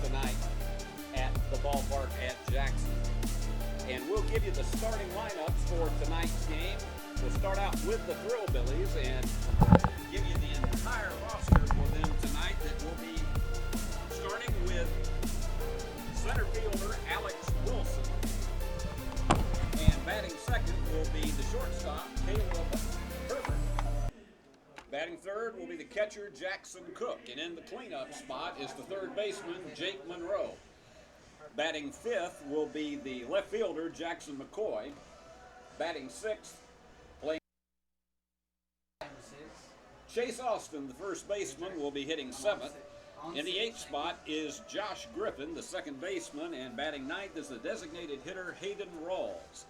tonight at the ballpark at Jackson. And we'll give you the starting lineups for tonight's game. We'll start out with the Thrillbillies and give you the entire roster for them tonight that will be starting with center fielder Alex Wilson. And batting second will be the shortstop Caleb Herbert. Batting third will be the catcher Jackson Cook. And in the cleanup spot is the third baseman Jake Monroe. Batting fifth will be the left fielder Jackson McCoy. Batting sixth, playing Chase Austin, the first baseman, will be hitting seventh. In the eighth spot is Josh Griffin, the second baseman, and batting ninth is the designated hitter Hayden Rawls.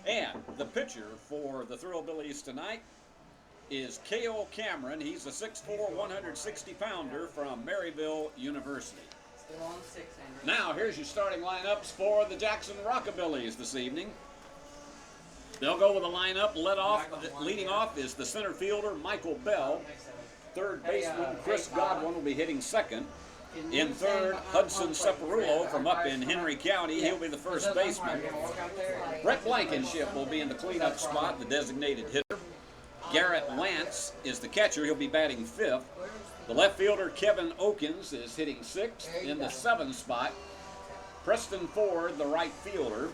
And the pitcher for the Thrillbillies tonight is Cale Cameron. He's a 6'4", 160-pounder from Maryville University. Now, here's your starting lineups for the Jackson Rockabillies this evening. They'll go with a lineup leading off is the center fielder Michael Bell. Third baseman Chris Godwin will be hitting second. In third, Hudson Separulo from up in Henry County. He'll be the first baseman. Brett Blankenship will be in the cleanup spot, the designated hitter. Garrett Lance is the catcher. He'll be batting fifth. The left fielder Kevin Okins is hitting sixth. In the seventh spot, Preston Ford, the right fielder.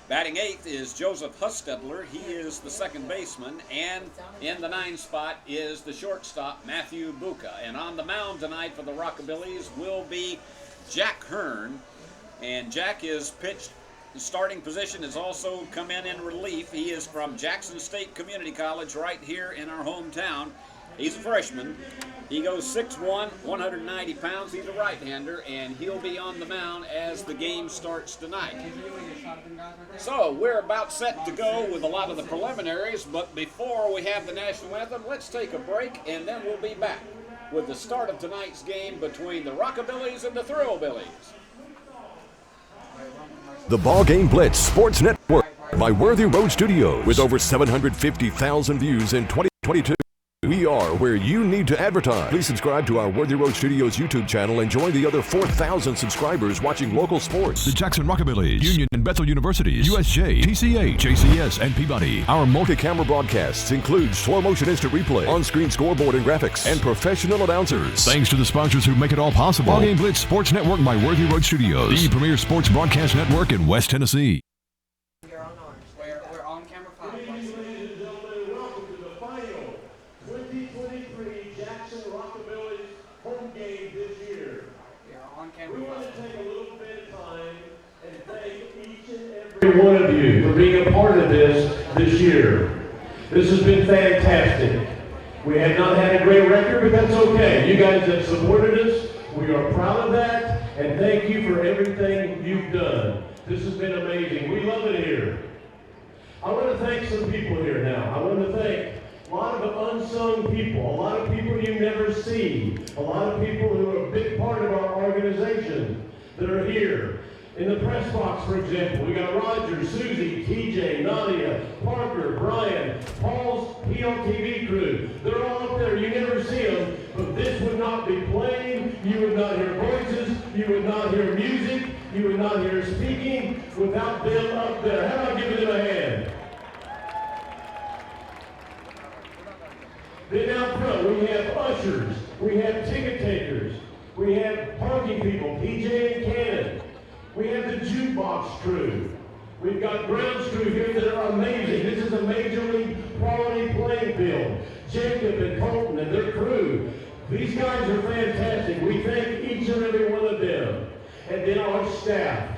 Batting eighth is Joseph Hustedler. He is the second baseman. And in the ninth spot is the shortstop, Matthew Buca. And on the mound tonight for the Rockabillies will be Jack Hearn. And Jack is pitched. The starting position has also come in relief. He is from Jackson State Community College right here in our hometown. He's a freshman. He goes 6'1", 190 pounds. He's a right-hander, and he'll be on the mound as the game starts tonight. So we're about set to go with a lot of the preliminaries, but before we have the national anthem, let's take a break, and then we'll be back with the start of tonight's game between the Rockabillies and the Thrillbillies. The Ball Game Blitz Sports Network by Worthy Road Studios. With over 750,000 views in 2022. We are where you need to advertise. Please subscribe to our Worthy Road Studios YouTube channel and join the other 4,000 subscribers watching local sports. The Jackson Rockabillies, Union and Bethel Universities, USJ, TCH, JCS, and Peabody. Our multi-camera broadcasts include slow motion instant replay, on-screen scoreboard and graphics, and professional announcers. Thanks to the sponsors who make it all possible. Ball Game Blitz Sports Network by Worthy Road Studios, the premier sports broadcast network in West Tennessee. We're on camera 5. We want to take a little bit of time and thank each and every one of you for being a part of this year. This has been fantastic. We have not had a great record, but that's okay. You guys have supported us. We are proud of that, and thank you for everything you've done. This has been amazing. We love it here. I want to thank some people here now. I want to thank a lot of unsung people, a lot of people you never see, a lot of people who are a big part of our organization that are here. In the press box, for example, we got Roger, Susie, TJ, Nadia, Parker, Brian, Paul's PLTV crew. They're all up there. You never see them, but this would not be playing. You would not hear voices. You would not hear music. You would not hear speaking without them up there. How about giving them a hand? Then out front, we have ushers, we have ticket takers, we have parking people, PJ and Cannon. We have the jukebox crew. We've got grounds crew here that are amazing. This is a major league quality playing field. Jacob and Colton and their crew. These guys are fantastic. We thank each and every one of them. And then our staff.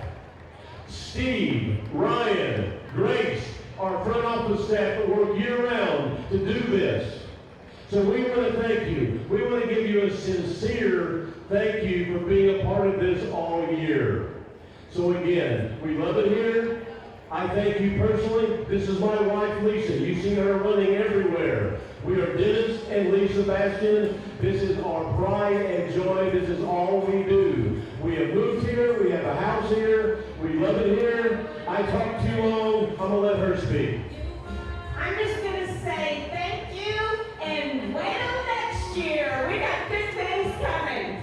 Steve, Ryan, Grace, our front office staff that work year-round to do this. So we want to thank you. We want to give you a sincere thank you for being a part of this all year. So again, we love it here. I thank you personally. This is my wife, Lisa. You've seen her running everywhere. We are Dennis and Lisa Bastian. This is our pride and joy. This is all we do. We have moved here. We have a house here. We love it here. I talked too long. I'm going to let her speak. I'm just going to say thank you and wait till next year. We got big things coming.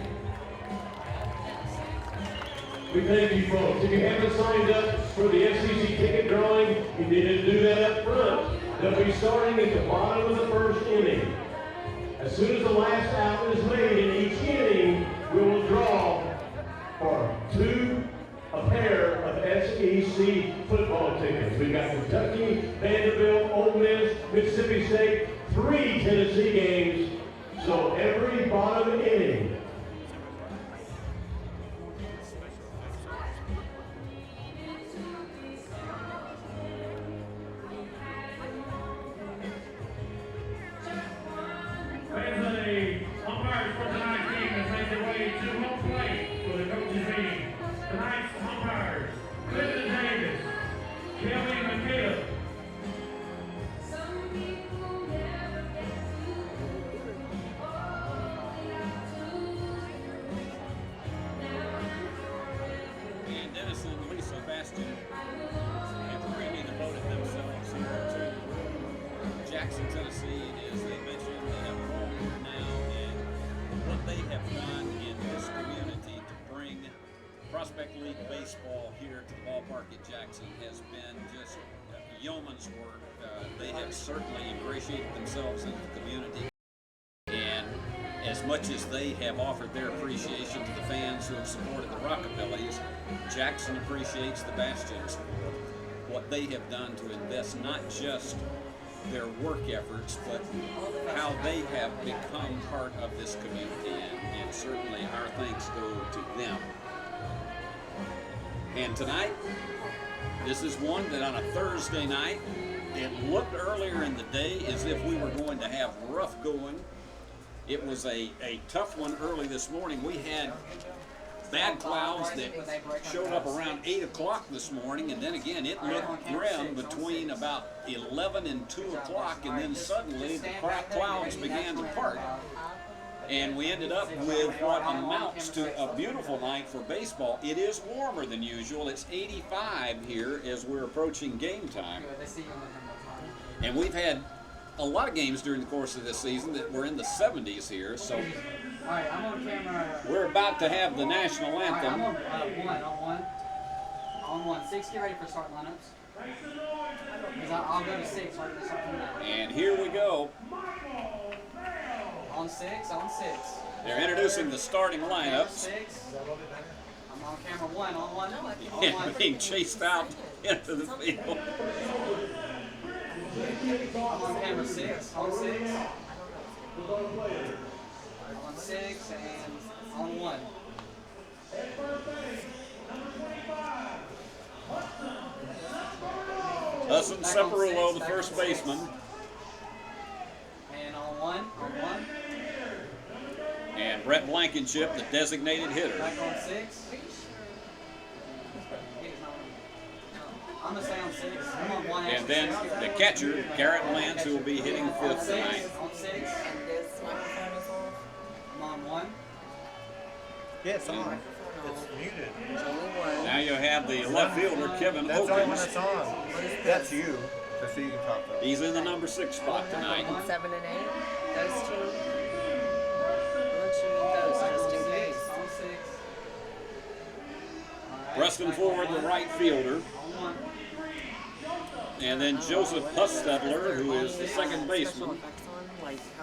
We thank you, folks. If you haven't signed up for the FCC ticket drawing, you need to do that up front. They'll be starting at the bottom of the first inning. As soon as the last out is made in each inning, we will draw for a pair of SEC football tickets. We've got Kentucky, Vanderbilt, Ole Miss, Mississippi State, 3 Tennessee games. So every bottom inning. Umpires for tonight's game has made their way to home plate for the coaches meeting. Tonight's umpires, Clinton Davis, Kelly McKillop. And Dennis and Lisa Bastion have already devoted themselves here to Jackson, Tennessee. And as they mentioned, they have a home here now, and what they have done in this community to bring Prospect League baseball here to the ballpark at Jackson has been just yeoman's work. They have certainly ingratiated themselves into the community, and as much as they have offered their appreciation to the fans who have supported the Rockabillys, Jackson appreciates the Bastions for what they have done to invest not just their work efforts, but how they have become part of this community, and certainly our thanks go to them. And tonight, this is one that on a Thursday night, it looked earlier in the day as if we were going to have rough going. It was a tough one early this morning. We had bad clouds that showed up around 8 o'clock this morning, and then again it looked grim between about 11 and 2 o'clock, and then suddenly the clouds began to part. And we ended up with what amounts to a beautiful night for baseball. It is warmer than usual. It's 85 here as we're approaching game time. And we've had a lot of games during the course of this season that were in the 70s here, so Alright, I'm on camera. we're about to have the national anthem. I'm on one. 6, get ready for starting lineups. Because I'll go to 6 right to start from now. And here we go. On 6. They're introducing the starting lineups. 6. I'm on camera 1. On 1. On And 1. being chased out into the field. I'm on camera 6. On 6. On 6 and on 1. Hudson Separulo, the first baseman. And on 1. And Brett Blankenship, the designated hitter. Back on 6. I'm going to stay on 6. I'm on 1. And then the catcher, Garrett Lance, who will be hitting fifth tonight. On 6. And this microphone is off. I'm on 1. Yeah, it's on. It's muted. There's only one. Now you have the left fielder, Kevin That's only when Hawkins. it's on. That's you. Just so you can talk about it. He's in the number 6 spot tonight. 7 and 8. Those two. We'll choose those just in case. On 6. Preston Ford, the right fielder. On 1. And then Joseph Hustetler, who is the second baseman.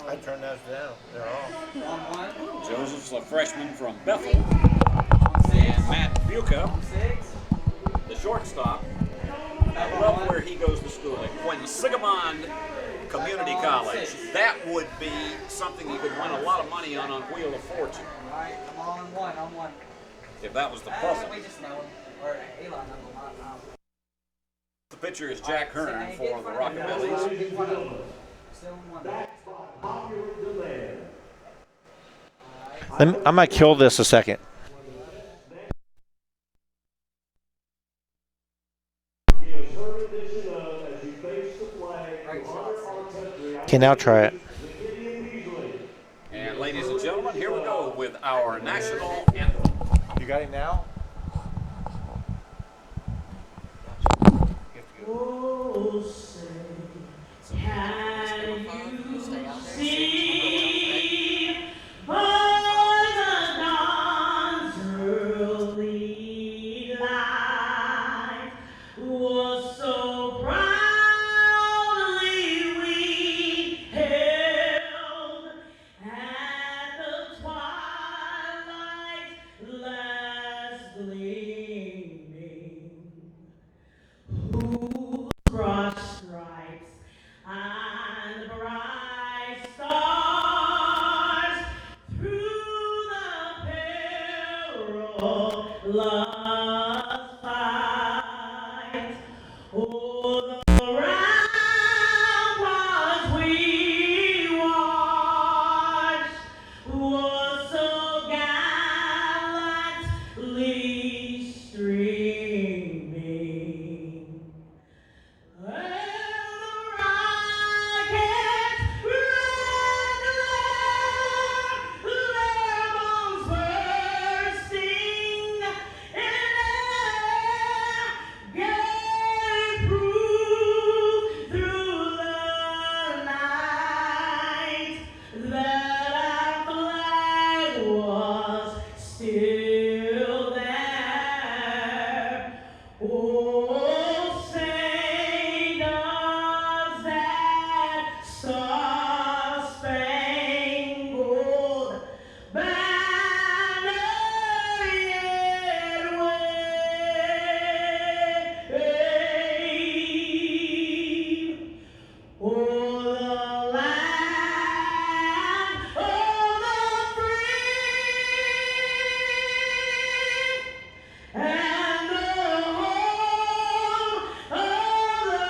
I turned those down. They're off. On 1. Joseph's a freshman from Bethel. On 6. And Matt Buca, On 6. the shortstop. I love where he goes to school at Quinsigamond Community College. That would be something you could win a lot of money on Wheel of Fortune, Alright, I'm on 1. On 1. if that was the puzzle. We just know him. Or Eli knows him. The pitcher is Jack Hearn for the Ladies Rockabillys. and gentlemen, Still in 1. that's by popular demand. I might kill this a second. Okay, now try it. And ladies and gentlemen, here we go with our national anthem. You got it now? Oh, say, can you see by the dawn's early lost fight. Oh, the ramparts we watched was so gallantly streaming. And the rockets their bombs bursting in air, getting proof through the night that our flag was still there. Oh, say does that star-spangled banner yet wave? Oh, the land of the free and the home of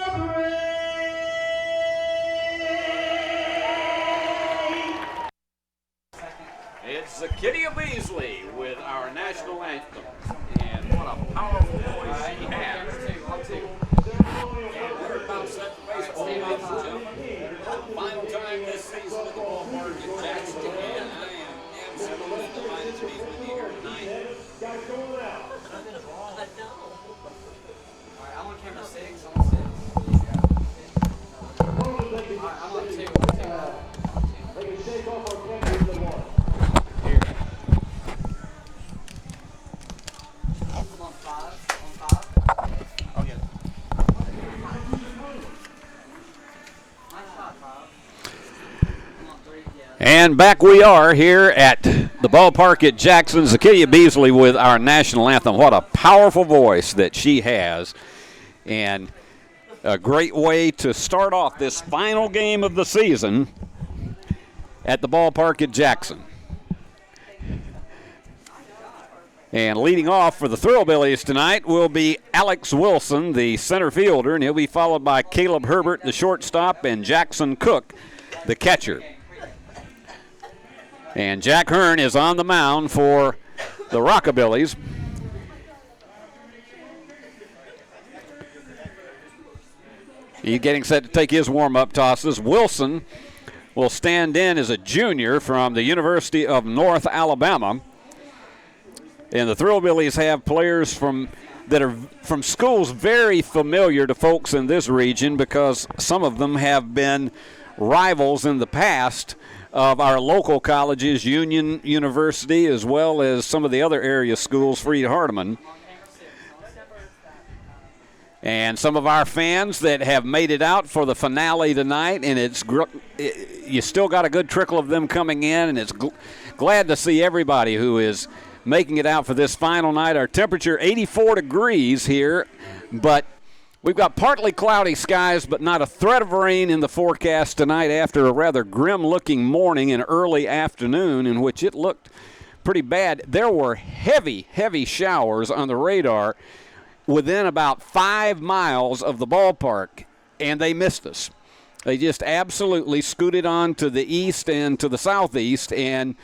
the brave. It's Zakidia Beasley with our national anthem. And what a powerful voice she has. And we're about set for baseball, ladies and gentlemen. Final time this season at the ballpark in Jackson. And I am absolutely delighted to be with you here tonight. Guys going out. Alright, I'm on camera 6. I'm on 6. Alright, I'm on 2. They can shake off our cameras if they want. I'm on 5. Oh, yeah. Nice shot, 5. I'm on 3, yeah. And back we are here at the ballpark at Jackson. Zakidia Beasley with our national anthem. What a powerful voice that she has. And a great way to start off this final game of the season at the ballpark at Jackson. And leading off for the Thrillbillies tonight will be Alex Wilson, the center fielder, and he'll be followed by Caleb Herbert, the shortstop, and Jackson Cook, the catcher. And Jack Hearn is on the mound for the Rockabillies. He's getting set to take his warm-up tosses. Wilson will stand in as a junior from the University of North Alabama. And the Thrillbillies have players that are from schools very familiar to folks in this region because some of them have been rivals in the past of our local colleges, Union University, as well as some of the other area schools, Freed-Hardeman. And some of our fans that have made it out for the finale tonight, and you still got a good trickle of them coming in, and it's glad to see everybody who is making it out for this final night. Our temperature 84 degrees here, but we've got partly cloudy skies, but not a threat of rain in the forecast tonight after a rather grim-looking morning and early afternoon in which it looked pretty bad. There were heavy, heavy showers on the radar within about 5 miles of the ballpark, and they missed us. They just absolutely scooted on to the east and to the southeast, and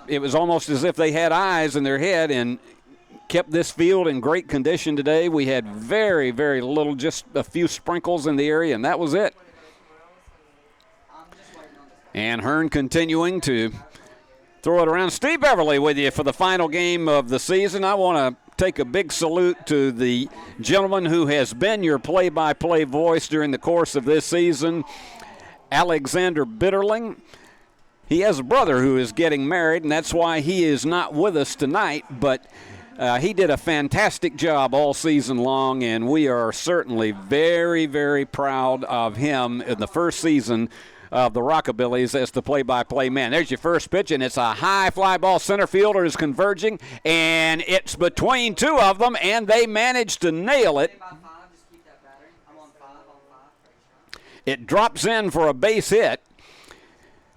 it was almost as if they had eyes in their head and kept this field in great condition today. We had very, very little, just a few sprinkles in the area, and that was it. And Hearn continuing to throw it around. Steve Beverly with you for the final game of the season. I want to take a big salute to the gentleman who has been your play-by-play voice during the course of this season, Alexander Bitterling. He has a brother who is getting married, and that's why he is not with us tonight, but he did a fantastic job all season long, and we are certainly very, very proud of him in the first season of the Rockabillies as the play-by-play man. There's your first pitch, and it's a high fly ball. Center fielder is converging, and it's between two of them, and they managed to nail it. It drops in for a base hit.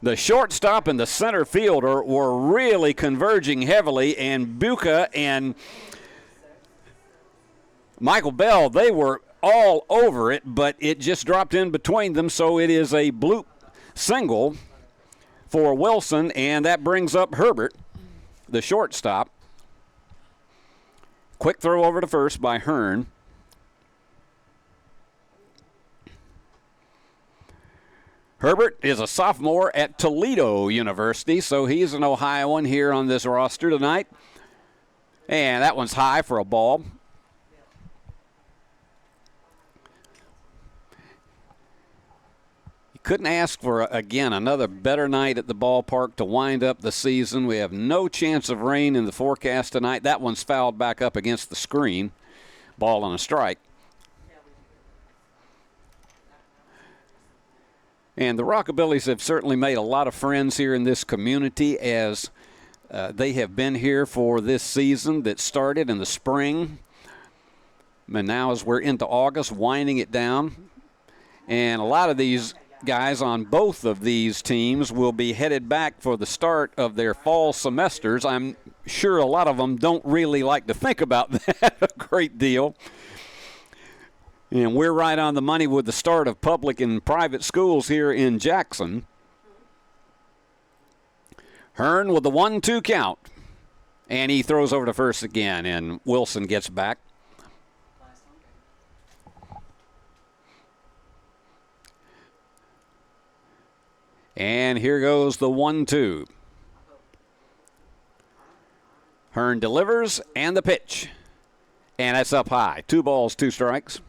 The shortstop and the center fielder were really converging heavily, and Buca and Michael Bell, they were all over it, but it just dropped in between them, so it is a bloop single for Wilson, and that brings up Herbert, the shortstop. Quick throw over to first by Hearn. Herbert is a sophomore at Toledo University, so he's an Ohioan here on this roster tonight. And that one's high for a ball. You couldn't ask for, again, another better night at the ballpark to wind up the season. We have no chance of rain in the forecast tonight. That one's fouled back up against the screen. Ball and a strike. And the Rockabillys have certainly made a lot of friends here in this community as they have been here for this season that started in the spring. And now as we're into August, winding it down. And a lot of these guys on both of these teams will be headed back for the start of their fall semesters. I'm sure a lot of them don't really like to think about that a great deal. And we're right on the money with the start of public and private schools here in Jackson. Hearn with the 1-2 count. And he throws over to first again, and Wilson gets back. And here goes the 1-2. Hearn delivers, and the pitch. And that's up high. 2 balls, 2 strikes.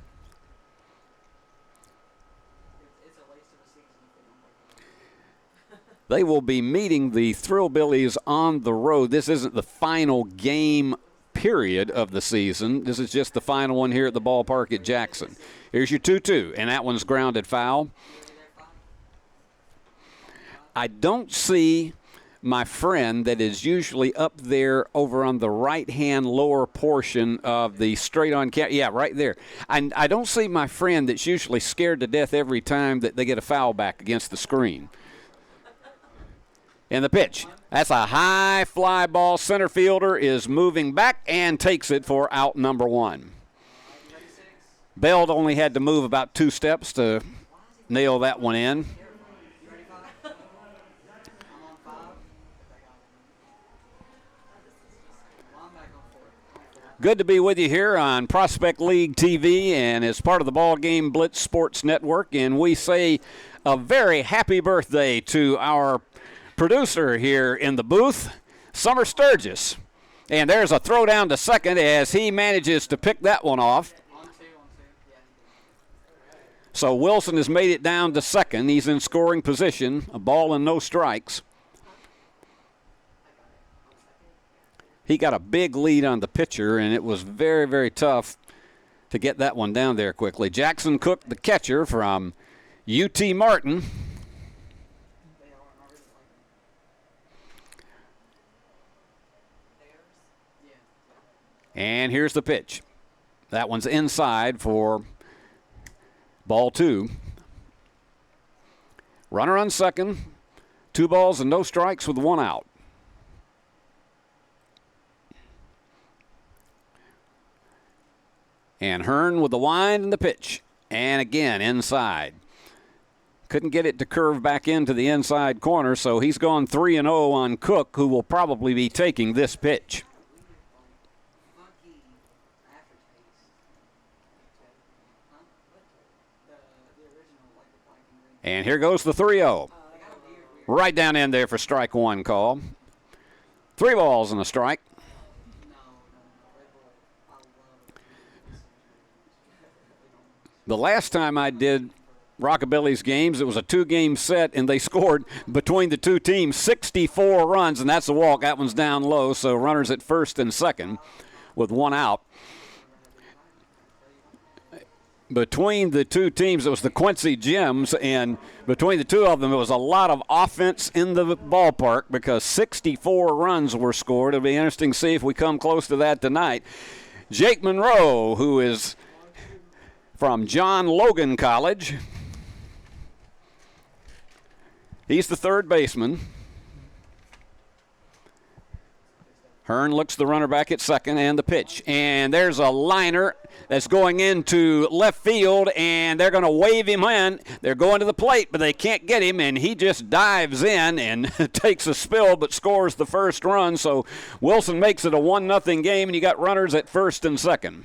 They will be meeting the Thrillbillies on the road. This isn't the final game period of the season. This is just the final one here at the ballpark at Jackson. Here's your 2-2, and that one's grounded foul. I don't see my friend that is usually up there over on the right-hand lower portion of the straight-on cap. Yeah, right there. I don't see my friend that's usually scared to death every time that they get a foul back against the screen. And the pitch. That's a high fly ball. Center fielder is moving back and takes it for out number 1. Bell only had to move about 2 steps to nail that one in. Good to be with you here on Prospect League TV and as part of the Ball Game Blitz Sports Network. And we say a very happy birthday to our producer here in the booth, Summer Sturgis. And there's a throw down to second as he manages to pick that one off. So Wilson has made it down to second. He's in scoring position, a ball and no strikes. He got a big lead on the pitcher, and it was very, very tough to get that one down there quickly. Jackson Cook, the catcher from UT Martin. And here's the pitch. That one's inside for ball 2. Runner on second. 2 balls and no strikes with 1 out. And Hearn with the wind and the pitch. And again, inside. Couldn't get it to curve back into the inside corner, so he's gone 3-0 on Cook, who will probably be taking this pitch. And here goes the 3-0. Right down in there for strike 1 call. 3 balls and a strike. The last time I did Rockabilly's games, it was a 2-game set, and they scored between the two teams 64 runs, and that's a walk. That one's down low, so runners at first and second with 1 out. Between the two teams, it was the Quincy Gems, and between the two of them, it was a lot of offense in the ballpark because 64 runs were scored. It'll be interesting to see if we come close to that tonight. Jake Monroe, who is from John Logan College, He's the third baseman. Hearn looks the runner back at second, and the pitch. And there's a liner that's going into left field, and they're going to wave him in. They're going to the plate, but they can't get him, and he just dives in and takes a spill but scores the first run. So Wilson makes it a 1-0 game, and you got runners at first and second.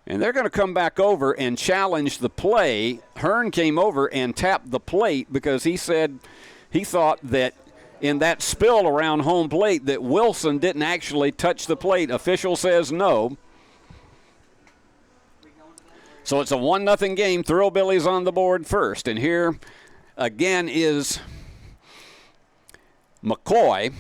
And they're going to come back over and challenge the play. Hearn came over and tapped the plate because he said he thought that in that spill around home plate that Wilson didn't actually touch the plate. Official says no. So it's a 1-0 game. Thrillbillies on the board first. And here again is McCoy.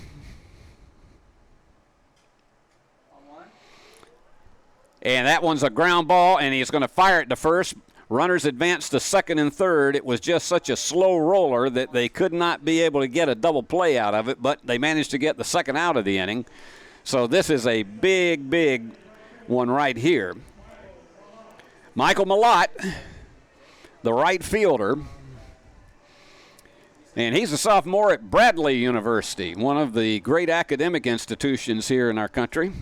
And that one's a ground ball, and he's going to fire it to first. Runners advance to second and third. It was just such a slow roller that they could not be able to get a double play out of it, but they managed to get the second out of the inning. So this is a big, big one right here. Michael Malott, the right fielder, and he's a sophomore at Bradley University, one of the great academic institutions here in our country.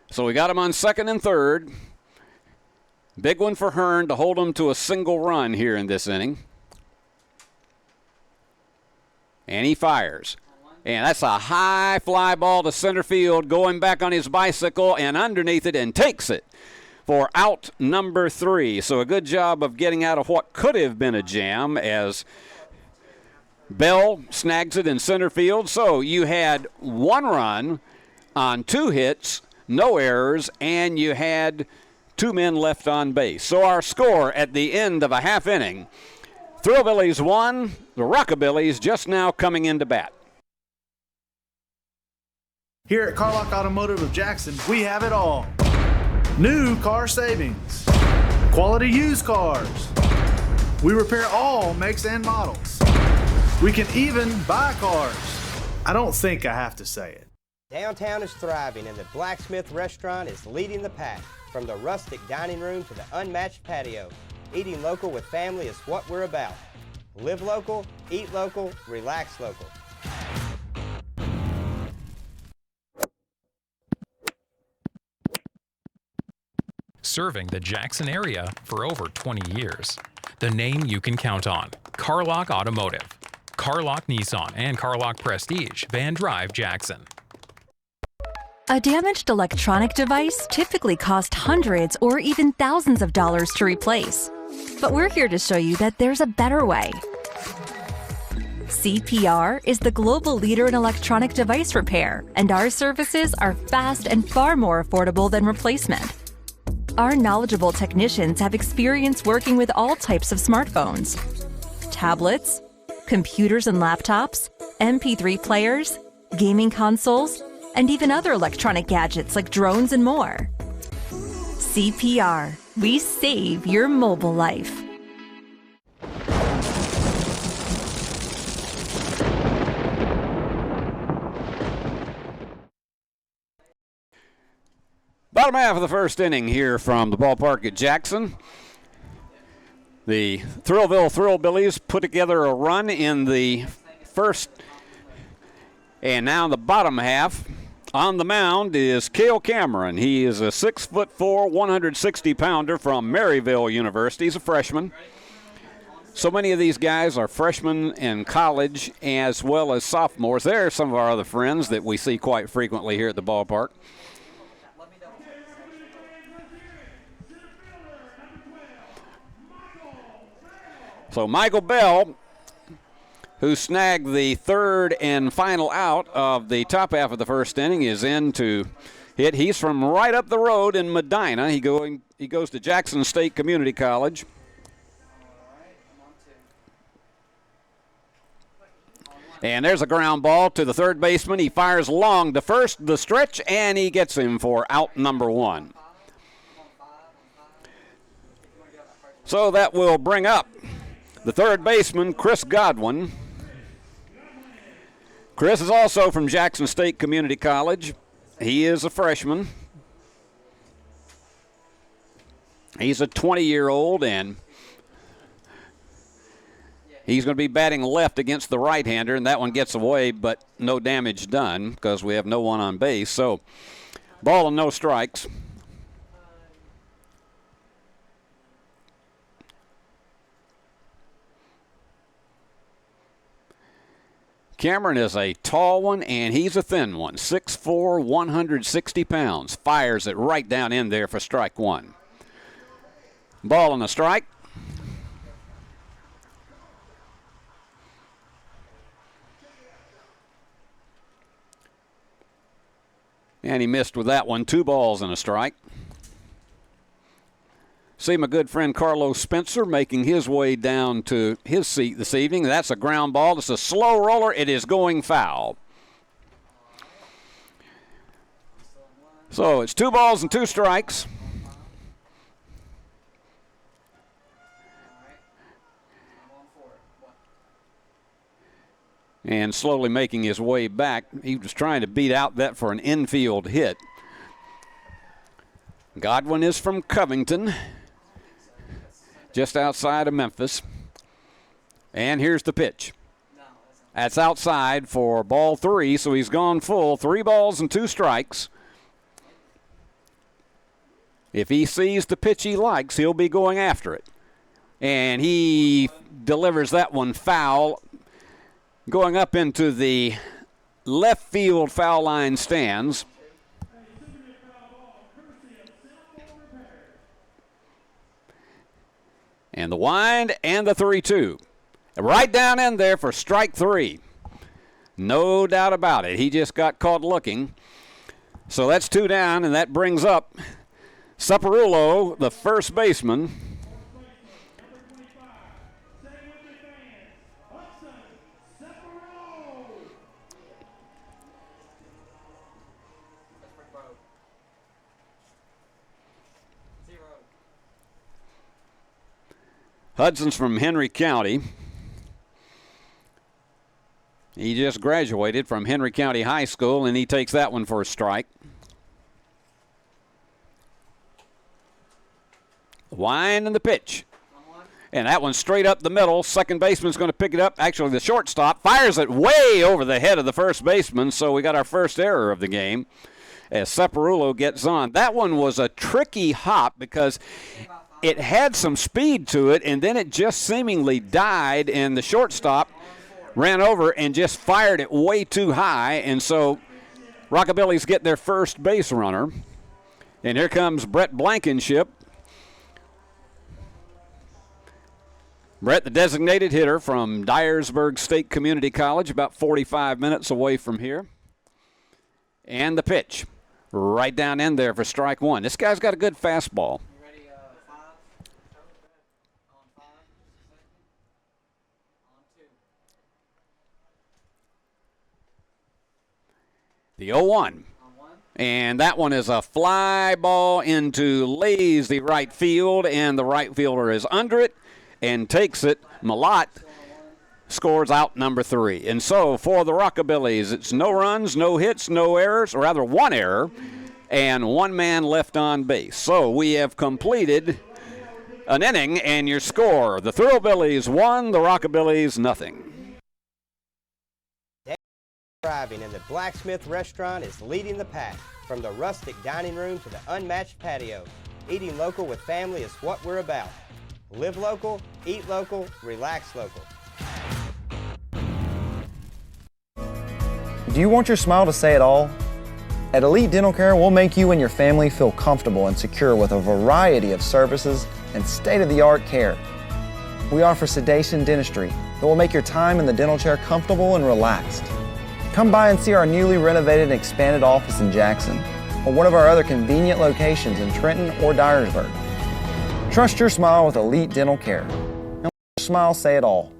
So we got him on second and third. Big one for Hearn to hold him to a single run here in this inning. And he fires. And that's a high fly ball to center field, going back on his bicycle and underneath it and takes it for out number 3. So a good job of getting out of what could have been a jam as Bell snags it in center field. So you had 1 run on 2 hits, no errors, and you had 2 men left on base. So our score at the end of a half inning, Thrillbillies 1, the Rockabillies just now coming into bat. Here at Carlock Automotive of Jackson, we have it all. New car savings, quality used cars. We repair all makes and models. We can even buy cars. I don't think I have to say it. Downtown is thriving and the Blacksmith Restaurant is leading the pack. From the rustic dining room to the unmatched patio, eating local with family is what we're about. Live local, eat local, relax local. Serving the Jackson area for over 20 years. The name you can count on, Carlock Automotive. Carlock Nissan and Carlock Prestige, Van Drive, Jackson. A damaged electronic device typically costs hundreds or even thousands of dollars to replace. But we're here to show you that there's a better way. CPR is the global leader in electronic device repair, and our services are fast and far more affordable than replacement. Our knowledgeable technicians have experience working with all types of smartphones, tablets, computers and laptops, MP3 players, gaming consoles, and even other electronic gadgets like drones and more. CPR, we save your mobile life. Bottom half of the first inning here from the ballpark at Jackson. The Thrillville Thrillbillies put together a run in the first, and now in the bottom half. On the mound is Cale Cameron. He is a 6'4", 160-pounder from Maryville University. He's a freshman. So many of these guys are freshmen in college as well as sophomores. There are some of our other friends that we see quite frequently here at the ballpark. So Michael Bell, who snagged the third and final out of the top half of the first inning, is in to hit. He's from right up the road in Medina. He goes to Jackson State Community College. And there's a ground ball to the third baseman. He fires long to first, the stretch, and he gets him for out number 1. So that will bring up the third baseman, Chris Godwin. Chris is also from Jackson State Community College. He is a freshman. He's a 20-year-old, and he's going to be batting left against the right-hander, and that one gets away, but no damage done because we have no one on base. So, ball and no strikes. Cameron is a tall one, and he's a thin one. 6'4", 160 pounds. Fires it right down in there for strike one. Ball and a strike. And he missed with that one. 2 balls and a strike. See my good friend Carlos Spencer making his way down to his seat this evening. That's a ground ball. It's a slow roller. It is going foul. So it's 2 balls and 2 strikes. And slowly making his way back. He was trying to beat out that for an infield hit. Godwin is from Covington, just outside of Memphis. And here's the pitch. That's outside for ball 3, so he's gone full. 3 balls and 2 strikes. If he sees the pitch he likes, he'll be going after it. And he delivers that one foul, going up into the left field foul line stands. And the wind and the 3-2. Right down in there for strike 3. No doubt about it. He just got caught looking. So that's 2 down, and that brings up Saparulo, the first baseman. Hudson's from Henry County. He just graduated from Henry County High School, and he takes that one for a strike. The wind and the pitch. And that one's straight up the middle. Second baseman's going to pick it up. Actually, the shortstop fires it way over the head of the first baseman, so we got our first error of the game as Saparulo gets on. That one was a tricky hop because it had some speed to it, and then it just seemingly died, and the shortstop ran over and just fired it way too high, and so Rockabilly's get their first base runner. And here comes Brett Blankenship. Brett, the designated hitter from Dyersburg State Community College, about 45 minutes away from here. And the pitch, right down in there for strike 1. This guy's got a good fastball. The 0-1. And that one is a fly ball into lazy right field, and the right fielder is under it and takes it. Malott scores out number 3. And so for the Rockabillys, it's no runs, no hits, no errors, or rather 1 error, and 1 man left on base. So we have completed an inning, and your score, the Thoroughbillies 1, the Rockabillys nothing. Driving in the Blacksmith Restaurant is leading the pack. From the rustic dining room to the unmatched patio, eating local with family is what we're about. Live local, eat local, relax local. Do you want your smile to say it all? At Elite Dental Care, we'll make you and your family feel comfortable and secure with a variety of services and state-of-the-art care. We offer sedation dentistry that will make your time in the dental chair comfortable and relaxed. Come by and see our newly renovated and expanded office in Jackson, or one of our other convenient locations in Trenton or Dyersburg. Trust your smile with Elite Dental Care. And let your smile say it all.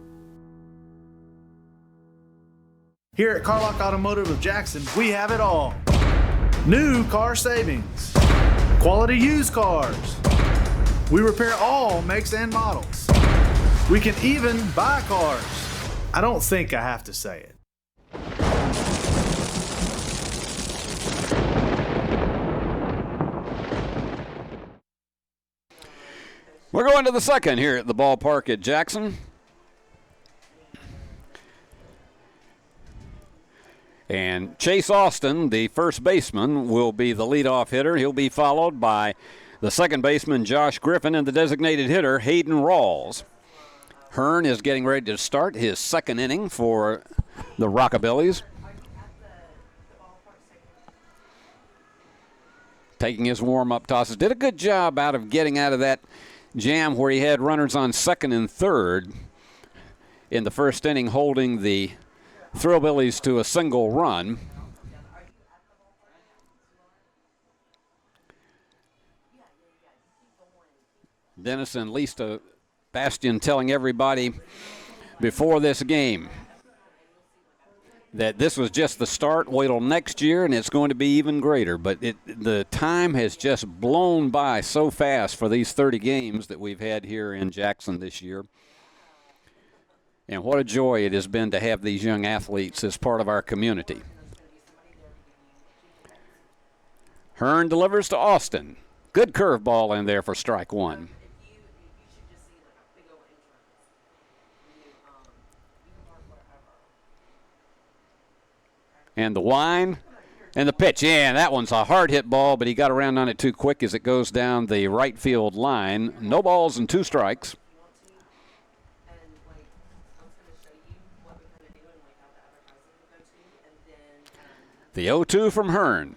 Here at Carlock Automotive of Jackson, we have it all. New car savings, quality used cars. We repair all makes and models. We can even buy cars. I don't think I have to say it. We're going to the second here at the ballpark at Jackson. And Chase Austin, the first baseman, will be the leadoff hitter. He'll be followed by the second baseman, Josh Griffin, and the designated hitter, Hayden Rawls. Hearn is getting ready to start his second inning for the Rockabillys. Taking his warm-up tosses. Did a good job out of getting out of that jam where he had runners on second and third in the first inning, holding the Thrillbillies to a single run. Dennis and Lisa Bastian telling everybody before this game that this was just the start. Wait till next year, and it's going to be even greater. But the time has just blown by so fast for these 30 games that we've had here in Jackson this year. And what a joy it has been to have these young athletes as part of our community. Hearn delivers to Austin. Good curveball in there for strike one. And the wind and the pitch. Yeah, that one's a hard hit ball, but he got around on it too quick as it goes down the right field line. No balls and 2 strikes. The 0-2 from Hearn.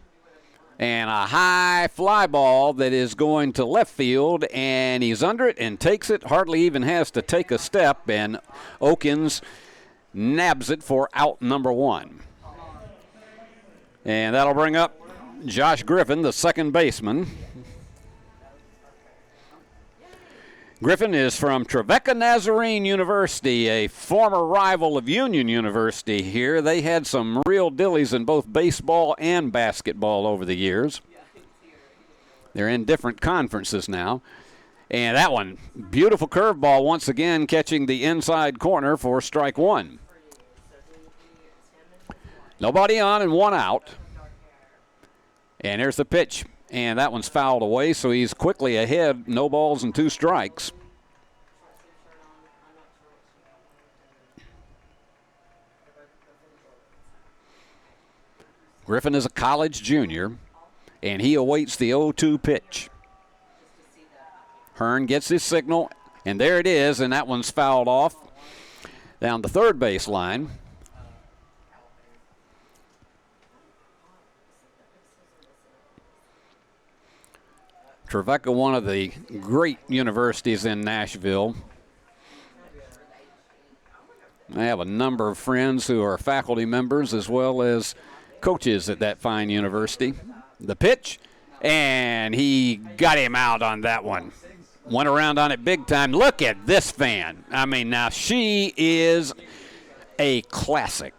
And a high fly ball that is going to left field, and he's under it and takes it. Hardly even has to take a step, and Oakins nabs it for out number 1. And that'll bring up Josh Griffin, the second baseman. Griffin is from Trevecca Nazarene University, a former rival of Union University here. They had some real dillies in both baseball and basketball over the years. They're in different conferences now. And that one, beautiful curveball once again, catching the inside corner for strike one. Nobody on and 1 out. And there's the pitch. And that one's fouled away, so he's quickly ahead. No balls and 2 strikes. Griffin is a college junior, and he awaits the 0-2 pitch. Hearn gets his signal, and there it is, and that one's fouled off down the third base line. Trevecca, one of the great universities in Nashville. I have a number of friends who are faculty members as well as coaches at that fine university. The pitch, and he got him out on that one. Went around on it big time. Look at this fan. I mean, now she is a classic.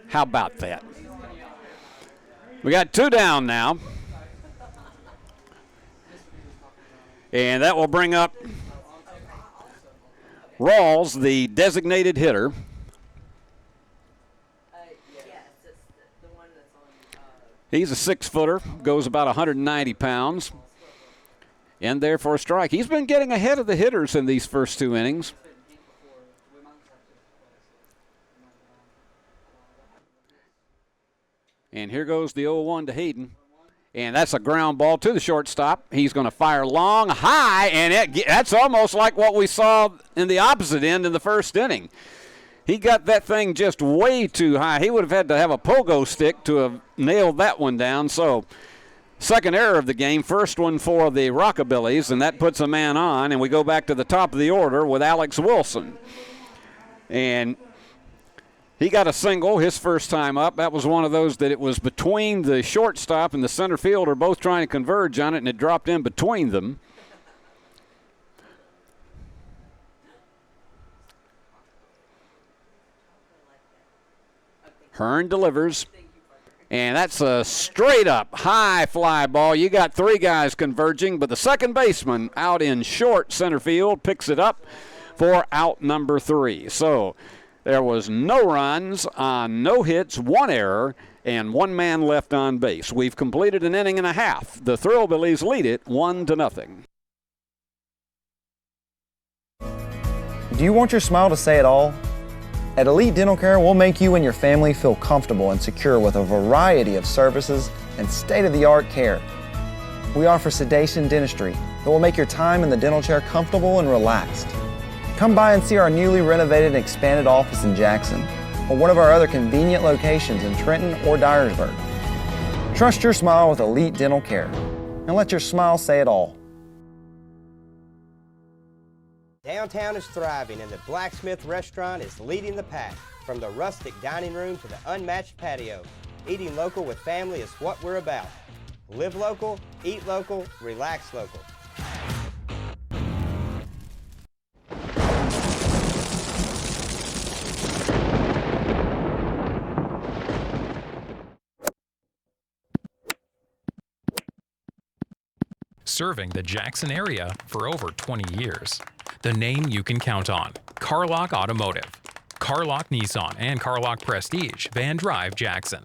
How about that? We got 2 down now. And that will bring up Rawls, the designated hitter. He's a 6-footer, goes about 190 pounds. In there for a strike. He's been getting ahead of the hitters in these first 2 innings. And here goes the 0-1 to Hayden. And that's a ground ball to the shortstop. He's going to fire long, high, and that's almost like what we saw in the opposite end in the first inning. He got that thing just way too high. He would have had to have a pogo stick to have nailed that one down. So, second error of the game, first one for the Rockabillys, and that puts a man on. And we go back to the top of the order with Alex Wilson. And he got a single his first time up. That was one of those that it was between the shortstop and the center fielder, both trying to converge on it, and it dropped in between them. Hearn delivers, and that's a straight-up high fly ball. You got 3 guys converging, but the second baseman out in short center field picks it up for out number 3. So there was no runs on no hits, 1 error, and 1 man left on base. We've completed an inning and a half. The Thrillbillies lead it 1-0. Do you want your smile to say it all? At Elite Dental Care, we'll make you and your family feel comfortable and secure with a variety of services and state-of-the-art care. We offer sedation dentistry that will make your time in the dental chair comfortable and relaxed. Come by and see our newly renovated and expanded office in Jackson, or one of our other convenient locations in Trenton or Dyersburg. Trust your smile with Elite Dental Care, and let your smile say it all. Downtown is thriving and the Blacksmith Restaurant is leading the pack. From the rustic dining room to the unmatched patio, eating local with family is what we're about. Live local, eat local, relax local. Serving the Jackson area for over 20 years. The name you can count on, Carlock Automotive. Carlock Nissan and Carlock Prestige, Van Drive, Jackson.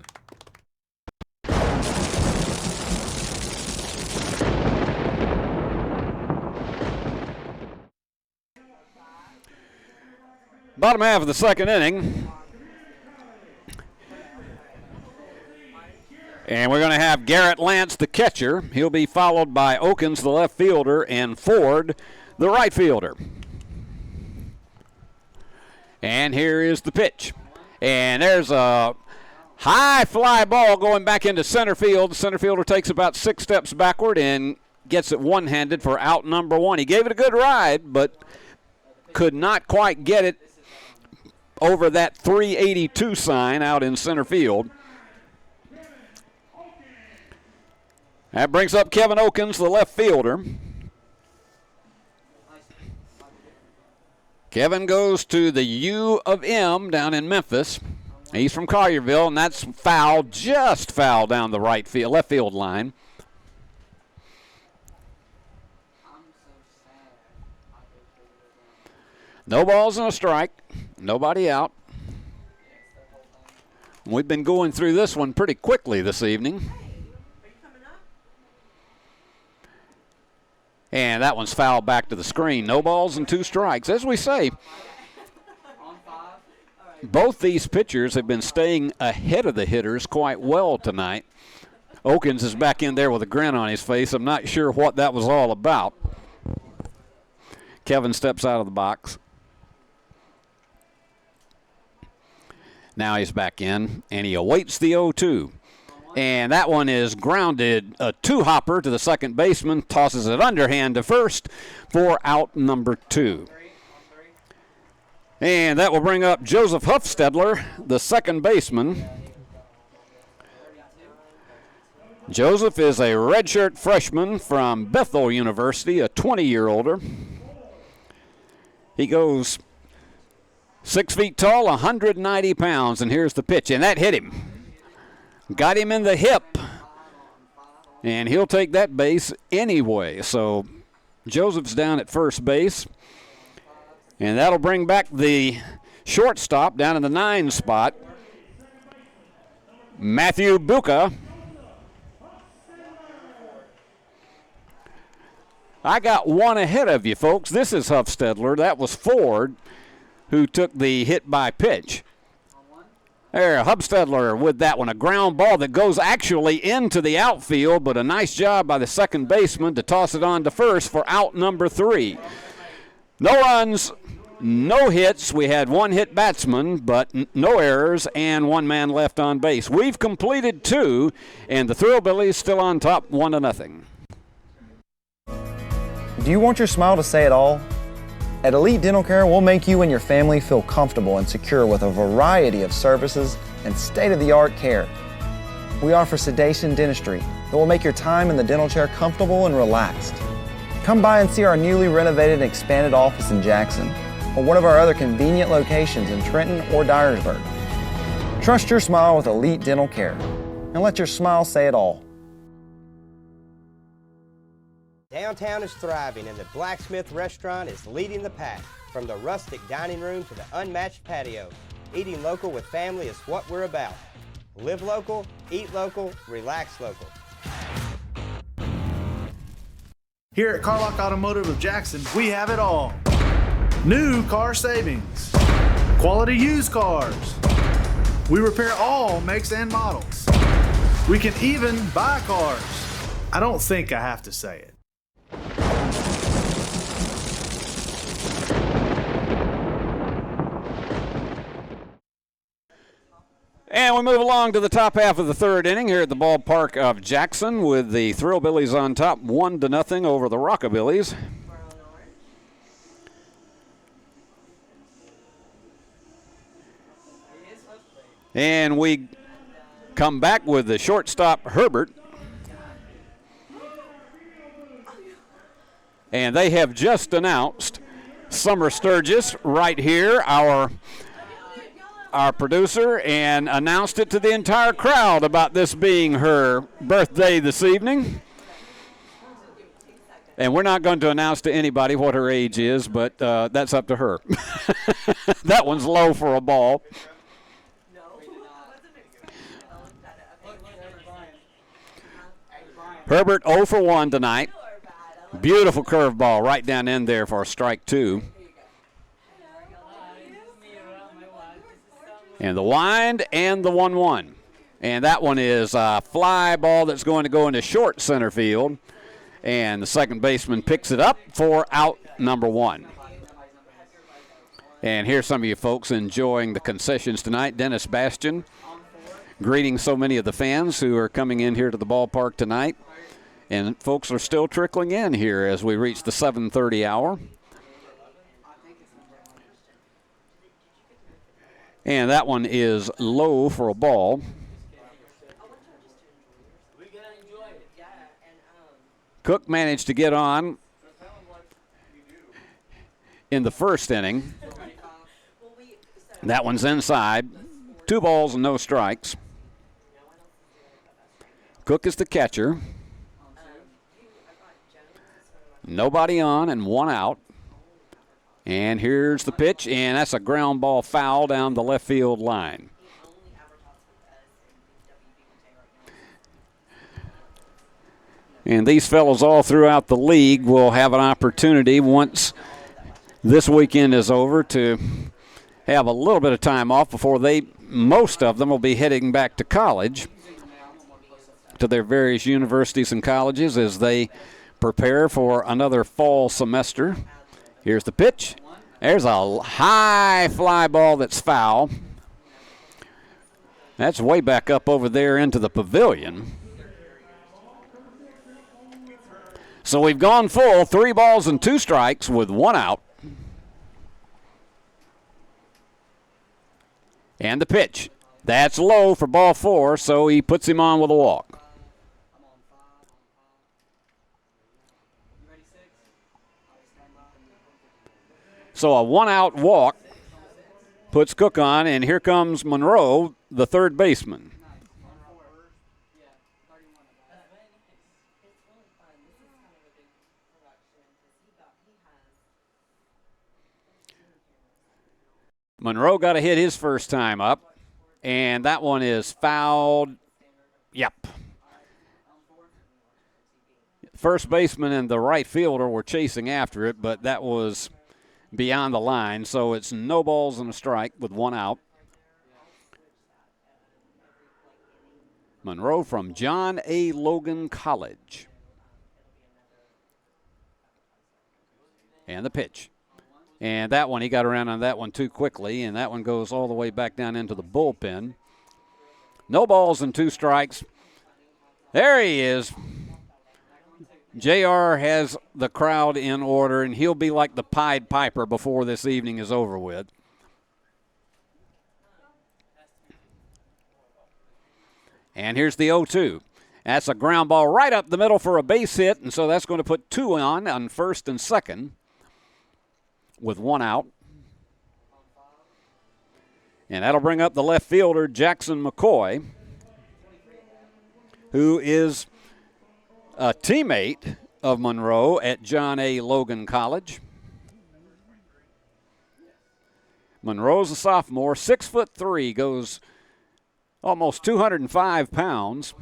Bottom half of the second inning. And we're going to have Garrett Lance, the catcher. He'll be followed by Okins, the left fielder, and Ford, the right fielder. And here is the pitch. And there's a high fly ball going back into center field. The center fielder takes about 6 steps backward and gets it one-handed for out number 1. He gave it a good ride, but could not quite get it over that 382 sign out in center field. That brings up Kevin Okins, the left fielder. Kevin goes to the U of M down in Memphis. He's from Collierville, and that's foul, just foul down the left field line. No balls and a strike. Nobody out. We've been going through this one pretty quickly this evening. And that one's fouled back to the screen. No balls and 2 strikes. As we say, both these pitchers have been staying ahead of the hitters quite well tonight. Okins is back in there with a grin on his face. I'm not sure what that was all about. Kevin steps out of the box. Now he's back in, and he awaits the 0-2. And that one is grounded, a 2-hopper to the second baseman, tosses it underhand to first for out number 2. And that will bring up Joseph Huffstedler, the second baseman. Joseph is a redshirt freshman from Bethel University, a 20-year-older. He goes 6 feet tall, 190 pounds, and here's the pitch, and that hit him. Got him in the hip, and he'll take that base anyway. So Joseph's down at first base, and that'll bring back the shortstop down in the 9 spot, Matthew Buca. I got one ahead of you, folks. This is Huffstedler. That was Ford who took the hit by pitch. There, Huffstedler with that one, a ground ball that goes actually into the outfield, but a nice job by the second baseman to toss it on to first for out number 3. No runs, no hits. We had 1 hit batsman, but no errors, and 1 man left on base. We've completed 2, and the Thrillbillies still on top 1-0. Do you want your smile to say it all? At Elite Dental Care, we'll make you and your family feel comfortable and secure with a variety of services and state-of-the-art care. We offer sedation dentistry that will make your time in the dental chair comfortable and relaxed. Come by and see our newly renovated and expanded office in Jackson, or one of our other convenient locations in Trenton or Dyersburg. Trust your smile with Elite Dental Care, and let your smile say it all. Downtown is thriving and the Blacksmith Restaurant is leading the pack. From the rustic dining room to the unmatched patio, eating local with family is what we're about. Live local, eat local, relax local. Here at Carlock Automotive of Jackson, we have it all. New car savings. Quality used cars. We repair all makes and models. We can even buy cars. I don't think I have to say it. And we move along to the top half of the third inning here at the ballpark of Jackson with the Thrillbillies on top 1-0 over the Rockabillies. And we come back with the shortstop Herbert. And they have just announced Summer Sturgis right here, our producer, and announced it to the entire crowd about this being her birthday this evening. And we're not going to announce to anybody what her age is, but that's up to her. That one's low for a ball. Herbert 0 for 1 tonight. Beautiful curveball right down in there for strike 2. And the wind and the 1-1. And that one is a fly ball that's going to go into short center field. And the second baseman picks it up for out number 1. And here's some of you folks enjoying the concessions tonight. Dennis Bastian greeting so many of the fans who are coming in here to the ballpark tonight. And folks are still trickling in here as we reach the 7:30 hour. And that one is low for a ball. Cook managed to get on in the first inning. That one's inside. 2 balls and no strikes. Cook is the catcher. Nobody on and 1 out. And here's the pitch, and that's a ground ball foul down the left field line. And these fellows all throughout the league will have an opportunity once this weekend is over to have a little bit of time off before most of them will be heading back to college, to their various universities and colleges as they prepare for another fall semester. Here's the pitch. There's a high fly ball that's foul. That's way back up over there into the pavilion. So we've gone full, 3 balls and 2 strikes with 1 out. And the pitch. That's low for ball 4, so he puts him on with a walk. So a 1-out walk puts Cook on, and here comes Monroe, the third baseman. Monroe got a hit his first time up, and that one is fouled. Yep. First baseman and the right fielder were chasing after it, but that was beyond the line, so it's no balls and a strike with 1 out. Monroe from John A. Logan College. And the pitch. And that one, he got around on that one too quickly, and that one goes all the way back down into the bullpen. No balls and 2 strikes. There he is. JR has the crowd in order, and he'll be like the Pied Piper before this evening is over with. And here's the 0-2. That's a ground ball right up the middle for a base hit, and so that's going to put 2 on first and second with 1 out. And that'll bring up the left fielder, Jackson McCoy, who is a teammate of Monroe at John A. Logan College. Monroe's a sophomore, 6'3", goes almost 205 pounds.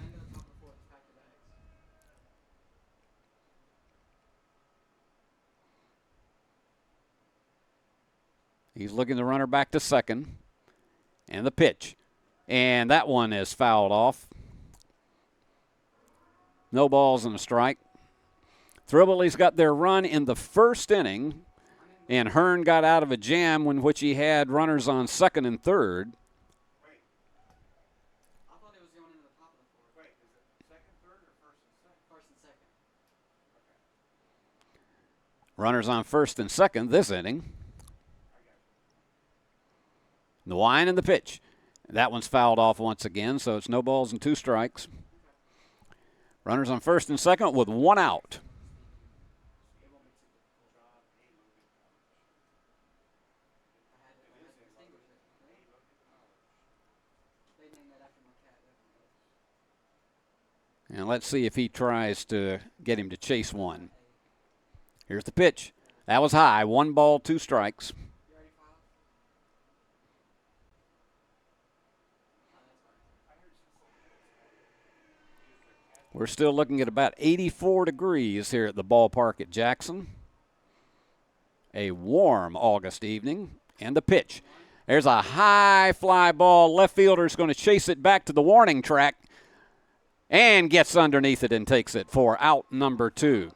He's looking the runner back to second. And the pitch. And that one is fouled off. No balls and a strike. Thrillbillies got their run in the first inning, and Hearn got out of a jam in which he had runners on second and third. Runners on first and second this inning. The wind and the pitch. That one's fouled off once again, so it's no balls and 2 strikes. Runners on first and second with 1 out. And let's see if he tries to get him to chase one. Here's the pitch. That was high. 1 ball, 2 strikes. We're still looking at about 84 degrees here at the ballpark at Jackson. A warm August evening. And the pitch. There's a high fly ball. Left fielder's going to chase it back to the warning track and gets underneath it and takes it for out number 2.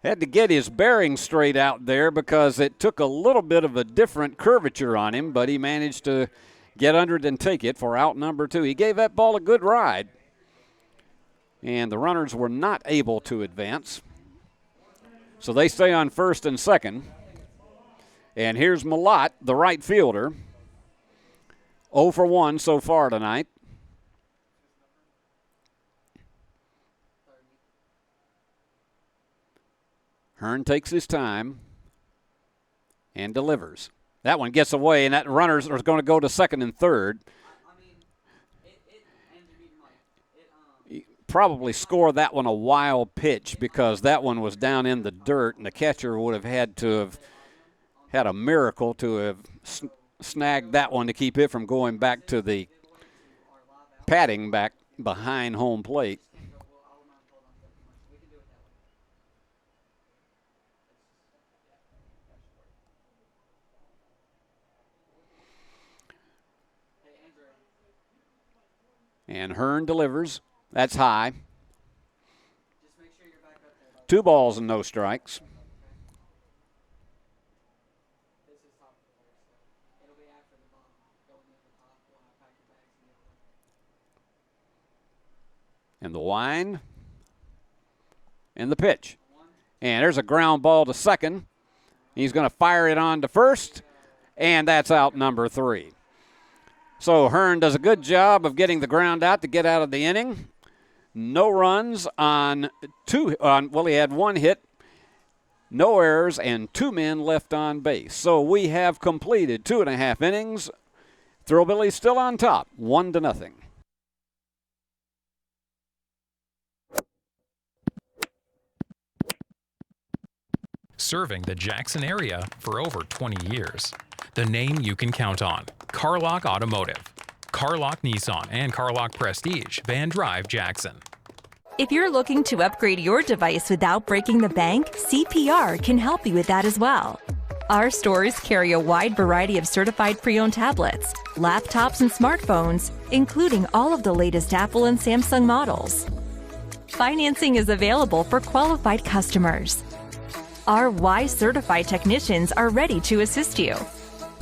Had to get his bearings straight out there because it took a little bit of a different curvature on him, but he managed to get under it and take it for out number 2. He gave that ball a good ride, and the runners were not able to advance. So they stay on first and second. And here's Malott, the right fielder. 0 for 1 so far tonight. Hearn takes his time and delivers. That one gets away, and that runners are going to go to second and third. Probably score that one a wild pitch because that one was down in the dirt, and the catcher would have had to have had a miracle to have snagged that one to keep it from going back to the padding back behind home plate. And Hearn delivers. That's high. 2 balls and no strikes. And the wind. And the pitch. And there's a ground ball to second. He's going to fire it on to first. And that's out number 3. So Hearn does a good job of getting the ground out to get out of the inning. No runs on he had 1 hit, no errors, and 2 men left on base. So we have completed 2.5 innings. Thrillbillies still on top, 1-0. Serving the Jackson area for over 20 years. The name you can count on. Carlock Automotive. Carlock Nissan and Carlock Prestige, Van Drive, Jackson. If you're looking to upgrade your device without breaking the bank, CPR can help you with that as well. Our stores carry a wide variety of certified pre-owned tablets, laptops, and smartphones, including all of the latest Apple and Samsung models. Financing is available for qualified customers. Our Y-certified technicians are ready to assist you.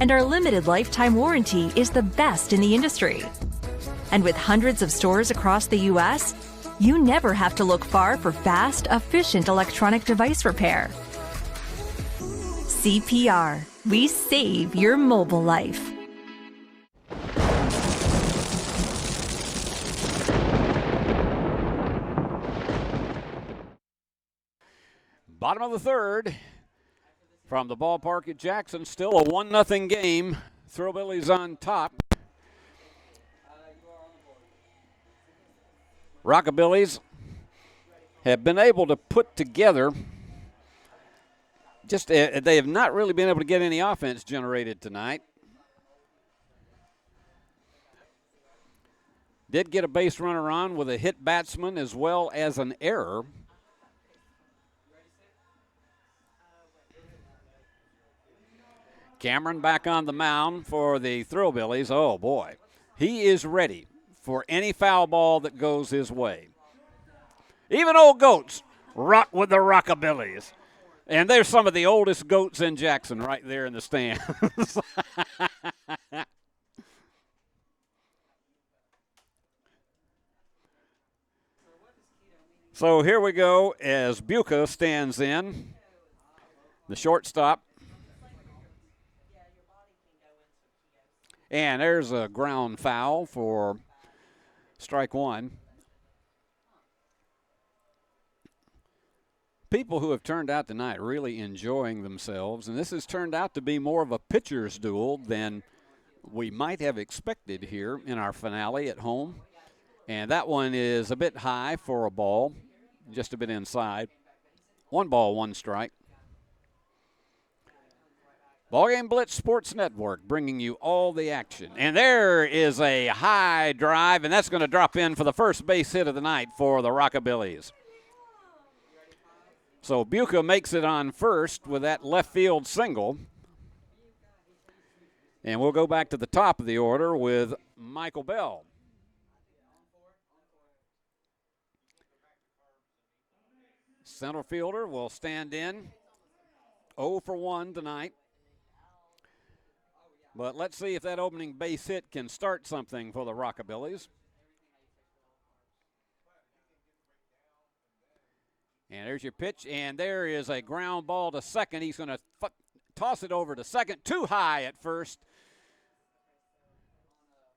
And our limited lifetime warranty is the best in the industry. And with hundreds of stores across the U.S., you never have to look far for fast, efficient electronic device repair. CPR. We save your mobile life. Bottom of the third. From the ballpark at Jackson, still a 1-0 game. Thrillbillies on top. Rockabillys have been able to put together, they have not really been able to get any offense generated tonight. Did get a base runner on with a hit batsman as well as an error. Cameron back on the mound for the Thrillbillies. Oh, boy. He is ready for any foul ball that goes his way. Even old goats rock with the Rockabillies. And there's some of the oldest goats in Jackson right there in the stands. So here we go as Buca stands in, the shortstop. And there's a ground foul for strike one. People who have turned out tonight really enjoying themselves, and this has turned out to be more of a pitcher's duel than we might have expected here in our finale at home. And that one is a bit high for a ball, just a bit inside. 1 ball, 1 strike. Ballgame Blitz Sports Network bringing you all the action. And there is a high drive, and that's going to drop in for the first base hit of the night for the Rockabillies. So Buca makes it on first with that left field single. And we'll go back to the top of the order with Michael Bell. Center fielder will stand in. 0 for 1 tonight. But let's see if that opening base hit can start something for the Rockabillies. And there's your pitch, and there is a ground ball to second. He's going to toss it over to second, too high at first.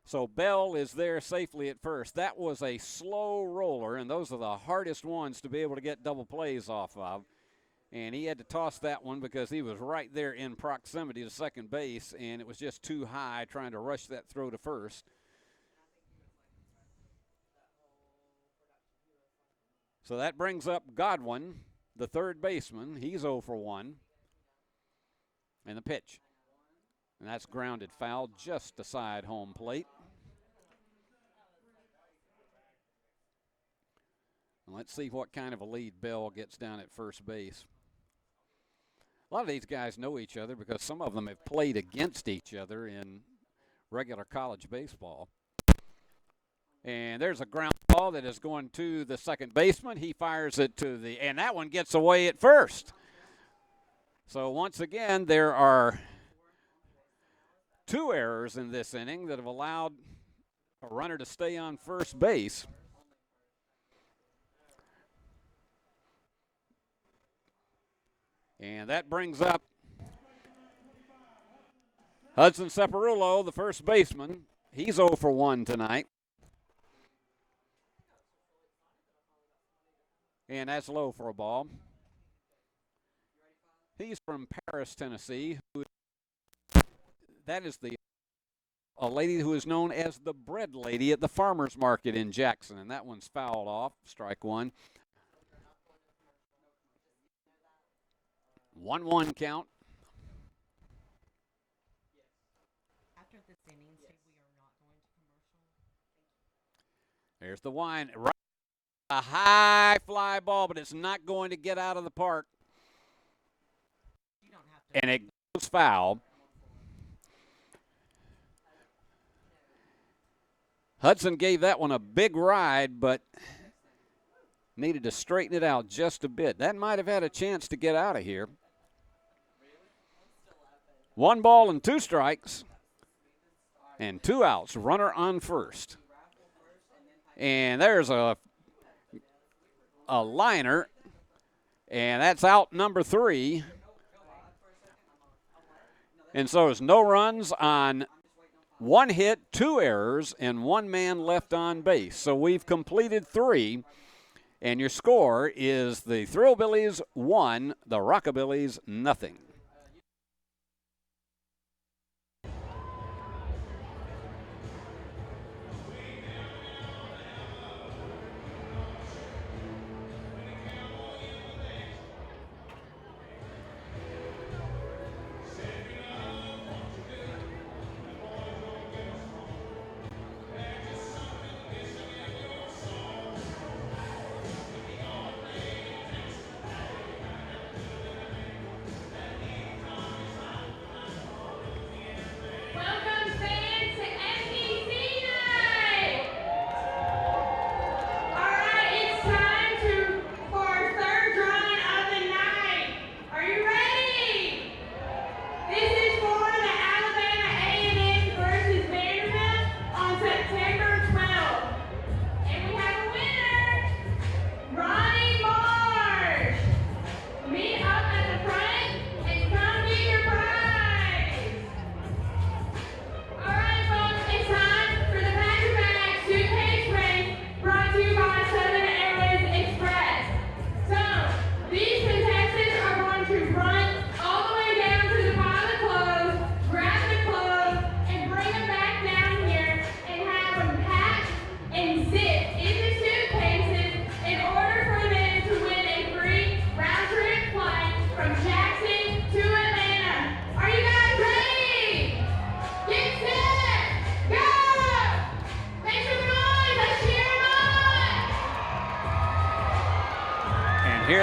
So Bell is there safely at first. That was a slow roller, and those are the hardest ones to be able to get double plays off of. And he had to toss that one because he was right there in proximity to second base, and it was just too high trying to rush that throw to first. So that brings up Godwin, the third baseman. He's 0 for 1. And the pitch. And that's grounded foul just aside home plate. And let's see what kind of a lead Bell gets down at first base. A lot of these guys know each other because some of them have played against each other in regular college baseball. And there's a ground ball that is going to the second baseman. He fires it to and that one gets away at first. So once again, there are 2 errors in this inning that have allowed a runner to stay on first base. And that brings up Hudson Ceparulo, the first baseman. He's 0 for 1 tonight. And that's low for a ball. He's from Paris, Tennessee. That is a lady who is known as the bread lady at the farmer's market in Jackson. And that one's fouled off, strike one. 1-1 count. After this inning, we are not going to commercial. There's the wind. Right. A high fly ball, but it's not going to get out of the park. And it goes foul. Hudson gave that one a big ride, but needed to straighten it out just a bit. That might have had a chance to get out of here. 1 ball and 2 strikes. And 2 outs. Runner on first. And there's a liner, and that's out number 3. And so there's no runs on 1 hit, 2 errors, and 1 man left on base. So we've completed 3, and your score is the Thrillbillies 1, the Rockabillies 0.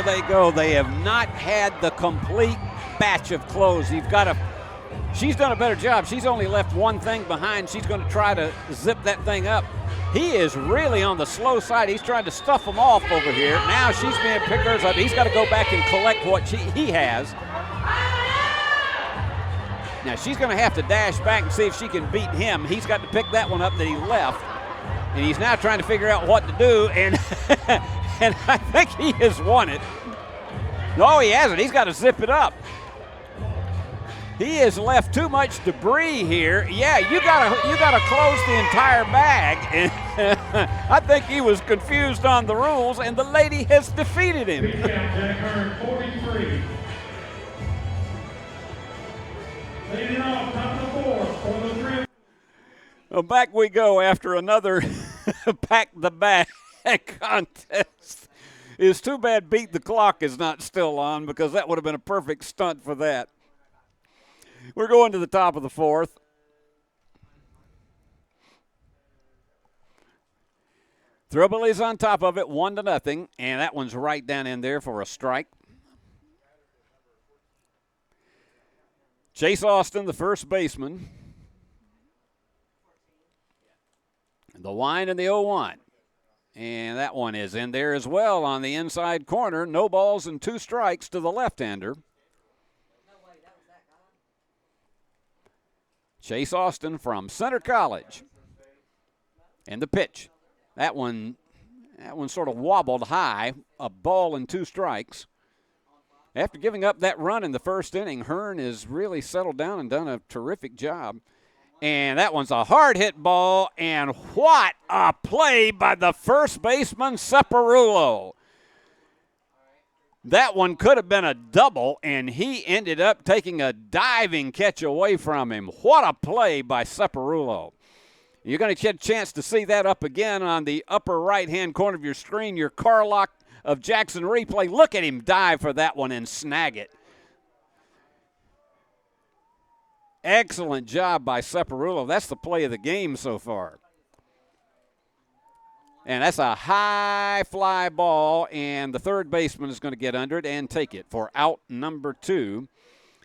they go. They have not had the complete batch of clothes. She's done a better job. She's only left one thing behind. She's going to try to zip that thing up. He is really on the slow side. He's trying to stuff them off over here. Now she's being picked hers up. He's got to go back and collect what he has. Now she's going to have to dash back and see if she can beat him. He's got to pick that one up that he left. And he's now trying to figure out what to do. And, and I think he has won it. No, he hasn't. He's got to zip it up. He has left too much debris here. Yeah, you gotta close the entire bag. And I think he was confused on the rules, and the lady has defeated him. Big count, Jack Hearn, 43. Leading off, top of the fourth for the three. Well, back we go after another pack the bag contest. It's too bad Beat the Clock is not still on, because that would have been a perfect stunt for that. We're going to the top of the fourth. Thrillbillies on top of it, 1-0, and that one's right down in there for a strike. Chase Austin, the first baseman. The wine and the 0-1. And that one is in there as well on the inside corner. No balls and 2 strikes to the left-hander. Chase Austin from Center College. And the pitch. That one sort of wobbled high, a ball and 2 strikes. After giving up that run in the first inning, Hearn has really settled down and done a terrific job. And that one's a hard-hit ball, and what a play by the first baseman, Separullo. That one could have been a double, and he ended up taking a diving catch away from him. What a play by Separullo. You're going to get a chance to see that up again on the upper right-hand corner of your screen, your Carlock of Jackson replay. Look at him dive for that one and snag it. Excellent job by Separullo. That's the play of the game so far. And that's a high fly ball, and the third baseman is going to get under it and take it for out number 2.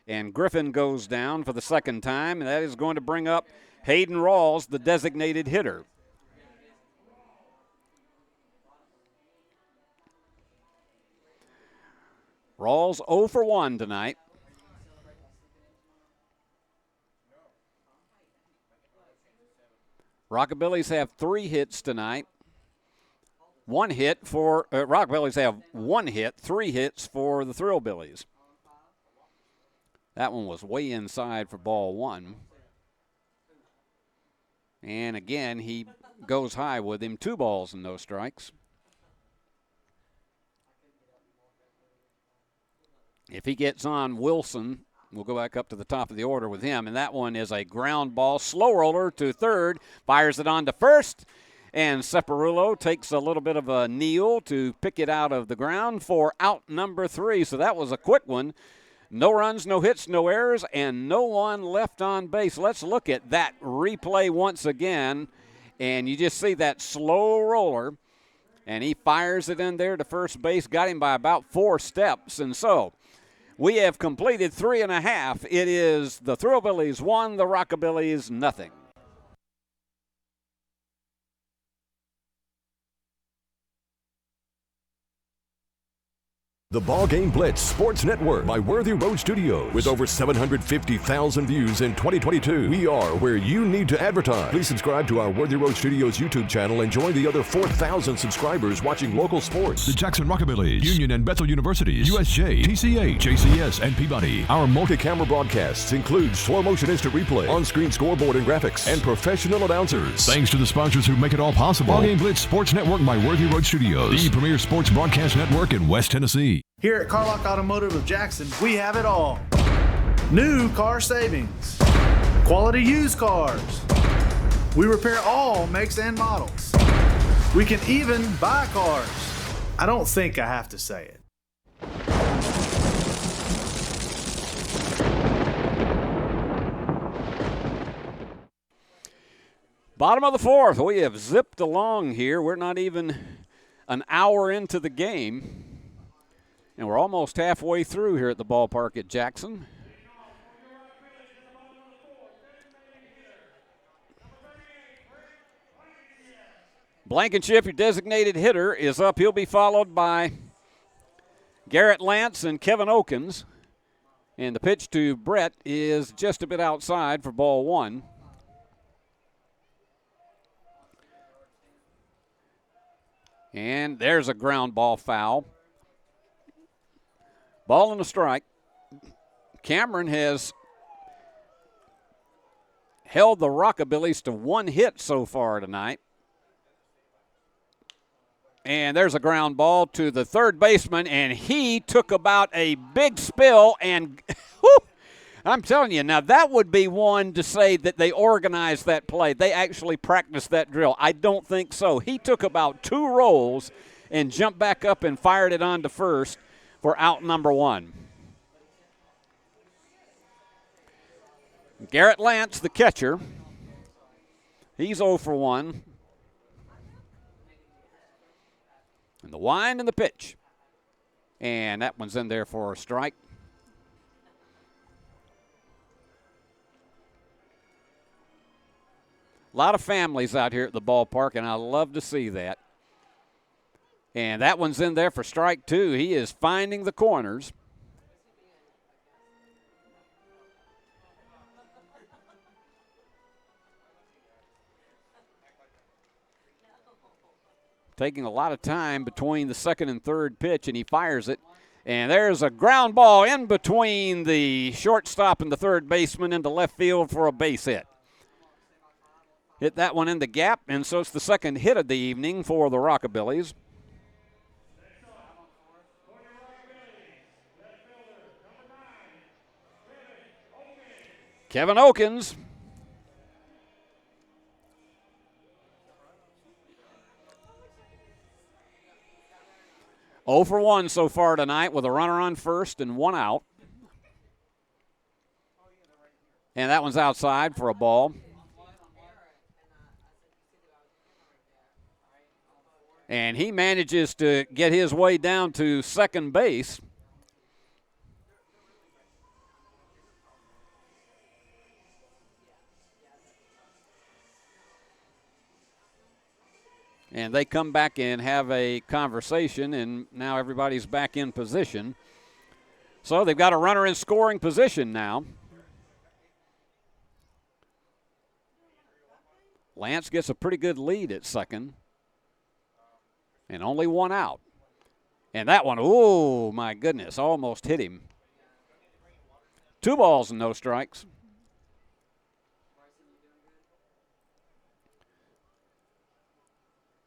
And Griffin goes down for the second time, and that is going to bring up Hayden Rawls, the designated hitter. Rawls 0 for 1 tonight. Rockabillies have 3 hits tonight. 1 hit for Rockabillies have 1 hit, 3 hits for the Thrillbillies. That one was way inside for ball 1. And again, he goes high with him. 2 balls and no strikes. If he gets on Wilson, we'll go back up to the top of the order with him. And that one is a ground ball, slow roller to third, fires it on to first. And Separullo takes a little bit of a kneel to pick it out of the ground for out number 3. So that was a quick one. No runs, no hits, no errors, and no one left on base. Let's look at that replay once again. And you just see that slow roller. And he fires it in there to first base. Got him by about 4 steps. And so we have completed 3.5. It is the Thrillbillies 1, the Rockabillies nothing. The Ball Game Blitz Sports Network by Worthy Road Studios. With over 750,000 views in 2022, we are where you need to advertise. Please subscribe to our Worthy Road Studios YouTube channel and join the other 4,000 subscribers watching local sports. The Jackson Rockabillies, Union and Bethel Universities, USJ, TCA, JCS, and Peabody. Our multi-camera broadcasts include slow motion instant replay, on-screen scoreboard and graphics, and professional announcers. Thanks to the sponsors who make it all possible. Ball Game Blitz Sports Network by Worthy Road Studios, the premier sports broadcast network in West Tennessee. Here at Carlock Automotive of Jackson, we have it all. New car savings, quality used cars. We repair all makes and models. We can even buy cars. I don't think I have to say it. Bottom of the fourth, we have zipped along here. We're not even an hour into the game. And we're almost halfway through here at the ballpark at Jackson. Blankenship, your designated hitter, is up. He'll be followed by Garrett Lance and Kevin Okins. And the pitch to Brett is just a bit outside for ball one. And there's a ground ball foul. Ball and a strike. Cameron has held the Rockabillys to one hit so far tonight. And there's a ground ball to the third baseman, and he took about a big spill, and whew, I'm telling you, now that would be one to say that they organized that play. They actually practiced that drill. I don't think so. He took about 2 rolls and jumped back up and fired it on to first for out number 1. Garrett Lance, the catcher, he's 0 for 1. And the wind and the pitch. And that one's in there for a strike. A lot of families out here at the ballpark, and I love to see that. And that one's in there for strike 2. He is finding the corners. Taking a lot of time between the second and third pitch, and he fires it. And there's a ground ball in between the shortstop and the third baseman into left field for a base hit. Hit that one in the gap, and so it's the second hit of the evening for the Rockabillys. Kevin Okins. Oh for 1 so far tonight with a runner on first and 1 out. And that one's outside for a ball. And he manages to get his way down to second base. And they come back and have a conversation, and now everybody's back in position. So they've got a runner in scoring position now. Lance gets a pretty good lead at second. And only 1 out. And that one, oh, my goodness, almost hit him. 2 balls and no strikes.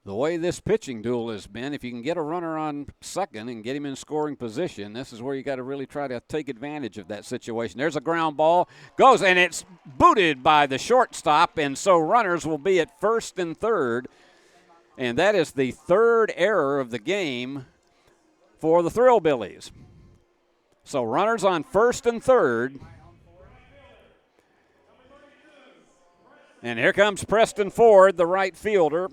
The way this pitching duel has been, if you can get a runner on second and get him in scoring position, this is where you got to really try to take advantage of that situation. There's a ground ball, goes, and it's booted by the shortstop, and so runners will be at first and third. And that is the third error of the game for the Thrillbillies. So runners on first and third. And here comes Preston Ford, the right fielder.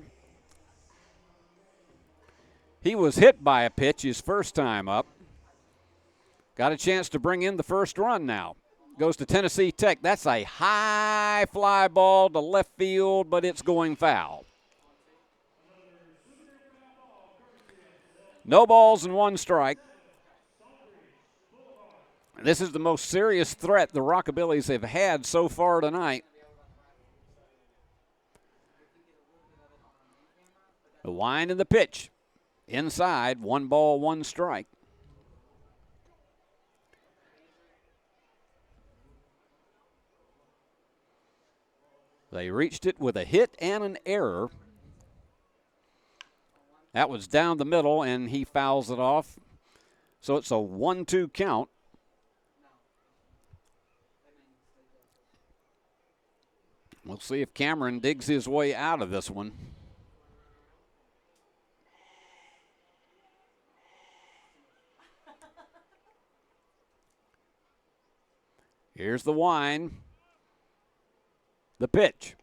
He was hit by a pitch his first time up. Got a chance to bring in the first run now. Goes to Tennessee Tech. That's a high fly ball to left field, but it's going foul. No balls and 1 strike. This is the most serious threat the Rockabillys have had so far tonight. The wind and the pitch. Inside, 1 ball, 1 strike. They reached it with a hit and an error. That was down the middle, and he fouls it off. So it's a 1-2 count. We'll see if Cameron digs his way out of this one. Here's the wind. The pitch.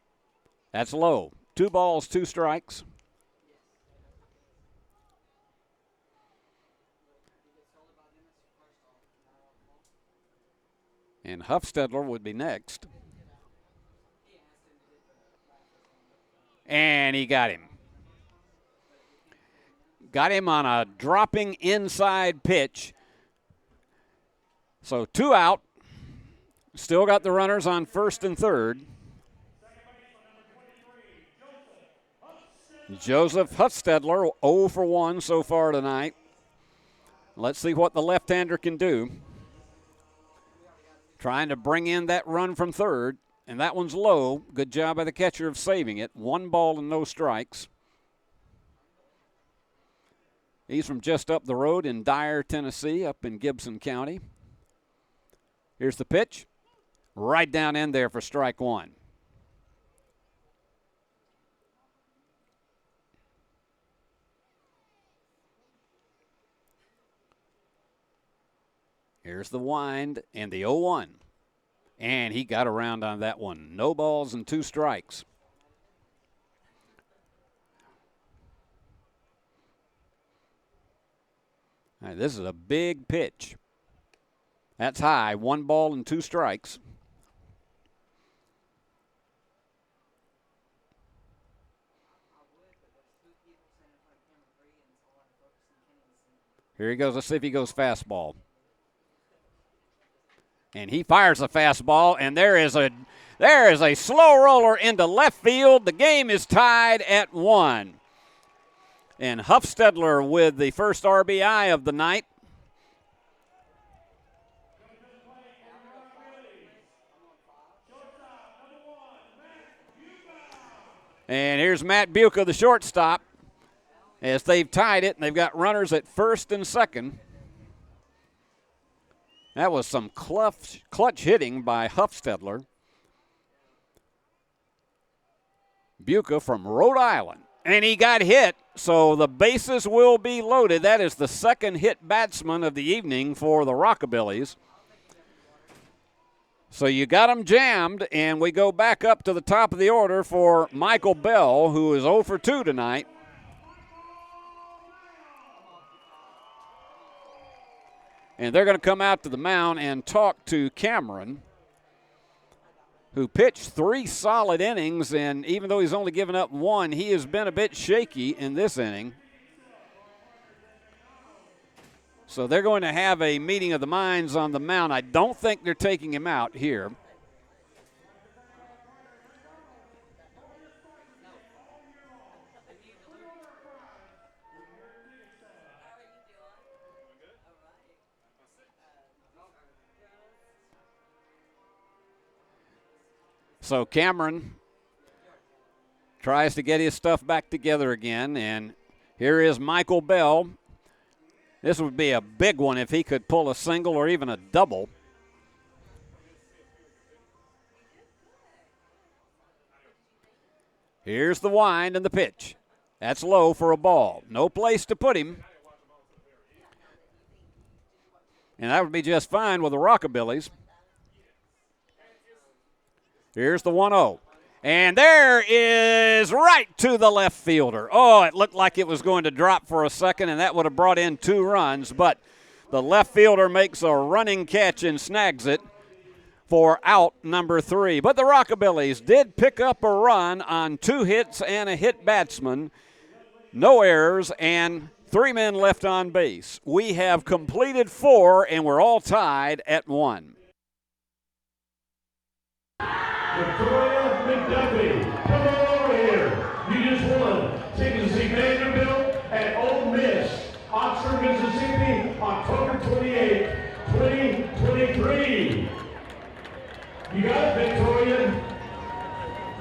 That's low. 2 balls, 2 strikes. And Huffstedler would be next. And he got him. Got him on a dropping inside pitch. So 2 out. Still got the runners on first and third. Joseph Huffstedler, 0 for 1 so far tonight. Let's see what the left-hander can do. Trying to bring in that run from third, and that one's low. Good job by the catcher of saving it. 1 ball and no strikes. He's from just up the road in Dyer, Tennessee, up in Gibson County. Here's the pitch. Right down in there for strike 1. Here's the wind and the 0-1. And he got around on that one. No balls and 2 strikes. All right, this is a big pitch. That's high. 1 ball and 2 strikes. Here he goes. Let's see if he goes fastball. And he fires a fastball, and there is a slow roller into left field. The game is tied at 1. And Huffstedler with the first RBI of the night. And here's Matt Buca, the shortstop, as they've tied it, and they've got runners at first and second. That was some clutch hitting by Huffstedler. Buca from Rhode Island. And he got hit, so the bases will be loaded. That is the second hit batsman of the evening for the Rockabillys. So you got them jammed, and we go back up to the top of the order for Michael Bell, who is 0 for 2 tonight. And they're going to come out to the mound and talk to Cameron, who pitched 3 solid innings, and even though he's only given up 1, he has been a bit shaky in this inning. So they're going to have a meeting of the minds on the mound. I don't think they're taking him out here. So Cameron tries to get his stuff back together again, and here is Michael Bell. This would be a big one if he could pull a single or even a double. Here's the wind and the pitch. That's low for a ball. No place to put him. And that would be just fine with the Rockabillys. Here's the 1-0. And there is right to the left fielder. Oh, it looked like it was going to drop for a second, and that would have brought in 2 runs. But the left fielder makes a running catch and snags it for out number 3. But the Rockabillys did pick up a run on 2 hits and a hit batsman. No errors and 3 men left on base. We have completed 4, and we're all tied at 1. Victoria McDuffie, come on over here. You just won tickets to see Vanderbilt at Ole Miss, Oxford, Mississippi, October 28, 2023. You got it, Victoria.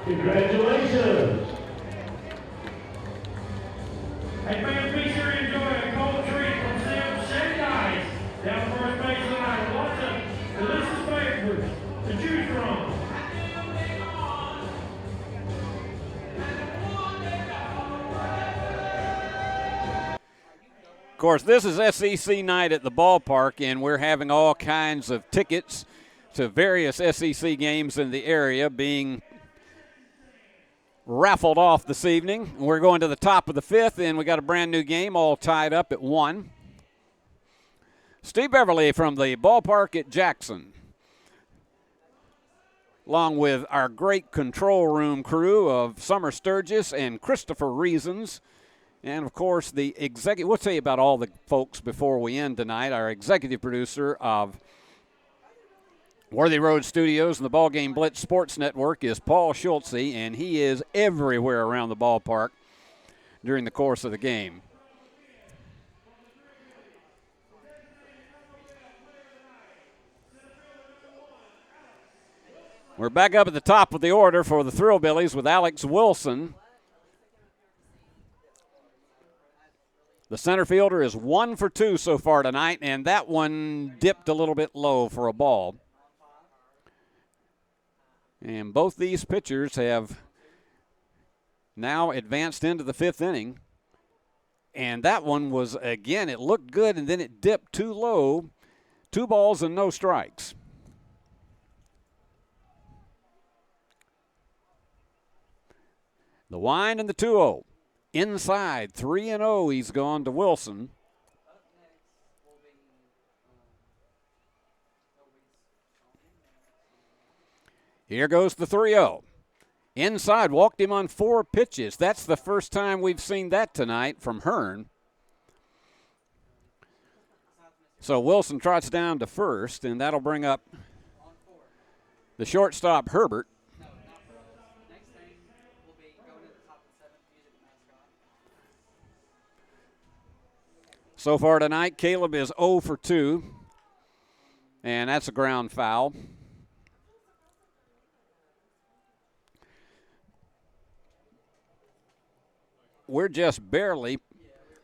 Congratulations. Hey, fans, be sure to enjoy a cold treat from Sam Shanghai's down first base tonight. Lots of delicious flavors to choose from. Of course, this is SEC night at the ballpark, and we're having all kinds of tickets to various SEC games in the area being raffled off this evening. We're going to the top of the 5th, and we got a brand new game all tied up at 1. Steve Beverly from the ballpark at Jackson. along with our great control room crew of Summer Sturgis and Christopher Reasons. And, of course, the executive. We'll tell you about all the folks before we end tonight. Our executive producer of Worthy Road Studios and the Ball Game Blitz Sports Network is Paul Schultze, and he is everywhere around the ballpark during the course of the game. We're back up at the top of the order for the Thrillbillies with Alex Wilson. The center fielder is 1 for 2 so far tonight, and that one dipped a little bit low for a ball. And both these pitchers have now advanced into the 5th inning. And that one was, again, it looked good, and then it dipped too low. 2 balls and no strikes. The wind and the 2-0. Inside, 3-0, he's gone to Wilson. Here goes the 3-0. Inside, walked him on 4 pitches. That's the first time we've seen that tonight from Hearn. So Wilson trots down to first, and that'll bring up the shortstop, Herbert. So far tonight, Caleb is 0 for 2, and that's a ground foul. We're just barely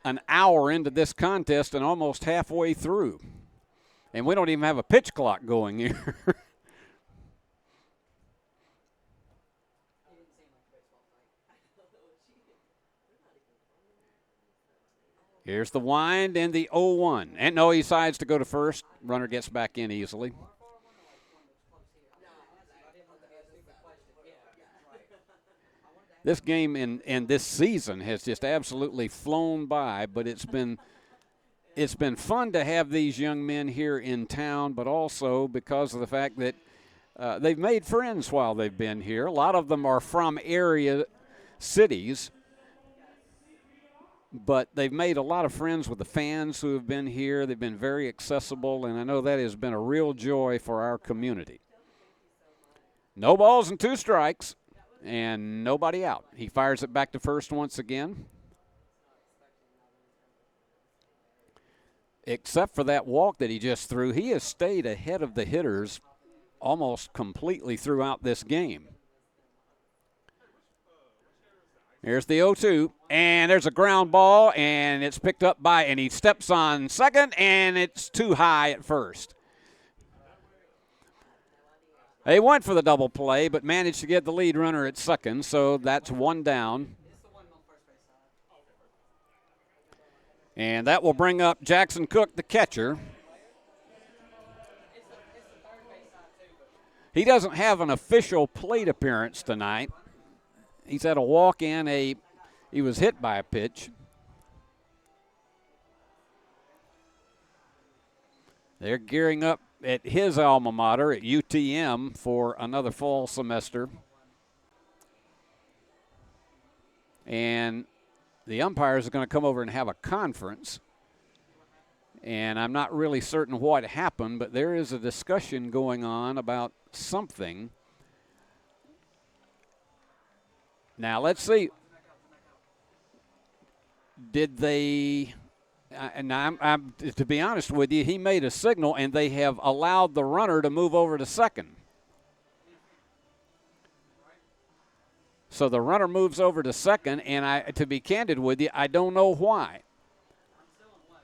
an hour into this contest and almost halfway through, and we don't even have a pitch clock going here. Here's the wind and the 0-1. And no, he decides to go to first. Runner gets back in easily. This game and this season has just absolutely flown by, but it's been fun to have these young men here in town, but also because of the fact that they've made friends while they've been here. A lot of them are from area cities, but they've made a lot of friends with the fans who have been here. They've been very accessible, and I know that has been a real joy for our community. No balls and 2 strikes, and nobody out. He fires it back to first once again. Except for that walk that he just threw, he has stayed ahead of the hitters almost completely throughout this game. Here's the 0-2, and there's a ground ball, and it's picked up by, and he steps on second, and it's too high at first. They went for the double play, but managed to get the lead runner at second, so that's 1 down. And that will bring up Jackson Cook, the catcher. He doesn't have an official plate appearance tonight. He's had a walk and he was hit by a pitch. They're gearing up at his alma mater at UTM for another fall semester. And the umpires are going to come over and have a conference. And I'm not really certain what happened, but there is a discussion going on about something. Now, let's see. Did they, and I'm, to be honest with you, he made a signal, and they have allowed the runner to move over to second. So the runner moves over to second, and to be candid with you, I don't know why.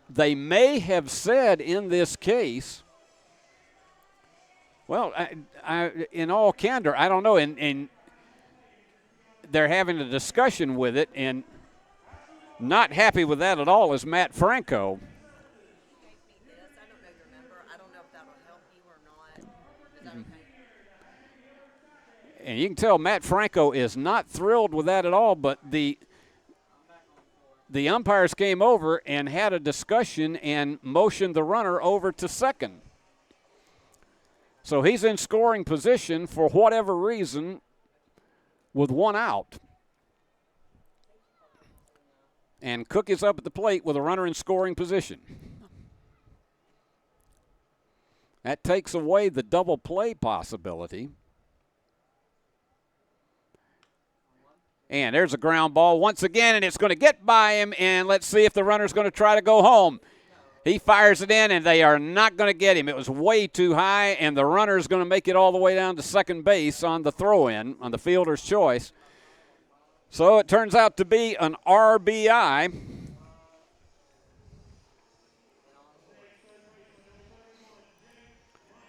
They may have said in this case, well, in all candor, I don't know, and they're having a discussion with it, and not happy with that at all is Matt Franco. And you can tell Matt Franco is not thrilled with that at all, but the umpires came over and had a discussion and motioned the runner over to second. So he's in scoring position for whatever reason with one out. And Cook is up at the plate with a runner in scoring position. That takes away the double play possibility. And there's a ground ball once again, and it's going to get by him, and let's see if the runner's going to try to go home. He fires it in, and they are not going to get him. It was way too high, and the runner's going to make it all the way down to second base on the throw-in, on the fielder's choice. So it turns out to be an RBI.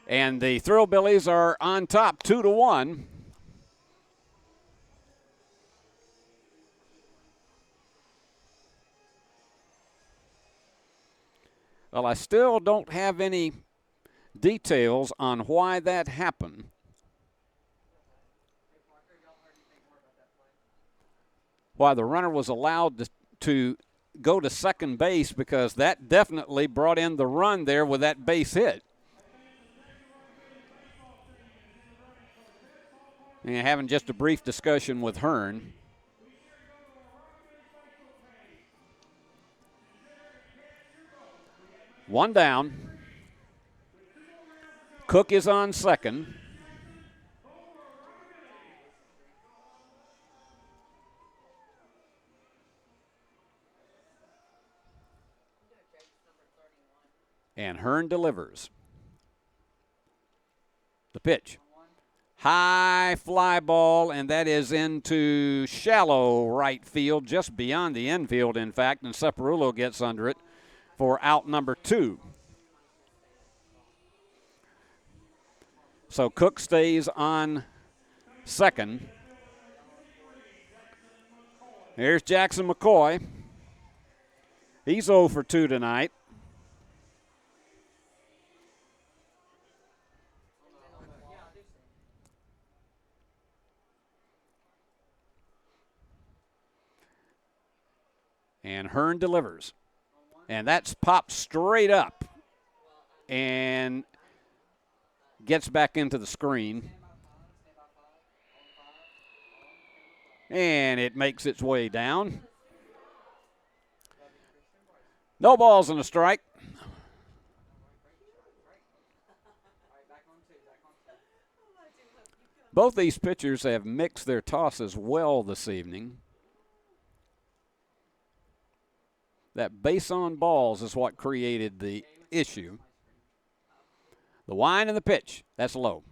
And the Thrillbillies are on top 2-1. Well, I still don't have any details on why that happened. Why the runner was allowed to go to second base, because that definitely brought in the run there with that base hit. And having just a brief discussion with Hearn. One down. Cook is on second. And Hearn delivers. The pitch. High fly ball, and that is into shallow right field, just beyond the infield, in fact, and Ceparulo gets under it for out number 2. So Cook stays on second. Here's Jackson McCoy. He's 0 for 2 tonight. And Hearn delivers. And that's popped straight up and gets back into the screen. And it makes its way down. No balls and a strike. Both these pitchers have mixed their tosses well this evening. That base on balls is what created the issue. The wind and the pitch, that's low.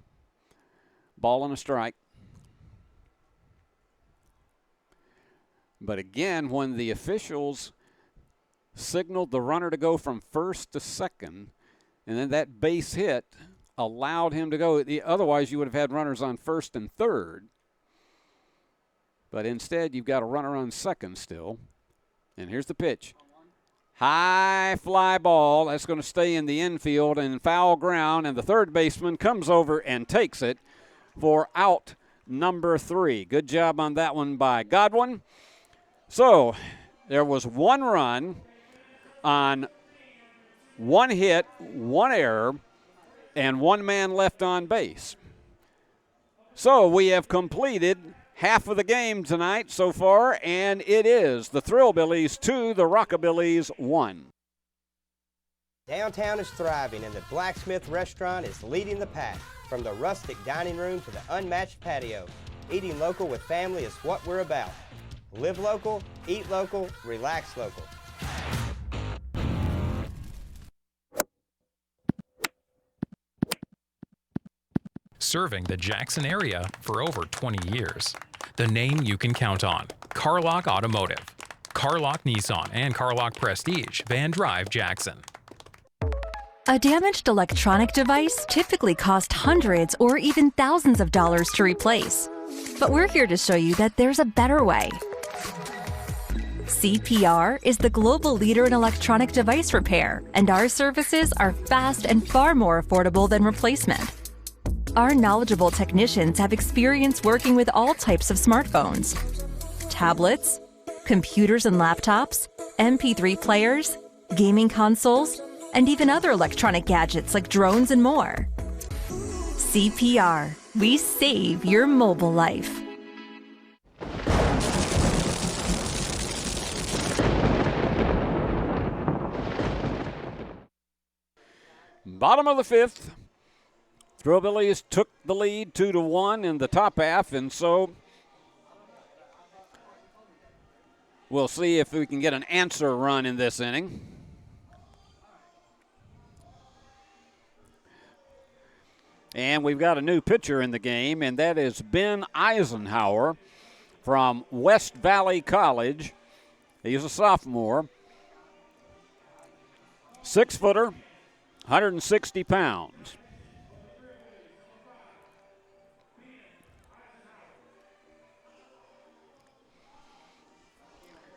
Ball and a strike. But again, when the officials signaled the runner to go from first to second, and then that base hit allowed him to go. Otherwise, you would have had runners on first and third. But instead, you've got a runner on second still. And here's the pitch. High fly ball. That's going to stay in the infield and foul ground, and the third baseman comes over and takes it for out number 3. Good job on that one by Godwin. So there was one run on one hit, one error, and one man left on base. So we have completed half of the game tonight so far, and it is the Thrillbillies 2, the Rockabillys 1. Downtown is thriving, and the Blacksmith Restaurant is leading the pack. From the rustic dining room to the unmatched patio, eating local with family is what we're about. Live local, eat local, relax local. Serving the Jackson area for over 20 years. The name you can count on, Carlock Automotive. Carlock Nissan and Carlock Prestige, Van Drive, Jackson. A damaged electronic device typically costs hundreds or even thousands of dollars to replace. But we're here to show you that there's a better way. CPR is the global leader in electronic device repair, and our services are fast and far more affordable than replacement. Our knowledgeable technicians have experience working with all types of smartphones, tablets, computers and laptops, MP3 players, gaming consoles, and even other electronic gadgets like drones and more. CPR. We save your mobile life. Bottom of the fifth. Thrillbillies took the lead 2-1 in the top half, and so we'll see if we can get an answer run in this inning. And we've got a new pitcher in the game, and that is Ben Eisenhower from West Valley College. He's a sophomore. 6-footer, 160 pounds.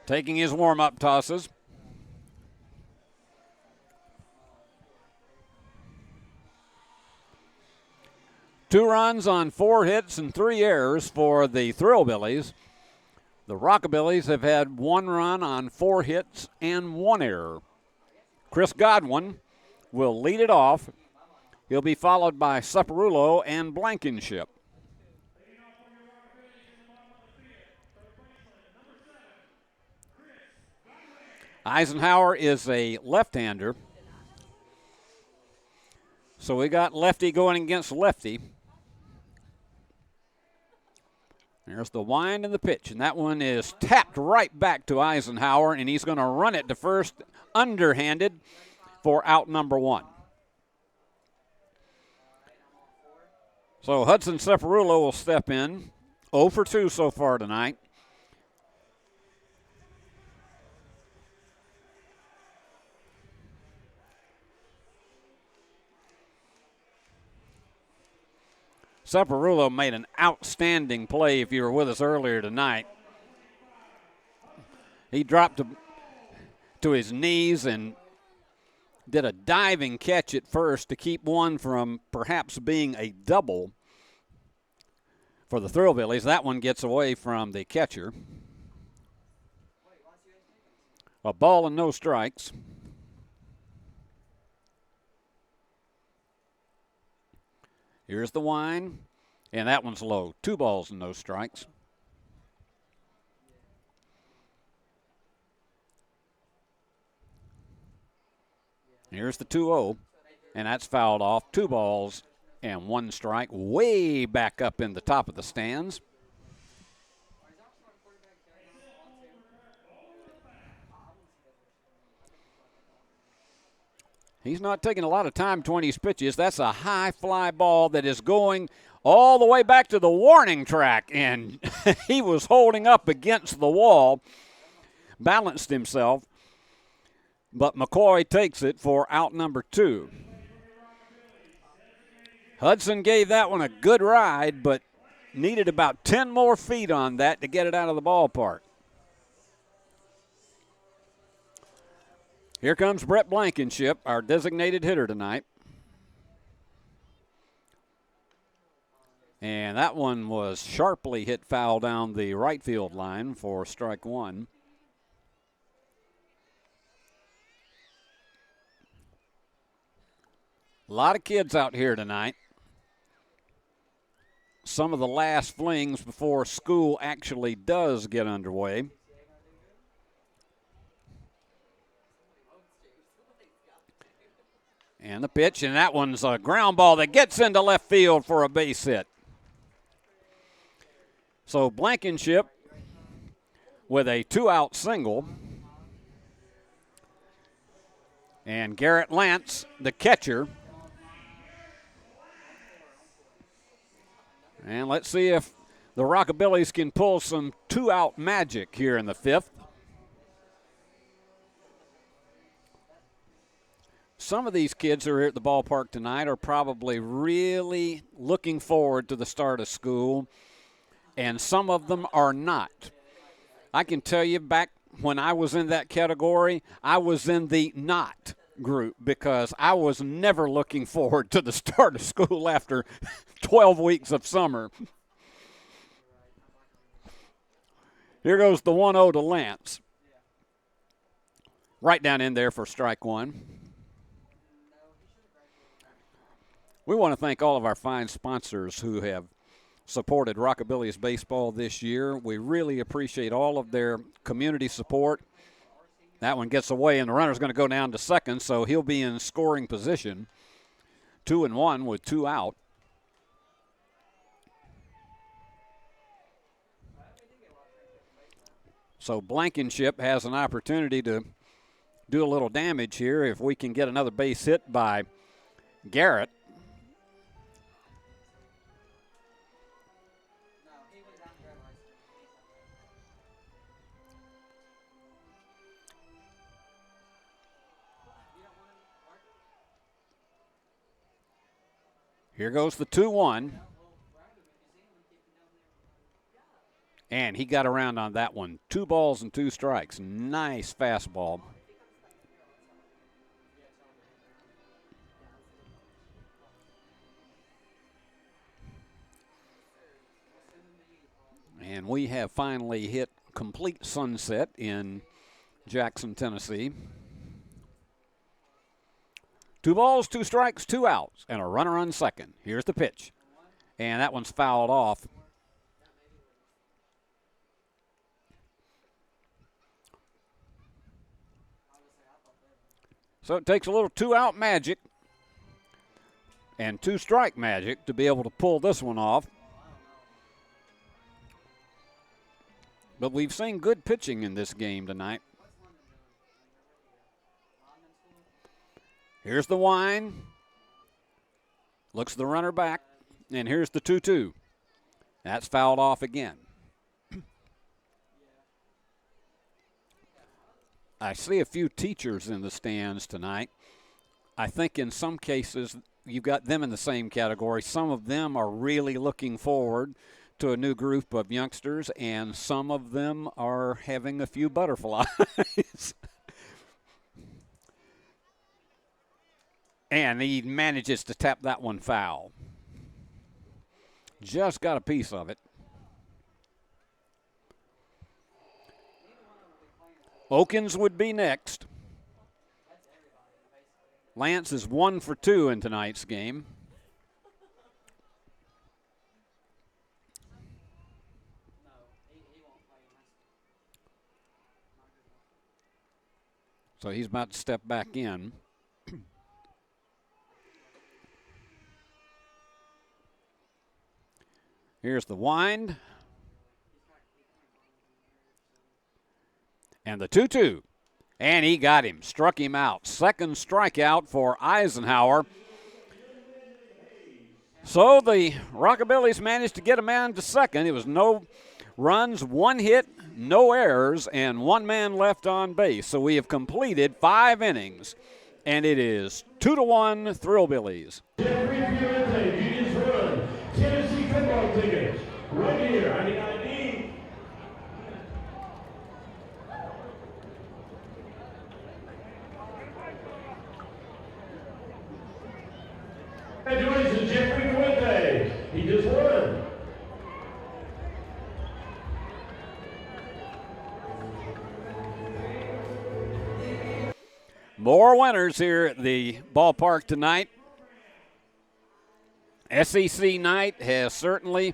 Taking his warm-up tosses. Two runs on 4 hits and 3 errors for the Thrillbillies. The Rockabillies have had 1 run on 4 hits and 1 error. Chris Godwin will lead it off. He'll be followed by Saparulo and Blankenship. Eisenhower is a left-hander. So we got lefty going against lefty. There's the wind and the pitch, and that one is tapped right back to Eisenhower, and he's going to run it to first underhanded for out number 1. So Hudson Saparulo will step in. 0 for 2 so far tonight. Saparulo made an outstanding play if you were with us earlier tonight. He dropped to his knees and did a diving catch at first to keep one from perhaps being a double for the Thrillbillies. That one gets away from the catcher. A ball and no strikes. Here's the wind, and that one's low. 2 balls and no strikes. Here's the 2-0, and that's fouled off. 2 balls and 1 strike, way back up in the top of the stands. He's not taking a lot of time between these pitches. That's a high fly ball that is going all the way back to the warning track, and he was holding up against the wall, balanced himself, but McCoy takes it for out number 2. Hudson gave that one a good ride, but needed about 10 more feet on that to get it out of the ballpark. Here comes Brett Blankenship, our designated hitter tonight. And that one was sharply hit foul down the right field line for strike 1. A lot of kids out here tonight. Some of the last flings before school actually does get underway. And the pitch, and that one's a ground ball that gets into left field for a base hit. So Blankenship with a 2-out single. And Garrett Lance, the catcher. And let's see if the Rockabillies can pull some 2-out magic here in the 5th. Some of these kids who are here at the ballpark tonight are probably really looking forward to the start of school, and some of them are not. I can tell you back when I was in that category, I was in the not group because I was never looking forward to the start of school after 12 weeks of summer. Here goes the 1-0 to Lance. Right down in there for strike 1. We want to thank all of our fine sponsors who have supported Rockabilly's baseball this year. We really appreciate all of their community support. That one gets away, and the runner's going to go down to second, so he'll be in scoring position. 2-1 with 2 out. So Blankenship has an opportunity to do a little damage here if we can get another base hit by Garrett. Here goes the 2-1. And he got around on that one. 2 balls and 2 strikes. Nice fastball. And we have finally hit complete sunset in Jackson, Tennessee. 2 balls, 2 strikes, 2 outs, and a runner on second. Here's the pitch. And that one's fouled off. So it takes a little 2-out magic and 2-strike magic to be able to pull this one off. But we've seen good pitching in this game tonight. Here's the wind. Looks the runner back. And here's the 2-2. That's fouled off again. I see a few teachers in the stands tonight. I think in some cases you've got them in the same category. Some of them are really looking forward to a new group of youngsters, and some of them are having a few butterflies. And he manages to tap that one foul. Just got a piece of it. Okins would be next. Lance is 1 for 2 in tonight's game. So he's about to step back in. Here's the wind. And the 2-2. And he got him, struck him out. Second strikeout for Eisenhower. So the Rockabillys managed to get a man to second. It was no runs, 1 hit, no errors, and 1 man left on base. So we have completed 5 innings, and it is 2-1 Thrillbillies. Jeffrey Fiorente, you just won Tennessee football tickets. Right here. I need ID. Congratulations, Jeffrey Fuentes. He just won. More winners here at the ballpark tonight. SEC night has certainly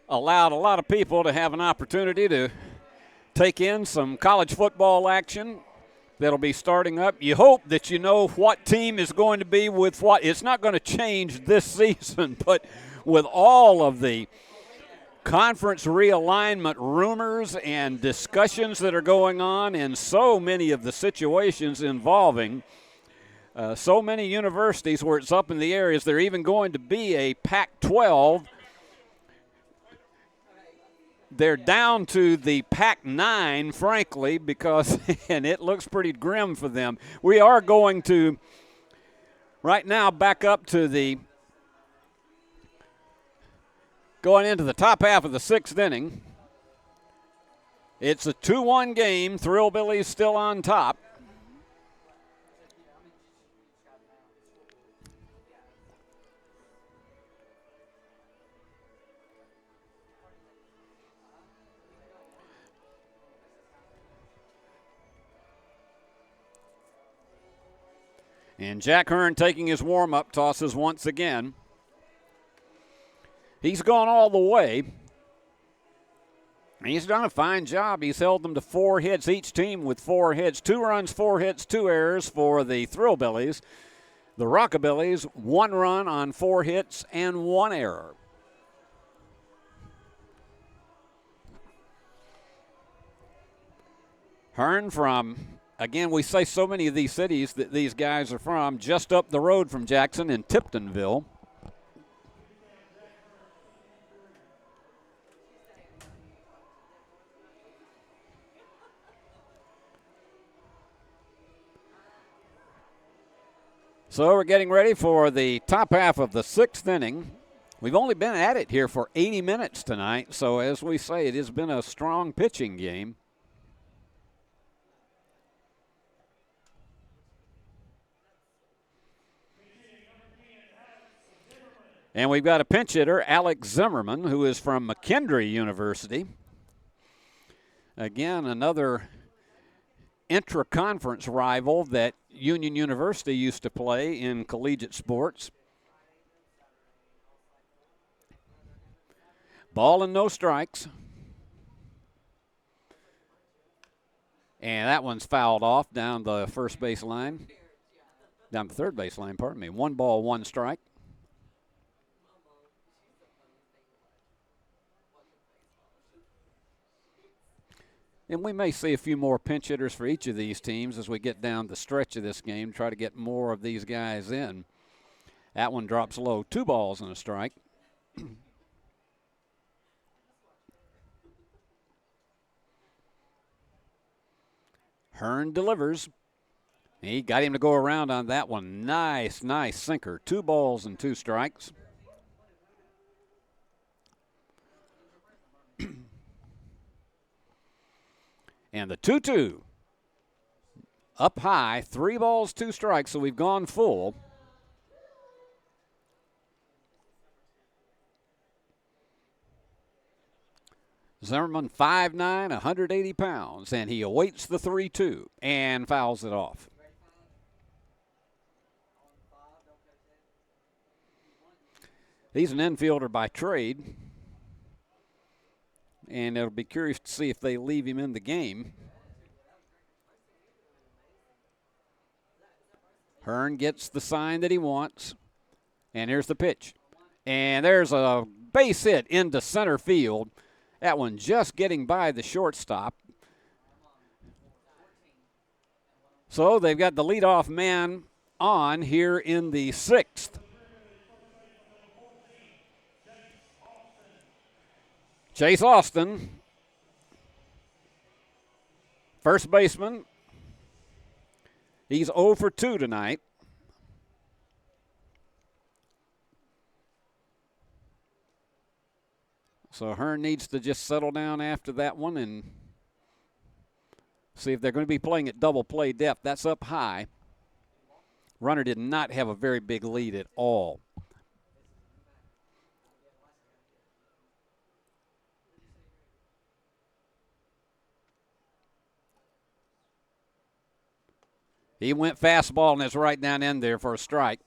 allowed a lot of people to have an opportunity to take in some college football action that'll be starting up. You hope that you know what team is going to be with what. It's not going to change this season, but with all of the conference realignment rumors and discussions that are going on, and so many of the situations involving so many universities where it's up in the air, is there even going to be a Pac-12? They're down to the Pac-9, frankly, because, and it looks pretty grim for them. We are going to, right now, back up to the, going into the top half of the 6th inning. It's a 2-1 game. Thrillbillies still on top. And Jack Hearn taking his warm-up tosses once again. He's gone all the way. He's done a fine job. He's held them to 4 hits, each team with 4 hits. 2 runs, 4 hits, 2 errors for the Thrillbillies. The Rockabillies, 1 run on 4 hits and 1 error. Hearn from, again, we say so many of these cities that these guys are from, just up the road from Jackson in Tiptonville. So we're getting ready for the top half of the 6th inning. We've only been at it here for 80 minutes tonight, so as we say, it has been a strong pitching game. And we've got a pinch hitter, Alex Zimmerman, who is from McKendree University. Again, another intra-conference rival that Union University used to play in collegiate sports. Ball and no strikes. And that one's fouled off down the first base line. Down the third base line, pardon me. 1 ball, 1 strike. And we may see a few more pinch hitters for each of these teams as we get down the stretch of this game, try to get more of these guys in. That one drops low. 2 balls and a strike. Hearn delivers. He got him to go around on that one. Nice, nice sinker. 2 balls and 2 strikes. And the 2-2. Up high, 3 balls, 2 strikes, so we've gone full. Zimmerman, 5'9", 180 pounds, and he awaits the 3-2 and fouls it off. He's an infielder by trade, and it'll be curious to see if they leave him in the game. Hearn gets the sign that he wants, and here's the pitch. And there's a base hit into center field. That one just getting by the shortstop. So they've got the leadoff man on here in the 6th. Chase Austin, first baseman. He's 0 for 2 tonight. So Hearn needs to just settle down after that one and see if they're going to be playing at double play depth. That's up high. Runner did not have a very big lead at all. He went fastball and it's right down in there for a strike.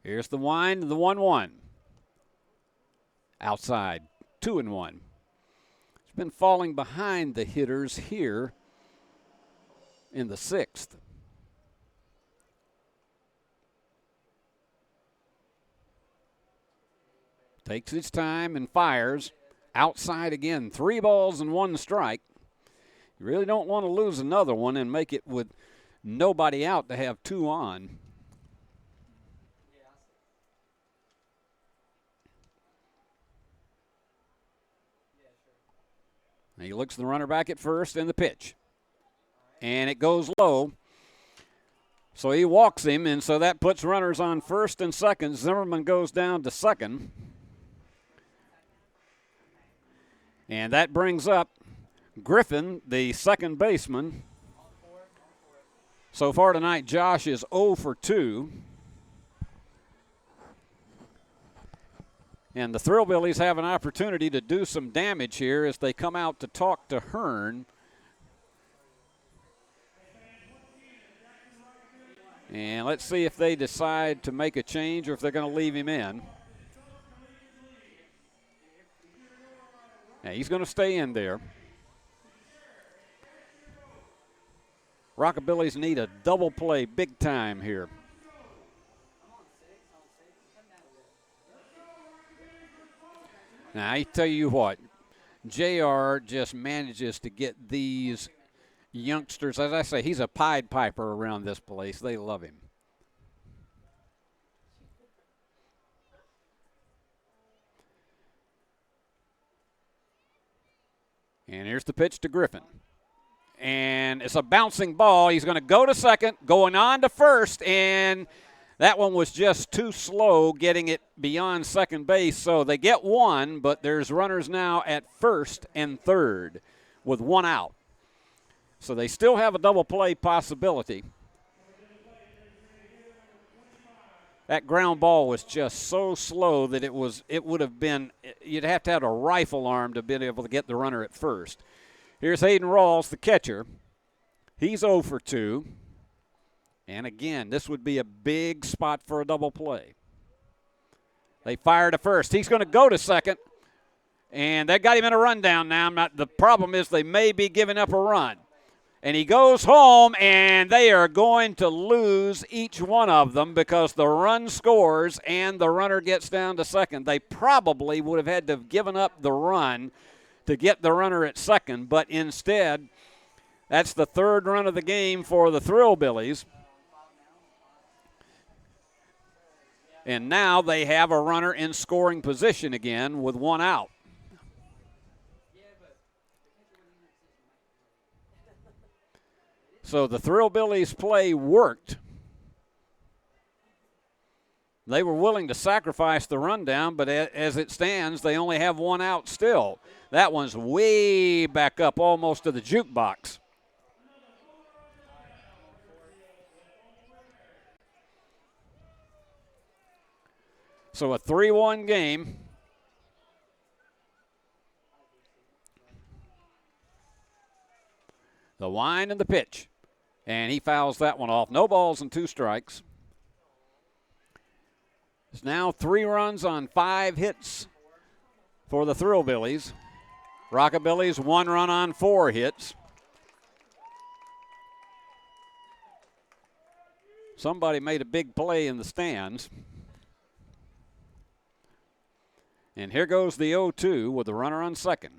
Here's the wind, the 1-1. Outside, 2-1. It's been falling behind the hitters here in the 6th. Takes its time and fires. Outside again, 3 balls and 1 strike. You really don't want to lose another one and make it with nobody out to have 2 on. He looks the runner back at first and the pitch. And it goes low. So he walks him, and so that puts runners on first and second. Zimmerman goes down to second. And that brings up Griffin, the second baseman. So far tonight, Josh is 0 for 2. And the Thrillbillies have an opportunity to do some damage here as they come out to talk to Hearn. And let's see if they decide to make a change or if they're going to leave him in. Now, he's going to stay in there. Rockabilly's need a double play big time here. Now, I tell you what, JR just manages to get these youngsters. As I say, he's a Pied Piper around this place. They love him. And here's the pitch to Griffin. And it's a bouncing ball. He's going to go to second, going on to first, and that one was just too slow getting it beyond second base. So they get one, but there's runners now at first and third with one out. So they still have a double play possibility. That ground ball was just so slow that it would have been, you'd have to have a rifle arm to be able to get the runner at first. Here's Hayden Rawls, the catcher. He's 0 for 2. And again, this would be a big spot for a double play. They fire to first. He's going to go to second. And they got him in a rundown now. The problem is they may be giving up a run. And he goes home, and they are going to lose each one of them because the run scores and the runner gets down to second. They probably would have had to have given up the run to get the runner at second, but instead, that's the third run of the game for the Thrillbillies. And now they have a runner in scoring position again with one out. So the Thrillbillies play worked. They were willing to sacrifice the rundown, but as it stands, they only have one out still. That one's way back up almost to the jukebox. So a 3-1 game. The wind and the pitch. And he fouls that one off. No balls and 2 strikes. It's now 3 runs on 5 hits for the Thrillbillies. Rockabilly's 1 run on 4 hits. Somebody made a big play in the stands. And here goes the 0-2 with the runner on second.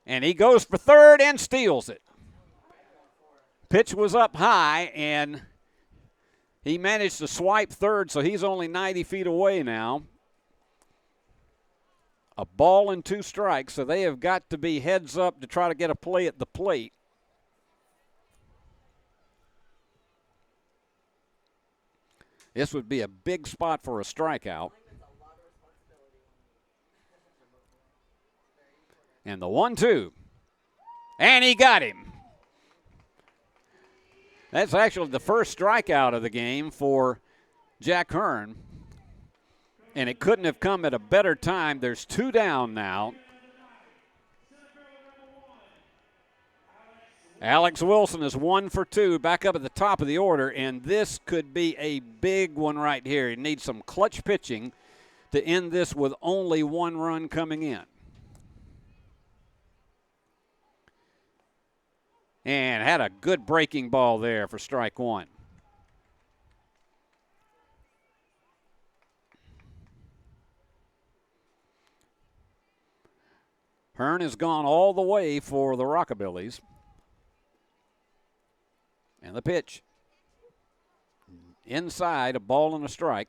And he goes for third and steals it. Pitch was up high, and he managed to swipe third, so he's only 90 feet away now. A ball and 2 strikes, so they have got to be heads up to try to get a play at the plate. This would be a big spot for a strikeout. And the 1-2. And he got him. That's actually the first strikeout of the game for Jack Hearn. And it couldn't have come at a better time. There's 2 down now. Alex Wilson is 1 for 2, back up at the top of the order, and this could be a big one right here. He needs some clutch pitching to end this with only 1 run coming in. And had a good breaking ball there for strike 1. Hearn has gone all the way for the Rockabillies. And the pitch. Inside, a ball and a strike.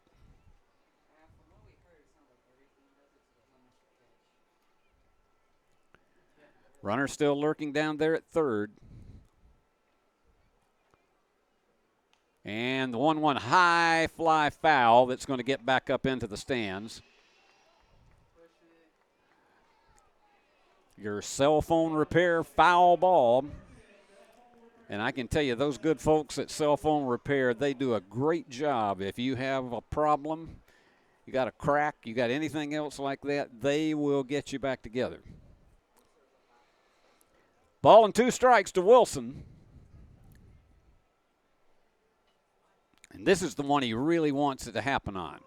Runner still lurking down there at third. And the 1-1 high fly foul that's going to get back up into the stands. Your cell phone repair foul ball. And I can tell you, those good folks at Cell Phone Repair, they do a great job. If you have a problem you got a crack, you got anything else like that, they will get you back together. Ball and 2 strikes to Wilson. And this is the one he really wants it to happen on.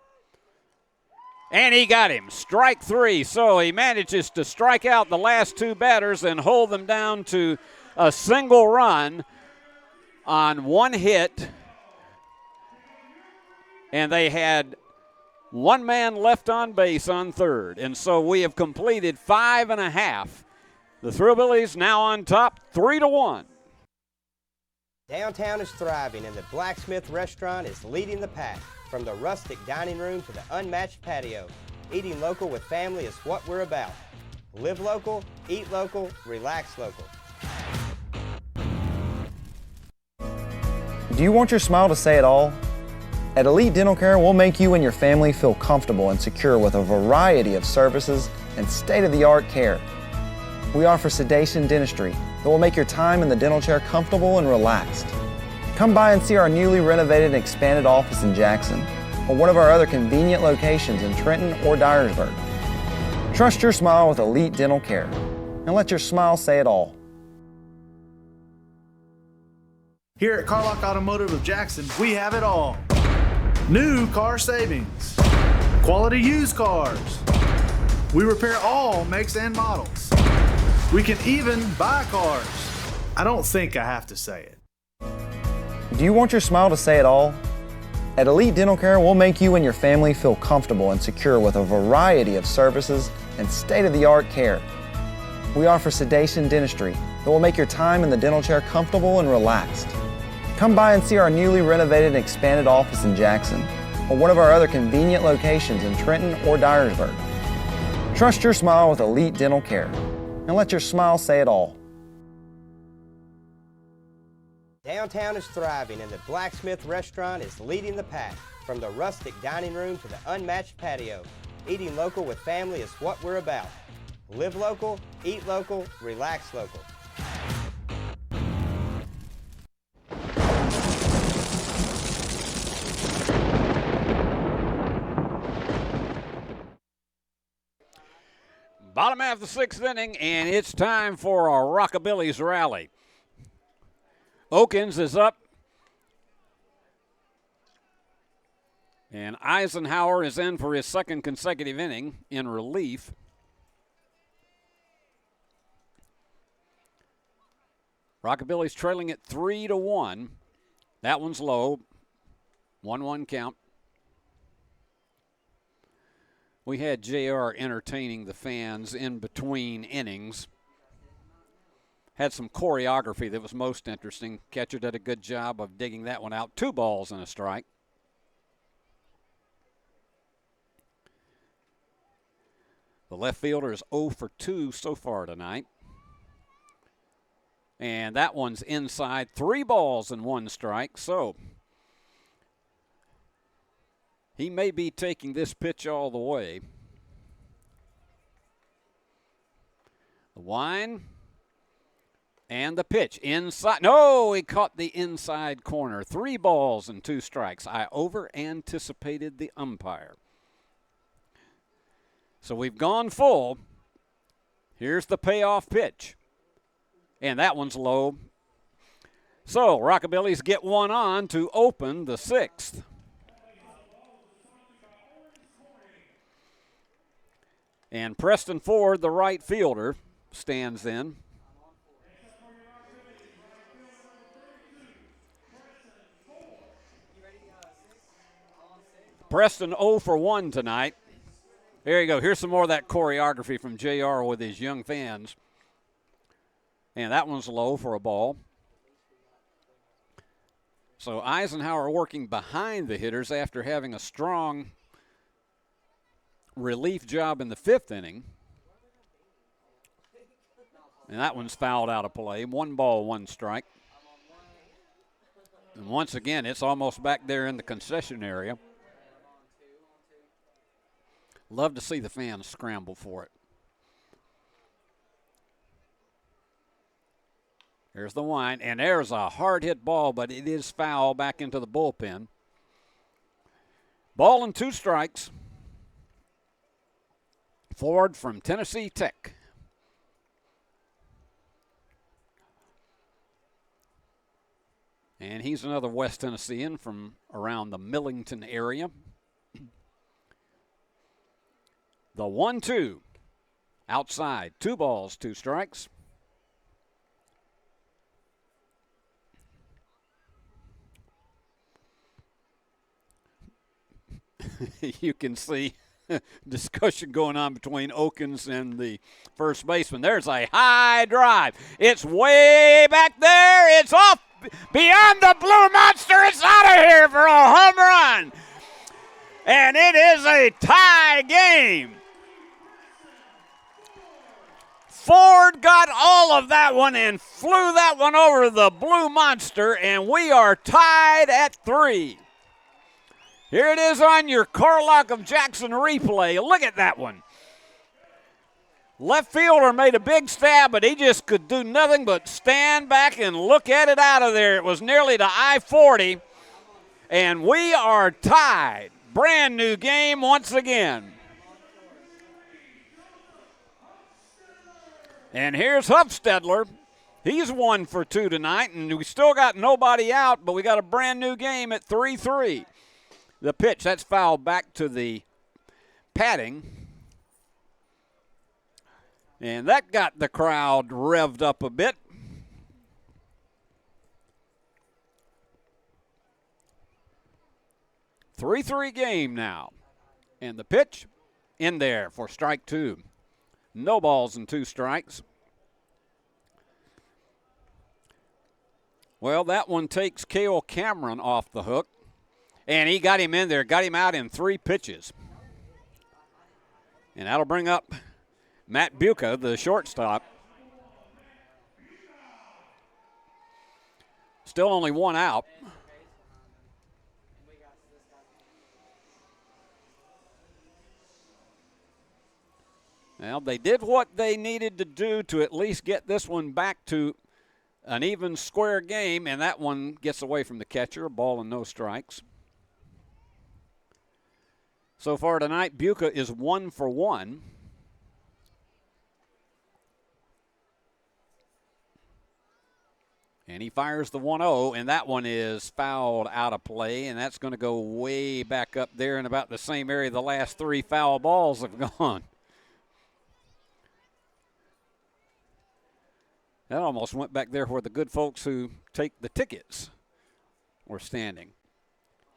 And he got him, strike 3. So he manages to strike out the last 2 batters and hold them down to a single run on 1 hit. And they had 1 man left on base on 3rd. And so we have completed 5 1/2. The Thrillbillies now on top, 3-1. Downtown is thriving and the Blacksmith Restaurant is leading the pack. From the rustic dining room to the unmatched patio, eating local with family is what we're about. Live local, eat local, relax local. Do you want your smile to say it all? At Elite Dental Care, we'll make you and your family feel comfortable and secure with a variety of services and state-of-the-art care. We offer sedation dentistry that will make your time in the dental chair comfortable and relaxed. Come by and see our newly renovated and expanded office in Jackson or one of our other convenient locations in Trenton or Dyersburg. Trust your smile with Elite Dental Care and let your smile say it all. Here at Carlock Automotive of Jackson, we have it all. New car savings, quality used cars. We repair all makes and models. We can even buy cars. I don't think I have to say it. Do you want your smile to say it all? At Elite Dental Care, we'll make you and your family feel comfortable and secure with a variety of services and state-of-the-art care. We offer sedation dentistry that will make your time in the dental chair comfortable and relaxed. Come by and see our newly renovated and expanded office in Jackson or one of our other convenient locations in Trenton or Dyersburg. Trust your smile with Elite Dental Care and let your smile say it all. Downtown is thriving and the Blacksmith Restaurant is leading the pack. From the rustic dining room to the unmatched patio, eating local with family is what we're about. Live local, eat local, relax local. Bottom half of the 6th inning, and it's time for our Rockabilly's rally. Oakins is up, and Eisenhower is in for his 2nd consecutive inning in relief. Rockabilly's trailing at 3-1. That one's low, 1-1 count. We had JR entertaining the fans in between innings. Had some choreography that was most interesting. Catcher did a good job of digging that one out. 2 balls and a strike. The left fielder is 0 for 2 so far tonight. And that one's inside. 3 balls and 1 strike. So he may be taking this pitch all the way. The wind and the pitch inside. No, he caught the inside corner. 3 balls and 2 strikes. I over-anticipated the umpire. So we've gone full. Here's the payoff pitch. And that one's low. So Rockabilly's get one on to open the 6th. And Preston Ford, the right fielder, stands in. Preston 0 for 1 tonight. There you go. Here's some more of that choreography from JR with his young fans. And that one's low for a ball. So Eisenhower working behind the hitters after having a strong relief job in the 5th inning. And that one's fouled out of play. 1 ball, 1 strike. And once again, it's almost back there in the concession area. Love to see the fans scramble for it. There's the wind, and there's a hard hit ball, but it is foul back into the bullpen. Ball and 2 strikes. Ford from Tennessee Tech. And he's another West Tennessean from around the Millington area. The 1-2. Outside. 2 balls, 2 strikes. You can see discussion going on between Oakins and the first baseman. There's a high drive. It's way back there. It's off beyond the Blue Monster. It's out of here for a home run. And it is a tie game. Ford got all of that one and flew that one over the Blue Monster, and we are tied at 3. Here it is on your Carlock of Jackson replay. Look at that one. Left fielder made a big stab, but he just could do nothing but stand back and look at it out of there. It was nearly to I-40, and we are tied. Brand new game once again. And here's Huffstedler. He's 1 for 2 tonight, and we still got nobody out, but we got a brand new game at 3-3. The pitch, that's fouled back to the padding. And that got the crowd revved up a bit. Three game now. And the pitch in there for strike 2. No balls and 2 strikes. Well, that one takes Cale Cameron off the hook. And he got him in there, got him out in 3 pitches. And that'll bring up Matt Buca, the shortstop. Still only 1 out. Well, they did what they needed to do to at least get this one back to an even square game, and that one gets away from the catcher, a ball and no strikes. So far tonight, Buca is 1 for 1. And he fires the 1-0, and that one is fouled out of play, and that's going to go way back up there in about the same area the last 3 foul balls have gone. That almost went back there where the good folks who take the tickets were standing.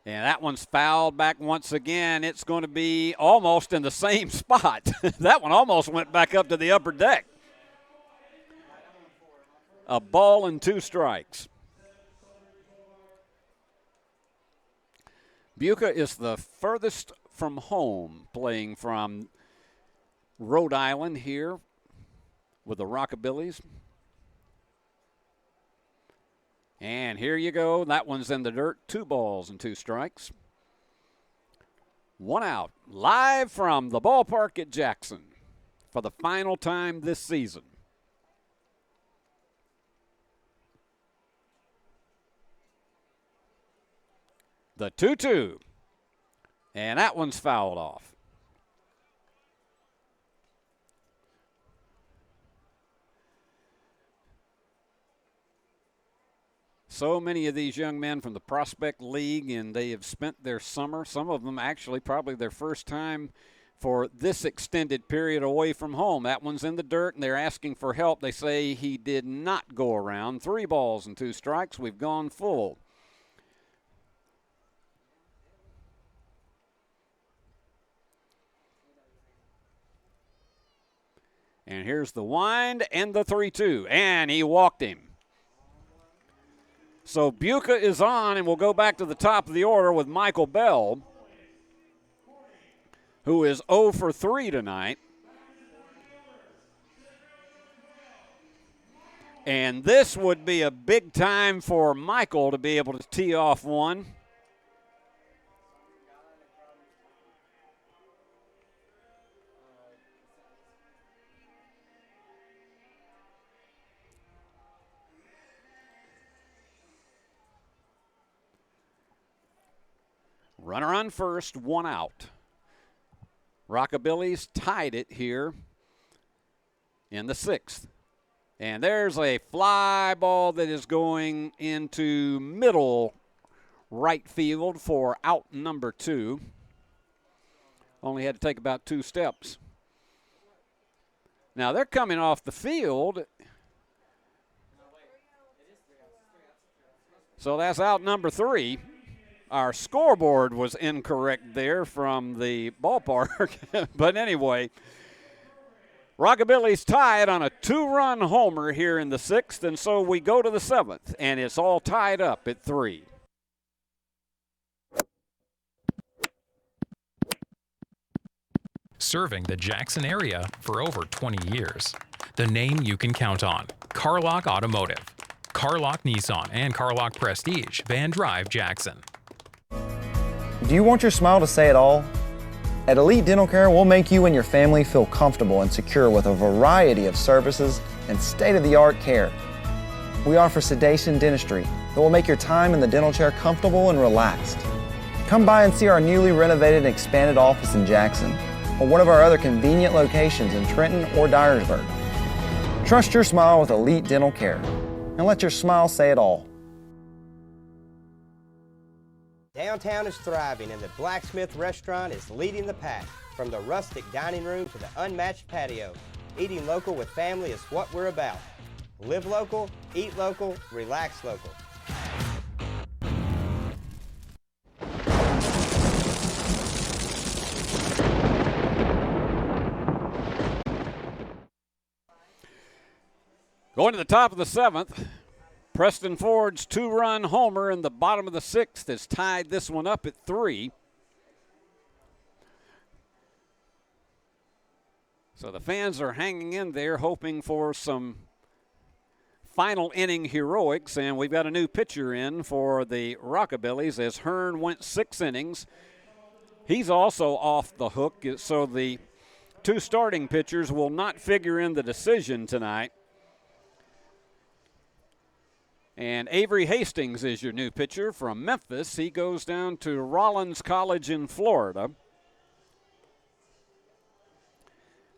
And that one's fouled back once again. It's going to be almost in the same spot. That one almost went back up to the upper deck. A ball and 2 strikes. Buca is the furthest from home, playing from Rhode Island here with the Rockabillys. And here you go. That one's in the dirt. 2 balls and 2 strikes. 1 out. Live from the ballpark at Jackson for the final time this season. The 2-2. And that one's fouled off. So many of these young men from the Prospect League, and they have spent their summer, some of them actually probably their first time for this extended period away from home. That one's in the dirt, and they're asking for help. They say he did not go around. 3 balls and 2 strikes. We've gone full. And here's the wind and the 3-2, and he walked him. So Buca is on, and we'll go back to the top of the order with Michael Bell, who is 0 for 3 tonight. And this would be a big time for Michael to be able to tee off one. Runner on first, 1 out. Rockabilly's tied it here in the 6th. And there's a fly ball that is going into middle right field for out number 2. Only had to take about 2 steps. Now they're coming off the field. So that's out number 3. Our scoreboard was incorrect there from the ballpark. But anyway, Rockabilly's tied on a 2-run homer here in the 6th, and so we go to the 7th, and it's all tied up at 3. Serving the Jackson area for over 20 years. The name you can count on. Carlock Automotive. Carlock Nissan and Carlock Prestige, Van Drive, Jackson. Do you want your smile to say it all? At Elite Dental Care, we'll make you and your family feel comfortable and secure with a variety of services and state-of-the-art care. We offer sedation dentistry that will make your time in the dental chair comfortable and relaxed. Come by and see our newly renovated and expanded office in Jackson or one of our other convenient locations in Trenton or Dyersburg. Trust your smile with Elite Dental Care and let your smile say it all. Downtown is thriving and the Blacksmith Restaurant is leading the pack. From the rustic dining room to the unmatched patio, eating local with family is what we're about. Live local, eat local, relax local. Going to the top of the 7th, Preston Ford's 2-run homer in the bottom of the 6th has tied this one up at 3. So the fans are hanging in there hoping for some final inning heroics, and we've got a new pitcher in for the Rockabillys as Hearn went 6 innings. He's also off the hook, so the 2 starting pitchers will not figure in the decision tonight. And Avery Hastings is your new pitcher from Memphis. He goes down to Rollins College in Florida.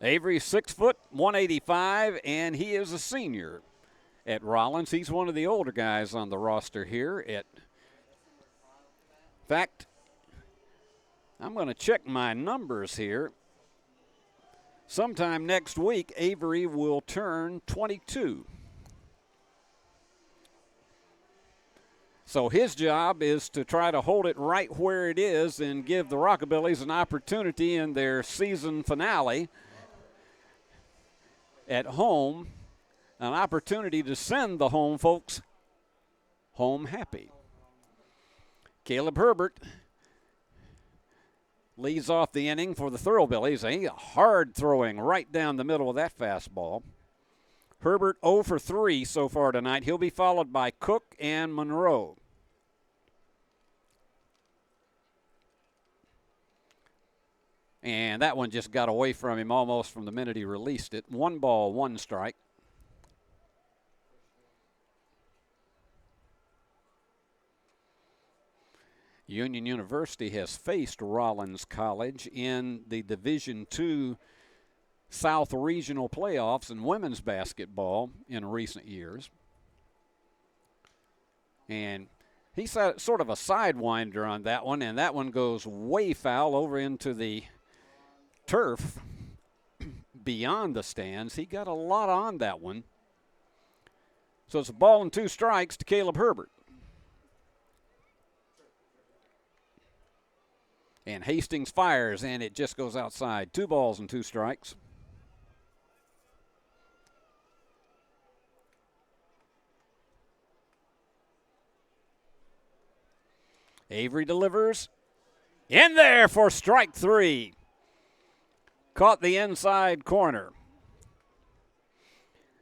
Avery's 6 foot, 185, and he is a senior at Rollins. He's one of the older guys on the roster here. In fact, I'm going to check my numbers here. Sometime next week, Avery will turn 22. So his job is to try to hold it right where it is and give the Rockabillys an opportunity in their season finale at home, an opportunity to send the home folks home happy. Caleb Herbert leads off the inning for the Thoroughbillies. A hard throwing right down the middle of that fastball. Herbert 0 for 3 so far tonight. He'll be followed by Cook and Monroe. And that one just got away from him almost from the minute he released it. 1 ball, 1 strike. Union University has faced Rollins College in the Division II South Regional Playoffs in women's basketball in recent years. And he's sort of a sidewinder on that one, and that one goes way foul over into the turf beyond the stands. He got a lot on that one. So it's a ball and 2 strikes to Caleb Herbert. And Hastings fires, and it just goes outside. 2 balls and 2 strikes. Avery delivers. In there for strike 3. Caught the inside corner.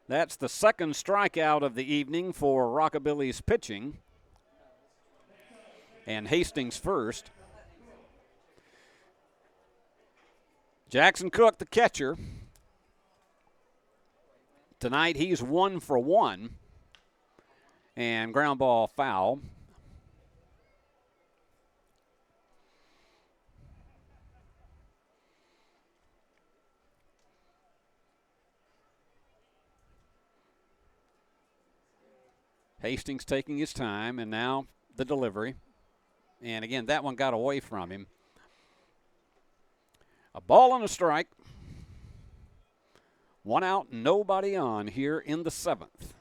That's the second strikeout of the evening for Rockabilly's pitching. And Hastings first. Jackson Cook, the catcher. Tonight he's 1 for 1. And ground ball foul. Hastings taking his time, and now the delivery. And again, that one got away from him. A ball and a strike. 1 out, nobody on here in the 7th.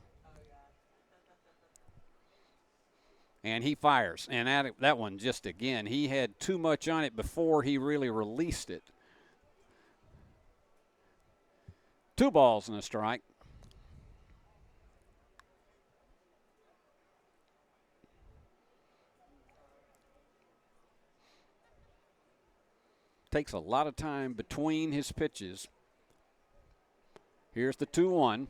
And he fires. And that one just, again, he had too much on it before he really released it. 2 balls and a strike. Takes a lot of time between his pitches. Here's the 2-1.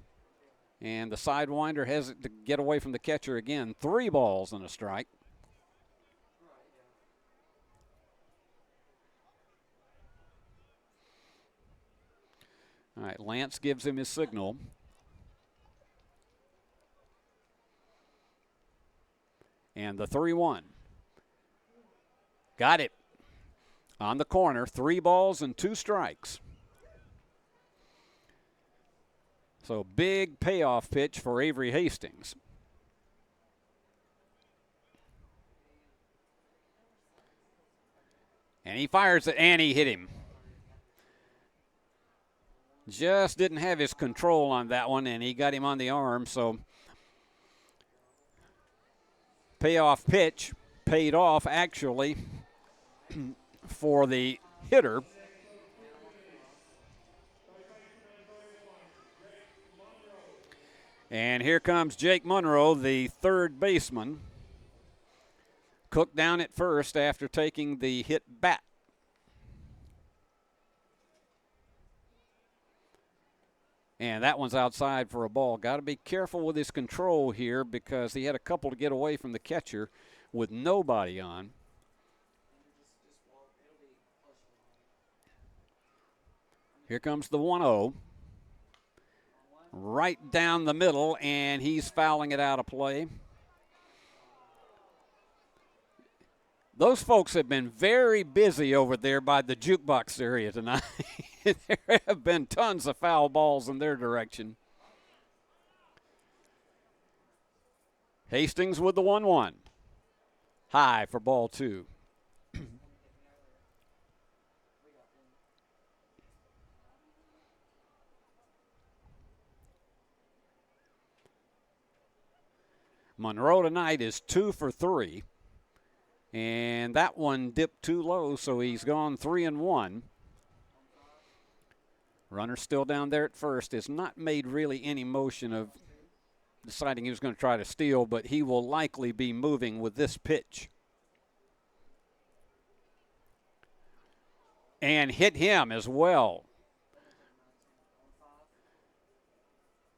And the sidewinder has it to get away from the catcher again. 3 balls and a strike. All right, Lance gives him his signal. And the 3-1. Got it. On the corner, 3 balls and 2 strikes. So big payoff pitch for Avery Hastings. And he fires it, and he hit him. Just didn't have his control on that one, and he got him on the arm. So payoff pitch paid off, actually, for the hitter. And here comes Jake Monroe, the third baseman. Cook down at first after taking the hit bat. And that one's outside for a ball. Got to be careful with his control here because he had a couple to get away from the catcher with nobody on. Here comes the 1-0. Right down the middle, and he's fouling it out of play. Those folks have been very busy over there by the jukebox area tonight. There have been tons of foul balls in their direction. Hastings with the 1-1. High for ball 2. Monroe tonight is 2 for 3. And that one dipped too low, so he's gone 3-1. Runner still down there at first. Has not made really any motion of deciding he was going to try to steal, but he will likely be moving with this pitch. And hit him as well.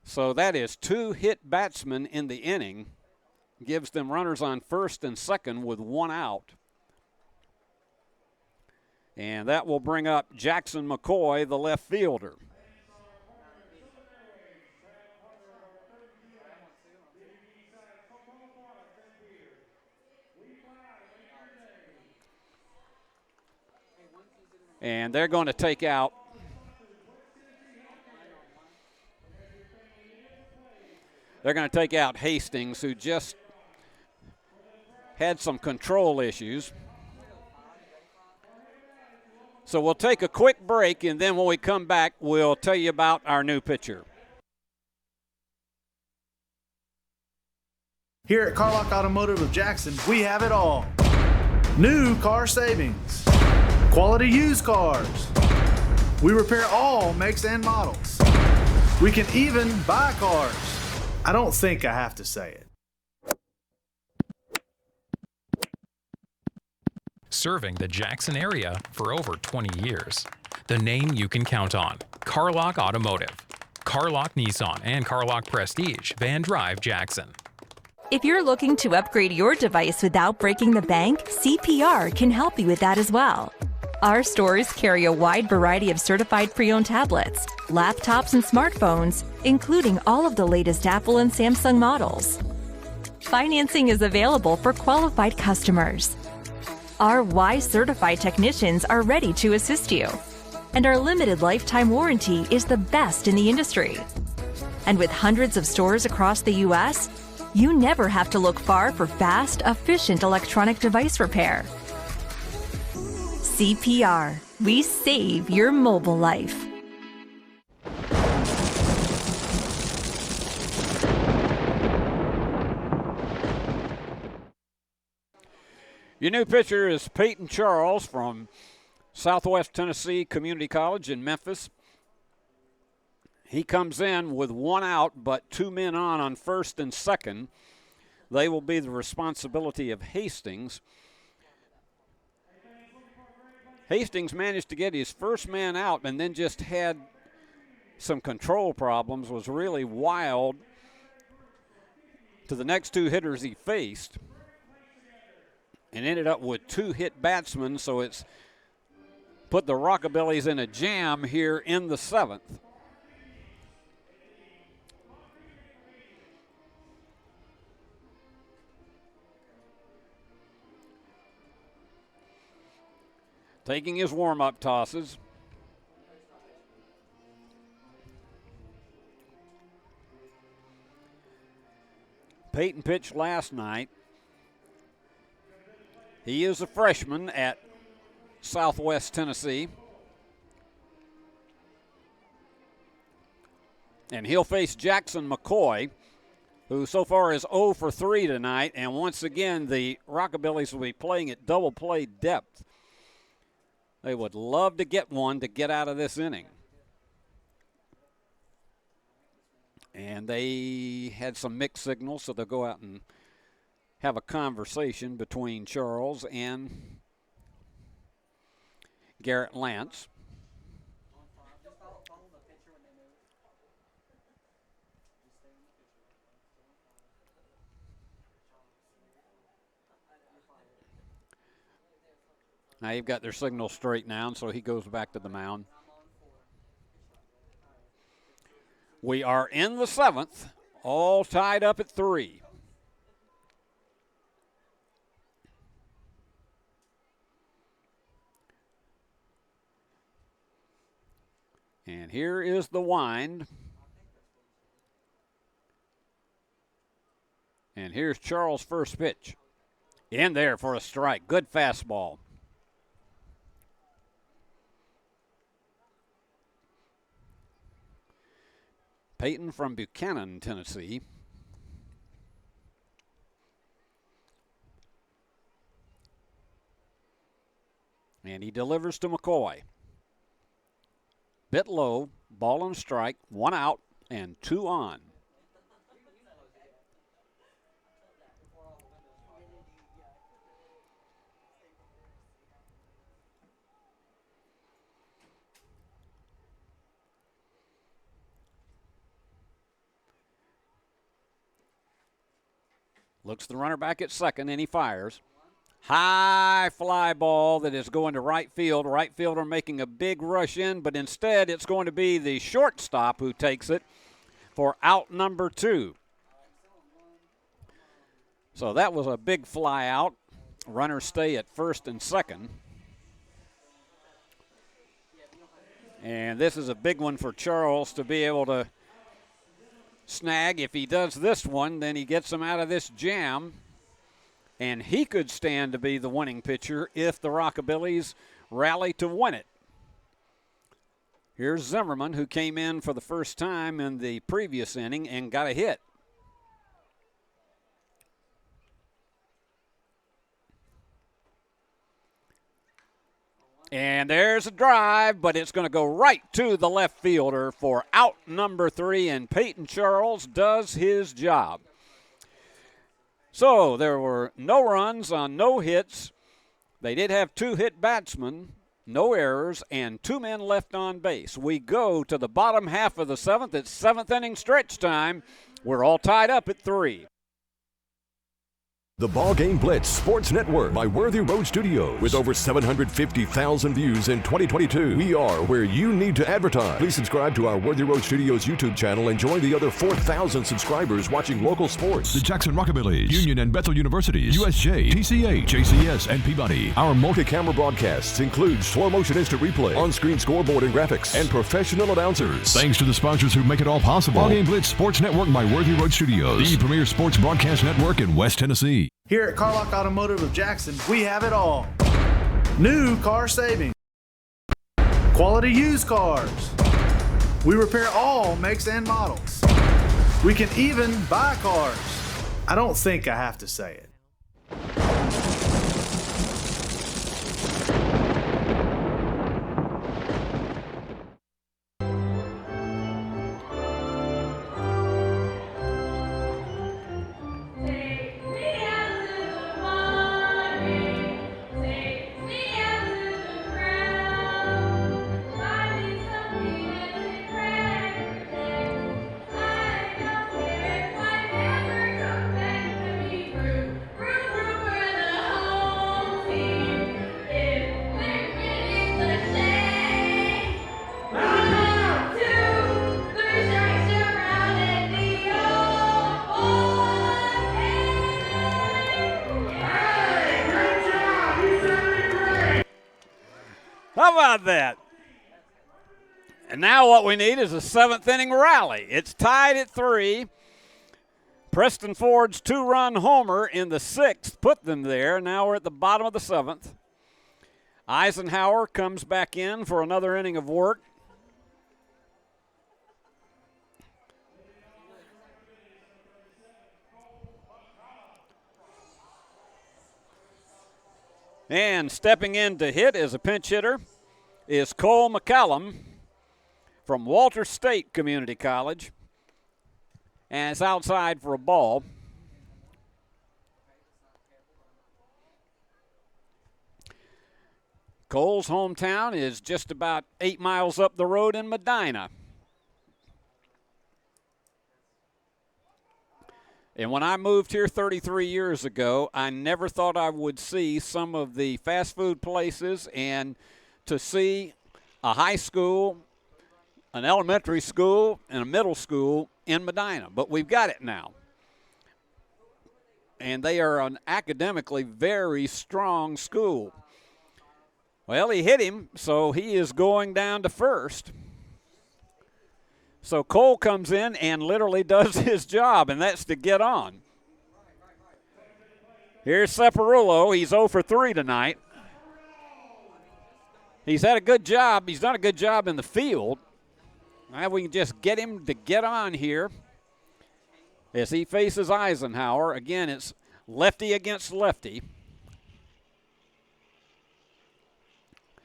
So that is 2 hit batsmen in the inning. Gives them runners on first and second with 1 out. And that will bring up Jackson McCoy, the left fielder. And they're going to take out Hastings, who just had some control issues. So we'll take a quick break, and then when we come back, we'll tell you about our new pitcher. Here at Carlock Automotive of Jackson, we have it all. New car savings, quality used cars. We repair all makes and models. We can even buy cars. I don't think I have to say it. Serving the Jackson area for over 20 years. The name you can count on. Carlock Automotive. Carlock Nissan and Carlock Prestige, Van Drive, Jackson. If you're looking to upgrade your device without breaking the bank, CPR can help you with that as well. Our stores carry a wide variety of certified pre-owned tablets, laptops, and smartphones, including all of the latest Apple and Samsung models. Financing is available for qualified customers. Our Y-certified technicians are ready to assist you, and our limited lifetime warranty is the best in the industry. And with hundreds of stores across the U.S., you never have to look far for fast, efficient electronic device repair. CPR. We save your mobile life. Your new pitcher is Peyton Charles from Southwest Tennessee Community College in Memphis. He comes in with 1 out but 2 men on first and second. They will be the responsibility of Hastings. Hastings managed to get his first man out and then just had some control problems, was really wild to the next 2 hitters he faced, and ended up with 2 hit batsmen, so it's put the Rockabillys in a jam here in the 7th. Taking his warm-up tosses. Peyton pitched last night. He is a freshman at Southwest Tennessee. And he'll face Jackson McCoy, who so far is 0 for 3 tonight. And once again, the Rockabillys will be playing at double play depth. They would love to get one to get out of this inning. And they had some mixed signals, so they'll go out and have a conversation between Charles and Garrett Lance. Now you've got their signal straight now, and so he goes back to the mound. We are in the 7th, all tied up at 3. And here is the wind. And here's Charles' first pitch. In there for a strike. Good fastball. Peyton from Buchanan, Tennessee. And he delivers to McCoy. Bit low, ball and strike, 1 out and 2 on. Looks the runner back at second, and he fires. High fly ball that is going to right field. Right fielder making a big rush in, but instead it's going to be the shortstop who takes it for out number 2. So that was a big fly out. Runners stay at first and second. And this is a big one for Charles to be able to snag. If he does this one, then he gets him out of this jam, and he could stand to be the winning pitcher if the Rockabillys rally to win it. Here's Zimmerman, who came in for the first time in the previous inning and got a hit. And there's a drive, but it's going to go right to the left fielder for out number 3, and Peyton Charles does his job. So there were no runs on no hits. They did have 2 hit batsmen, no errors, and 2 men left on base. We go to the bottom half of the 7th. It's 7th inning stretch time. We're all tied up at 3. The Ball Game Blitz Sports Network by Worthy Road Studios. With over 750,000 views in 2022, we are where you need to advertise. Please subscribe to our Worthy Road Studios YouTube channel and join the other 4,000 subscribers watching local sports. The Jackson Rockabillys, Union and Bethel Universities, USJ, TCA, JCS, and Peabody. Our multi-camera broadcasts include slow motion instant replay, on-screen scoreboard and graphics, and professional announcers. Thanks to the sponsors who make it all possible. Ball Game Blitz Sports Network by Worthy Road Studios, the premier sports broadcast network in West Tennessee. Here at Carlock Automotive of Jackson, we have it all. New car savings. Quality used cars. We repair all makes and models. We can even buy cars. I don't think I have to say it. How about that? And now what we need is a seventh inning rally. It's tied at 3. Preston Ford's 2-run homer in the 6th put them there. Now we're at the bottom of the 7th. Eisenhower comes back in for another inning of work. And stepping in to hit as a pinch hitter is Cole McCallum from Walter State Community College. And it's outside for a ball. Cole's hometown is just about 8 miles up the road in Medina. And when I moved here 33 years ago, I never thought I would see some of the fast food places and to see a high school, an elementary school, and a middle school in Medina. But we've got it now. And they are an academically very strong school. Well, he hit him, so he is going down to first. So Cole comes in and literally does his job, and that's to get on. Here's Separullo. He's 0 for 3 tonight. He's had a good job. He's done a good job in the field. Now we can just get him to get on here as he faces Eisenhower. Again, it's lefty against lefty.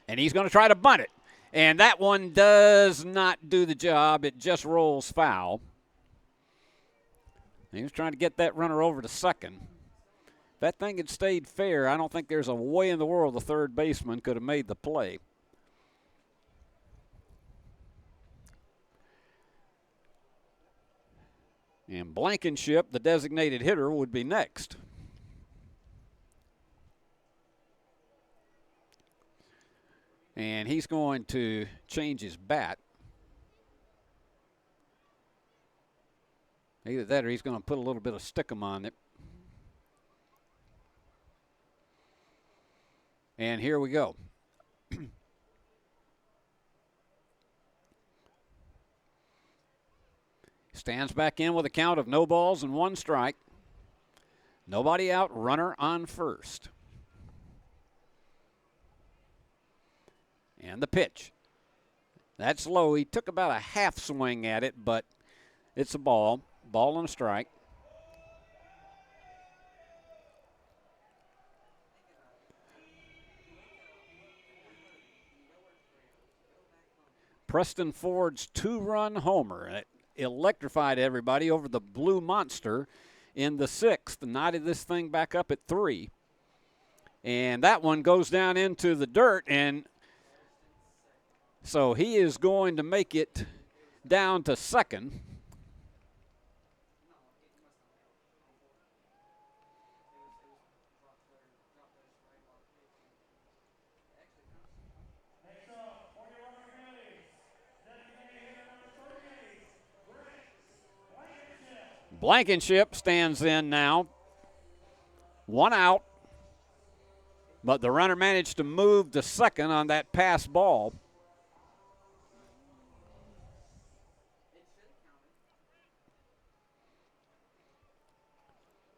And he's going to try to bunt it. And that one does not do the job. It just rolls foul. He was trying to get that runner over to second. If that thing had stayed fair, I don't think there's a way in the world the third baseman could have made the play. And Blankenship, the designated hitter, would be next. And he's going to change his bat. Either that or he's going to put a little bit of stickum on it. And here we go. Stands back in with a count of no balls and 1 strike. Nobody out, runner on first. And the pitch. That's low. He took about a half swing at it, but it's a ball. Ball and a strike. Preston Ford's 2-run homer. It electrified everybody over the Blue Monster in the 6th. Knotted this thing back up at 3. And that one goes down into the dirt, and so he is going to make it down to second. Blankenship stands in now. 1 out. But the runner managed to move to second on that pass ball.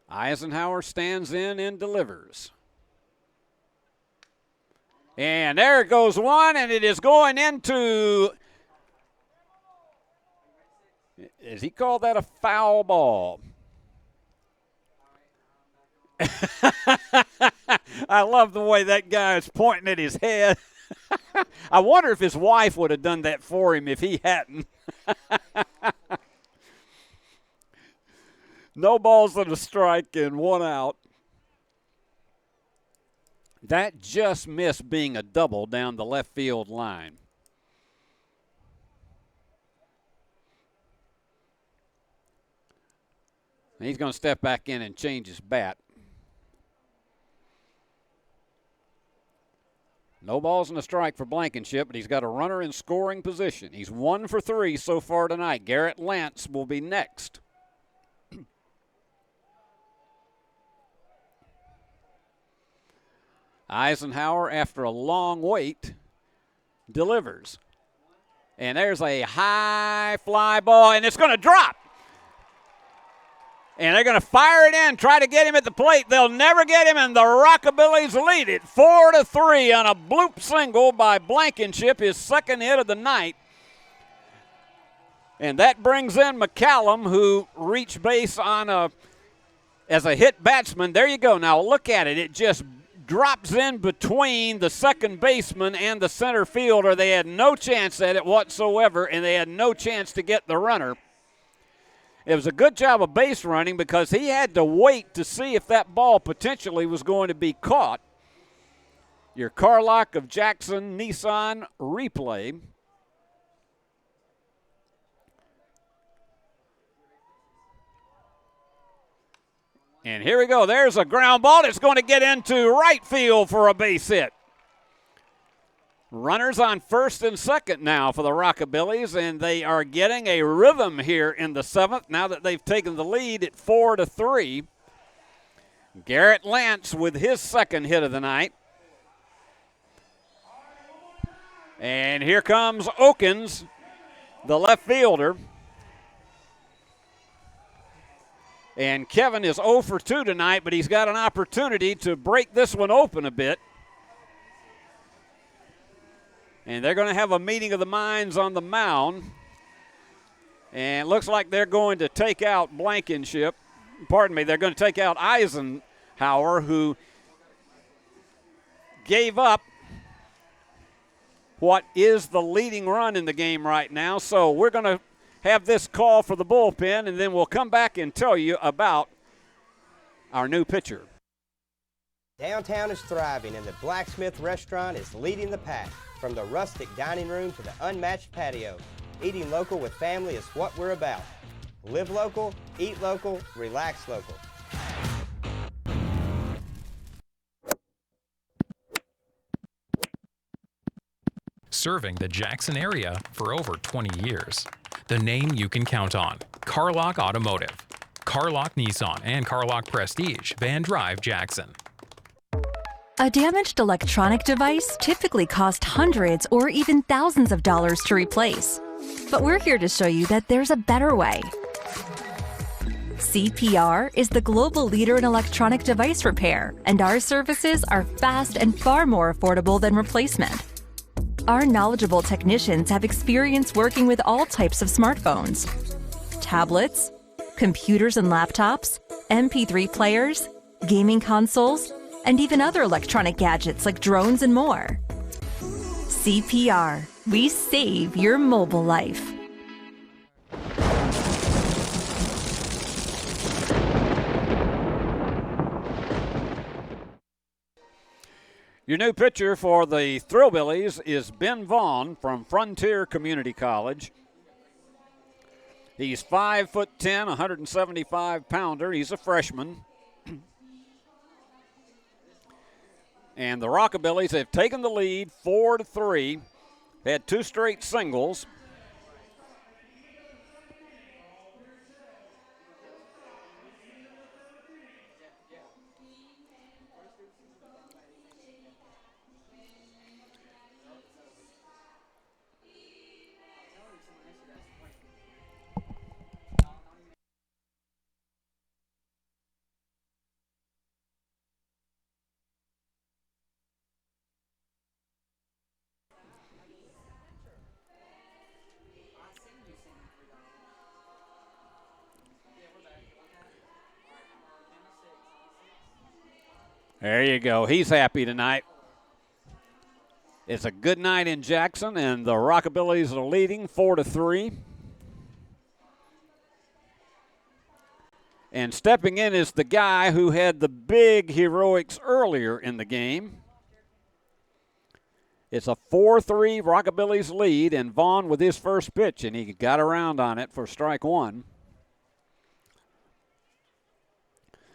Eisenhower stands in and delivers. And there goes one, and it is going into, as he called that, a foul ball. I love the way that guy is pointing at his head. I wonder if his wife would have done that for him if he hadn't. No balls and a strike and 1 out. That just missed being a double down the left field line. And he's going to step back in and change his bat. No balls and a strike for Blankenship, but he's got a runner in scoring position. He's 1 for 3 so far tonight. Garrett Lance will be next. Eisenhower, after a long wait, delivers. And there's a high fly ball, and it's going to drop. And they're going to fire it in, try to get him at the plate. They'll never get him, and the Rockabillys lead it 4-3 on a bloop single by Blankenship, his second hit of the night. And that brings in McCallum, who reached base on as a hit batsman. There you go. Now look at it. It just drops in between the second baseman and the center fielder. They had no chance at it whatsoever, and they had no chance to get the runner. It was a good job of base running because he had to wait to see if that ball potentially was going to be caught. Your Carlock of Jackson Nissan replay. And here we go. There's a ground ball. It's going to get into right field for a base hit. Runners on first and second now for the Rockabillys, and they are getting a rhythm here in the seventh now that they've taken the lead at 4-3. Garrett Lance with his second hit of the night. And here comes Okins, the left fielder. And Kevin is 0 for 2 tonight, but he's got an opportunity to break this one open a bit. And they're going to have a meeting of the minds on the mound. And it looks like they're going to take out Blankenship. Pardon me, they're going to take out Eisenhower, who gave up what is the leading run in the game right now. So we're going to have this call for the bullpen, and then we'll come back and tell you about our new pitcher. Downtown is thriving, and the Blacksmith Restaurant is leading the pack. From the rustic dining room to the unmatched patio, eating local with family is what we're about. Live local, eat local, relax local. Serving the Jackson area for over 20 years. The name you can count on, Carlock Automotive. Carlock Nissan and Carlock Prestige, Van Drive, Jackson. A damaged electronic device typically costs hundreds or even thousands of dollars to replace. But we're here to show you that there's a better way. CPR is the global leader in electronic device repair, and our services are fast and far more affordable than replacement. Our knowledgeable technicians have experience working with all types of smartphones, tablets, computers and laptops, MP3 players, gaming consoles, and even other electronic gadgets like drones and more. CPR, we save your mobile life. Your new pitcher for the Thrillbillies is Ben Vaughn from Frontier Community College. He's 5'10", 175-pounder. He's a freshman. And the Rockabillys have taken the lead 4-3. They had 2 straight singles. There you go. He's happy tonight. It's a good night in Jackson, and the Rockabillys are leading 4-3. And stepping in is the guy who had the big heroics earlier in the game. It's a 4-3 Rockabillys lead, and Vaughn with his first pitch, and he got around on it for strike one.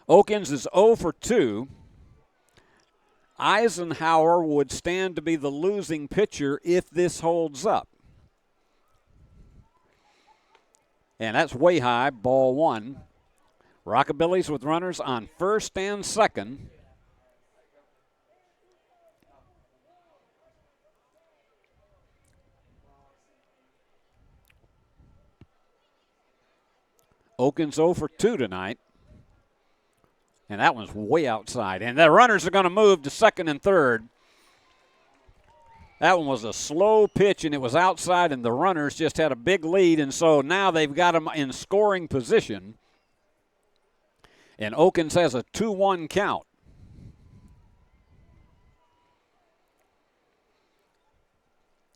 Oakins is 0 for 2. Eisenhower would stand to be the losing pitcher if this holds up. And that's way high, ball one. Rockabillys with runners on first and second. Oakins 0 for 2 tonight. And that one's way outside. And the runners are going to move to second and third. That one was a slow pitch, and it was outside, and the runners just had a big lead, and so now they've got them in scoring position. And Oakins has a 2-1 count.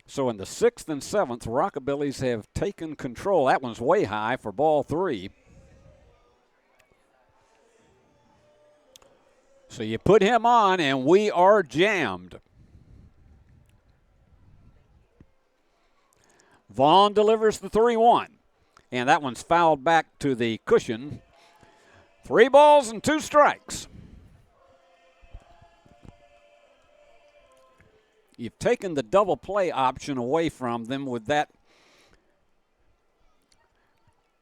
So in the 6th and 7th, Rockabillys have taken control. That one's way high for ball 3. So you put him on, and we are jammed. Vaughn delivers the 3-1, and that one's fouled back to the cushion. 3 balls and 2 strikes. You've taken the double play option away from them with that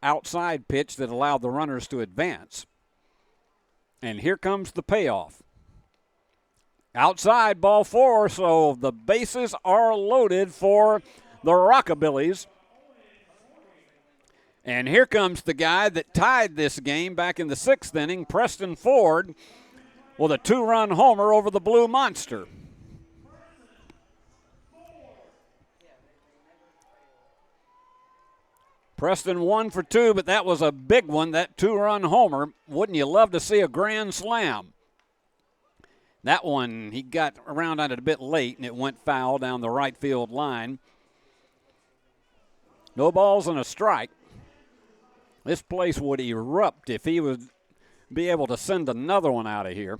outside pitch that allowed the runners to advance. And here comes the payoff. Outside, ball 4, so the bases are loaded for the Rockabillys. And here comes the guy that tied this game back in the 6th inning, Preston Ford, with a 2-run homer over the Blue Monster. Preston 1 for 2, but that was a big one, that 2-run homer. Wouldn't you love to see a grand slam? That one, he got around on it a bit late, and it went foul down the right field line. No balls and a strike. This place would erupt if he would be able to send another one out of here.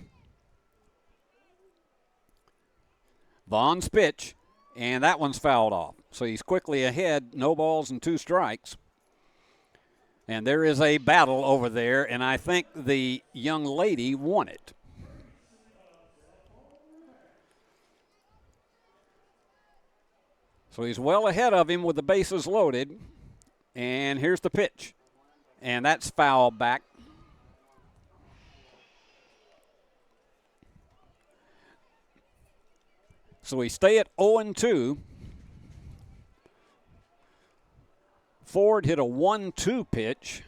Vaughn's pitch, and that one's fouled off. So he's quickly ahead, no balls and 2 strikes. And there is a battle over there, and I think the young lady won it. So he's well ahead of him with the bases loaded. And here's the pitch. And that's foul back. So we stay at 0-2. Ford hit a 1-2 pitch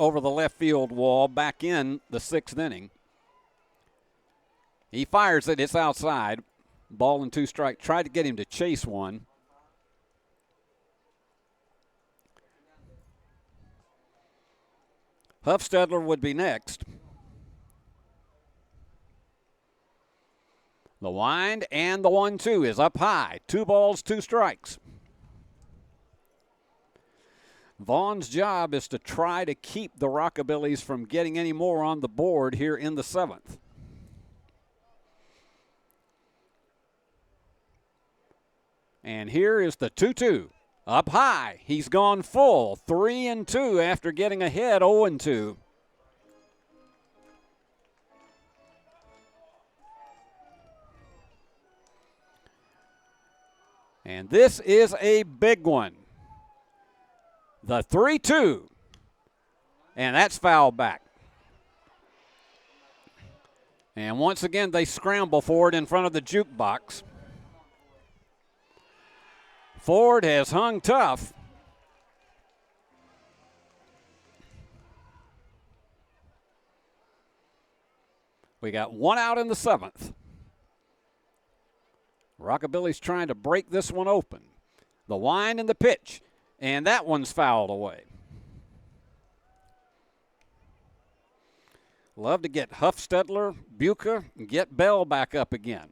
over the left field wall back in the 6th inning. He fires it. It's outside. Ball and 2 strikes. Tried to get him to chase one. Huffstedler would be next. The wind and the 1-2 is up high. 2 balls, 2 strikes. Vaughn's job is to try to keep the Rockabillys from getting any more on the board here in the 7th. And here is the 2-2. Up high. He's gone full. 3-2 after getting ahead 0-2. And this is a big one. The 3-2. And that's fouled back. And once again, they scramble for it in front of the jukebox. Ford has hung tough. We got 1 out in the 7th. Rockabilly's trying to break this one open. The wind and the pitch. And that one's fouled away. Love to get Huffstetler, Buca, and get Bell back up again.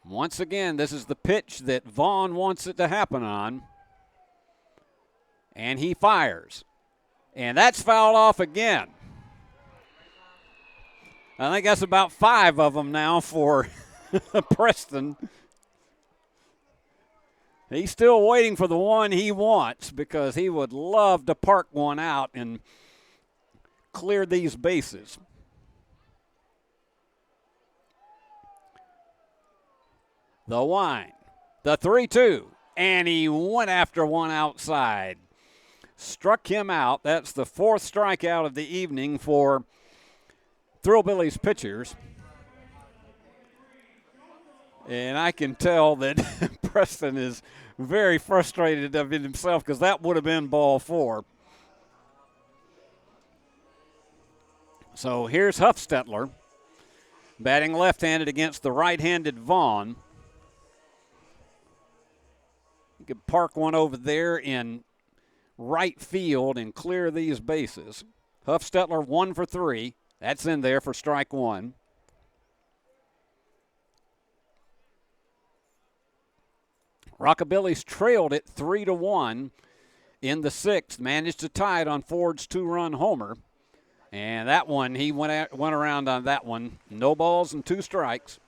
Once again, this is the pitch that Vaughn wants it to happen on. And he fires. And that's fouled off again. I think that's about 5 of them now for Preston. He's still waiting for the one he wants because he would love to park one out and clear these bases. The wind, the 3-2, and he went after one outside. Struck him out. That's the 4th strikeout of the evening for Thrillbillies pitchers. And I can tell that Preston is very frustrated of it himself because that would have been ball 4. So here's Huffstetler batting left-handed against the right-handed Vaughn. You could park one over there in right field and clear these bases. Huffstetler 1 for 3. That's in there for strike 1. Rockabilly's trailed it 3-1 in the 6th. Managed to tie it on Ford's 2-run homer. And that one, he went around on that one. No balls and 2 strikes.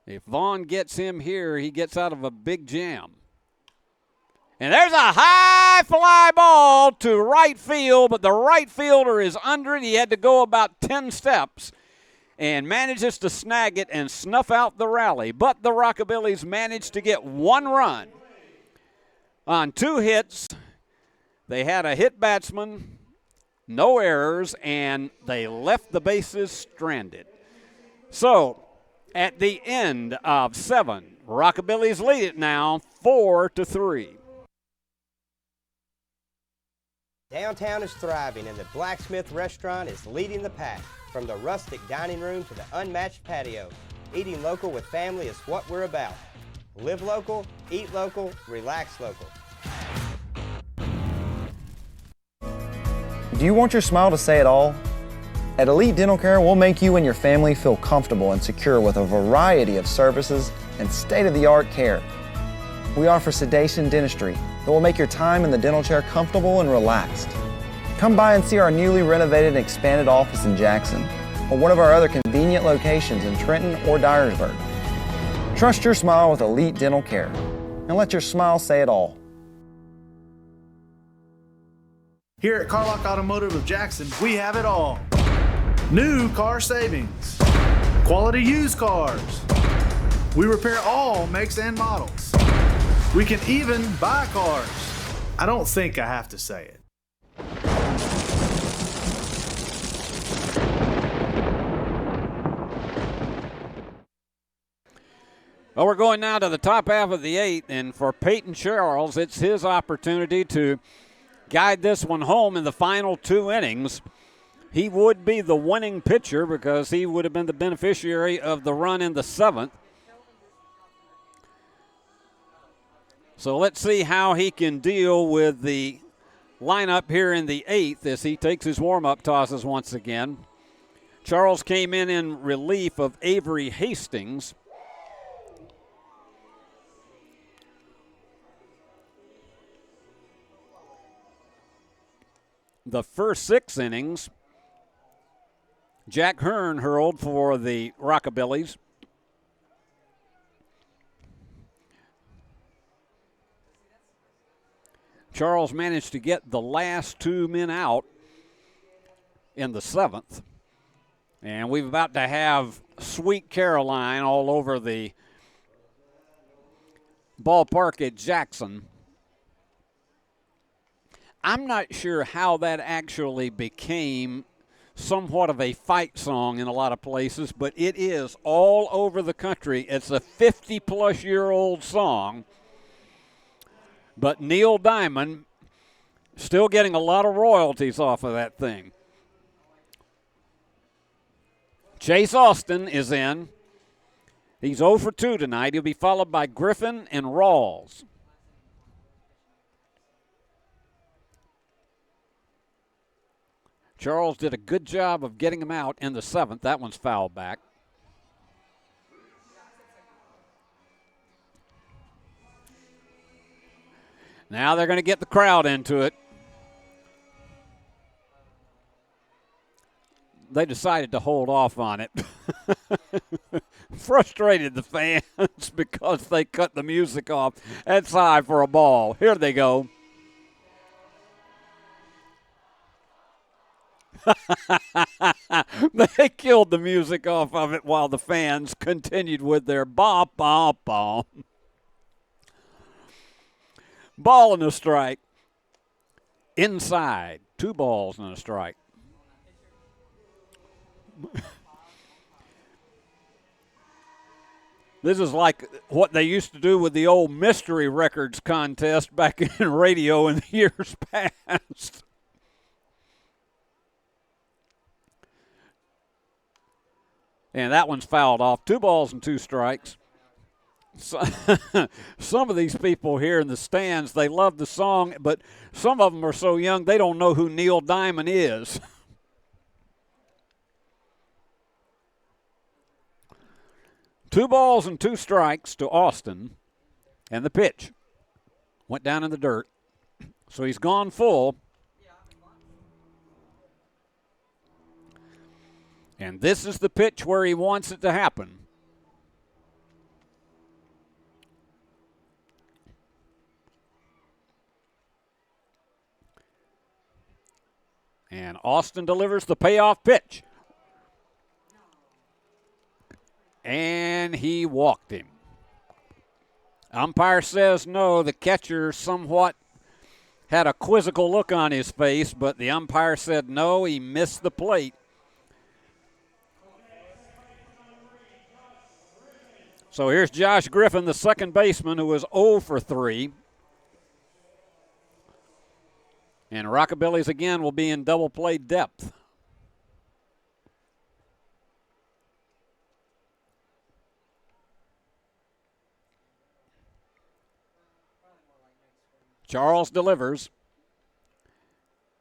If Vaughn gets him here, he gets out of a big jam. And there's a high fly ball to right field, but the right fielder is under it. He had to go about 10 steps and manages to snag it and snuff out the rally. But the Rockabillys managed to get 1 run on 2 hits. They had a hit batsman, no errors, and they left the bases stranded. So, at the end of 7, Rockabillys lead it now 4-3. Downtown is thriving, and the Blacksmith Restaurant is leading the pack. From the rustic dining room to the unmatched patio, eating local with family is what we're about. Live local, eat local, relax local. Do you want your smile to say it all? At Elite Dental Care, we'll make you and your family feel comfortable and secure with a variety of services and state-of-the-art care. We offer sedation dentistry that will make your time in the dental chair comfortable and relaxed. Come by and see our newly renovated and expanded office in Jackson or one of our other convenient locations in Trenton or Dyersburg. Trust your smile with Elite Dental Care and let your smile say it all. Here at Carlock Automotive of Jackson, we have it all. New car savings, quality used cars. We repair all makes and models. We can even buy cars. I don't think I have to say it. Well, we're going now to the top half of the 8th, and for Peyton Charles, it's his opportunity to guide this one home in the final 2 innings. He would be the winning pitcher because he would have been the beneficiary of the run in the 7th. So let's see how he can deal with the lineup here in the 8th as he takes his warm-up tosses once again. Charles came in relief of Avery Hastings. The first 6 innings, Jack Hearn hurled for the Rockabillys. Charles managed to get the last 2 men out in the 7th. And we're about to have Sweet Caroline all over the ballpark at Jackson. I'm not sure how that actually became somewhat of a fight song in a lot of places, but it is all over the country. It's a 50-plus-year-old song. But Neil Diamond still getting a lot of royalties off of that thing. Chase Austin is in. He's 0 for 2 tonight. He'll be followed by Griffin and Rawls. Charles did a good job of getting him out in the 7th. That one's fouled back. Now they're going to get the crowd into it. They decided to hold off on it. Frustrated the fans because they cut the music off. That's high for a ball. Here they go. They killed the music off of it while the fans continued with their bom, bom, bom. Ball and a strike. Inside. 2 balls and a strike. This is like what they used to do with the old mystery records contest back in radio in the years past. And that one's fouled off. 2 balls and 2 strikes. So, some of these people here in the stands, they love the song, but some of them are so young they don't know who Neil Diamond is. Two balls and 2 strikes to Austin, and the pitch went down in the dirt. So he's gone full. And this is the pitch where he wants it to happen. And Austin delivers the payoff pitch. And he walked him. Umpire says no. The catcher somewhat had a quizzical look on his face, but the umpire said no. He missed the plate. So here's Josh Griffin, the second baseman, who was 0 for 3. And Rockabilly's again will be in double play depth. Charles delivers.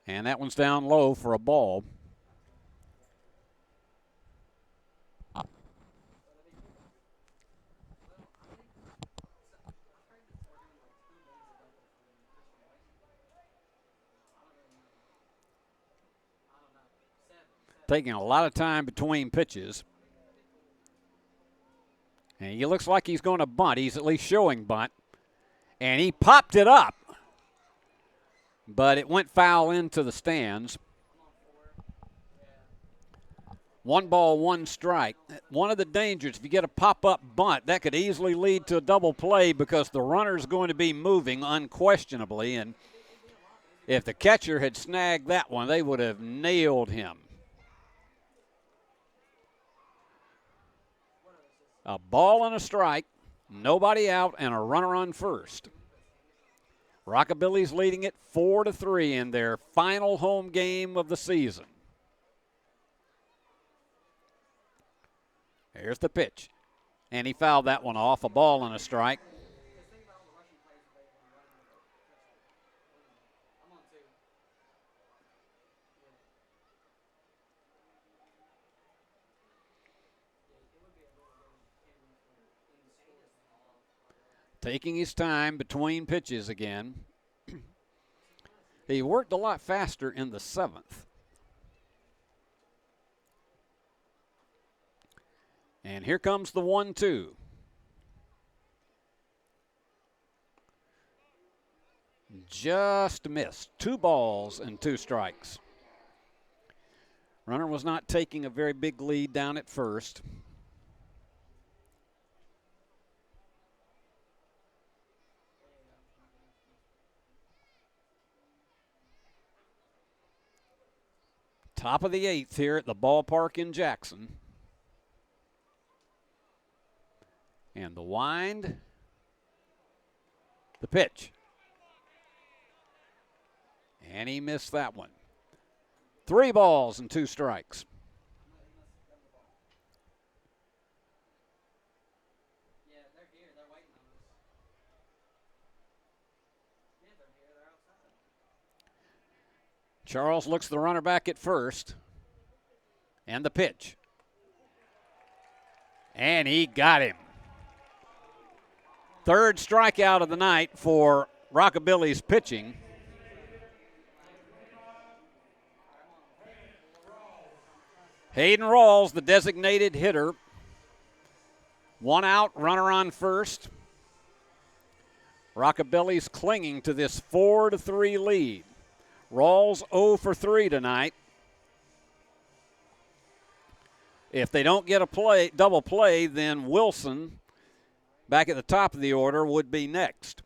And that one's down low for a ball. Taking a lot of time between pitches. And he looks like he's going to bunt. He's at least showing bunt. And he popped it up. But it went foul into the stands. 1 ball, 1 strike. One of the dangers, if you get a pop-up bunt, that could easily lead to a double play because the runner's going to be moving unquestionably. And if the catcher had snagged that one, they would have nailed him. A ball and a strike, nobody out, and a runner on first. Rockabilly's leading it 4-3 in their final home game of the season. Here's the pitch. And he fouled that one off, a ball and a strike. Taking his time between pitches again. He worked a lot faster in the 7th. And here comes the 1-2. Just missed. 2 balls and 2 strikes. Runner was not taking a very big lead down at first. Top of the 8th here at the ballpark in Jackson. And the wind. The pitch. And he missed that one. 3 balls and 2 strikes. Charles looks the runner back at first. And the pitch. And he got him. Third strikeout of the night for Rockabilly's pitching. Hayden Rawls, the designated hitter. 1 out, runner on first. Rockabilly's clinging to this 4-3 lead. Rawls 0 for 3 tonight. If they don't get a double play, then Wilson, back at the top of the order, would be next.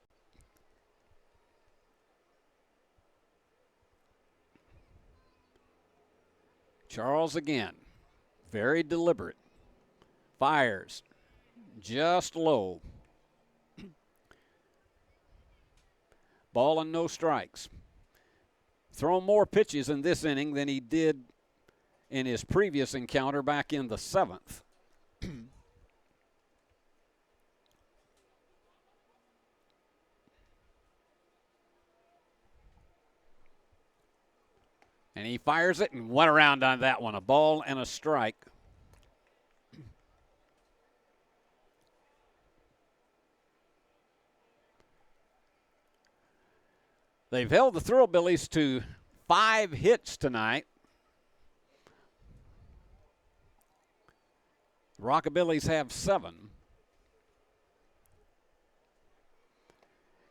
Charles again, very deliberate. Fires, just low. Ball and no strikes. Thrown more pitches in this inning than he did in his previous encounter back in the 7th. And he fires it and went around on that one. A ball and a strike. They've held the Thrillbillies to 5 hits tonight. Rockabillies have 7.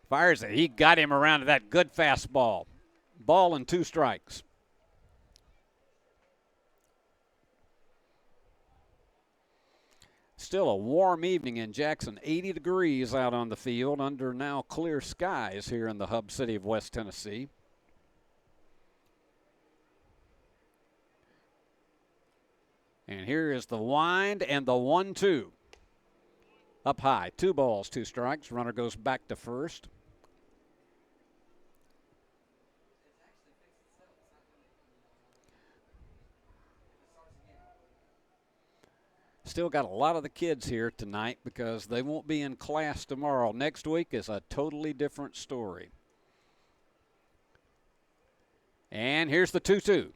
Fires it. He got him around to that good fastball. Ball and 2 strikes. Still a warm evening in Jackson, 80 degrees out on the field under now clear skies here in the hub city of West Tennessee. And here is the wind and the 1-2. Up high, 2 balls, 2 strikes. Runner goes back to first. Still got a lot of the kids here tonight because they won't be in class tomorrow. Next week is a totally different story. And here's the 2-2.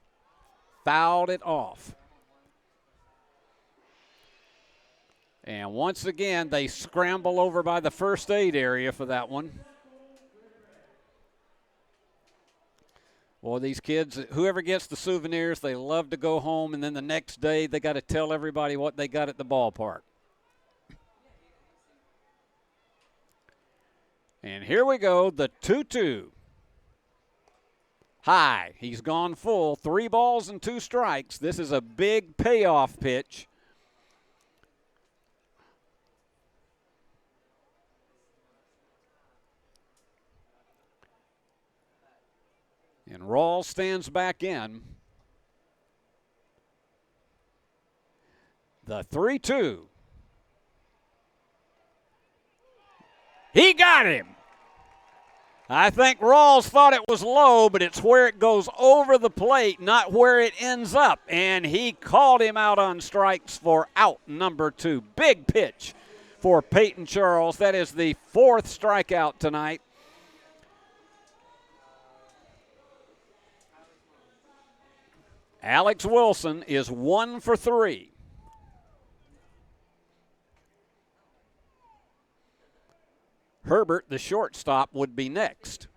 Fouled it off. And once again, they scramble over by the first aid area for that one. Well, these kids, whoever gets the souvenirs, they love to go home, and then the next day they got to tell everybody what they got at the ballpark. And here we go, the 2-2. High. He's gone full. 3 balls and 2 strikes. This is a big payoff pitch. And Rawls stands back in. The 3-2. He got him. I think Rawls thought it was low, but it's where it goes over the plate, not where it ends up. And he called him out on strikes for out number 2. Big pitch for Peyton Charles. That is the 4th strikeout tonight. Alex Wilson is 1 for 3. Herbert, the shortstop, would be next.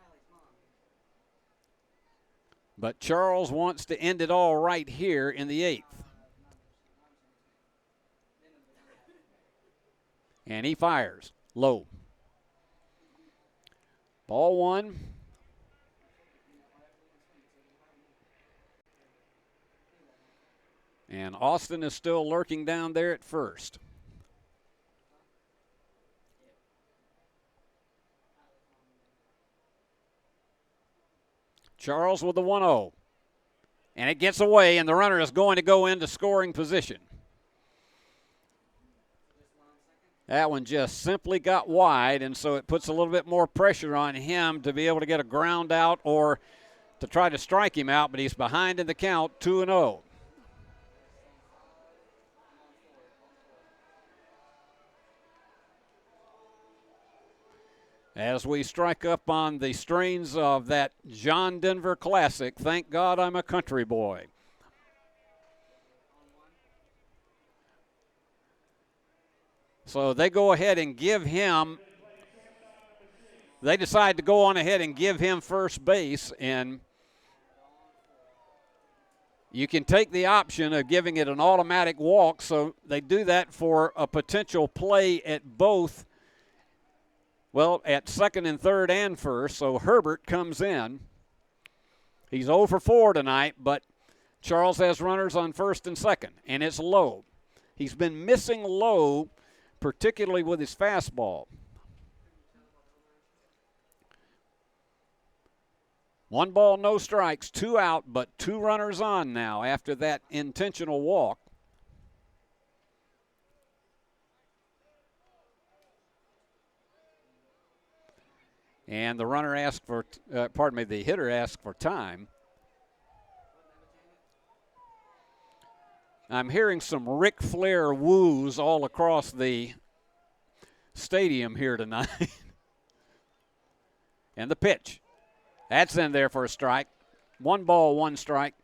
But Charles wants to end it all right here in the 8th. And he fires low. Ball 1. And Austin is still lurking down there at first. Charles with the 1-0. And it gets away, and the runner is going to go into scoring position. That one just simply got wide, and so it puts a little bit more pressure on him to be able to get a ground out or to try to strike him out, but he's behind in the count, 2-0. As we strike up on the strains of that John Denver classic, Thank God I'm a Country Boy. So they go ahead and give him, they decide to go on ahead and give him first base, and you can take the option of giving it an automatic walk, so they do that for a potential play at both, well, at second and third and first. So Herbert comes in. He's 0 for 4 tonight, but Charles has runners on first and second, and it's low. He's been missing low, particularly with his fastball. 1 ball, no strikes, 2 out, but 2 runners on now after that intentional walk. And the runner asked for, the hitter asked for time. I'm hearing some Ric Flair woos all across the stadium here tonight. And the pitch. That's in there for a strike. 1 ball, 1 strike.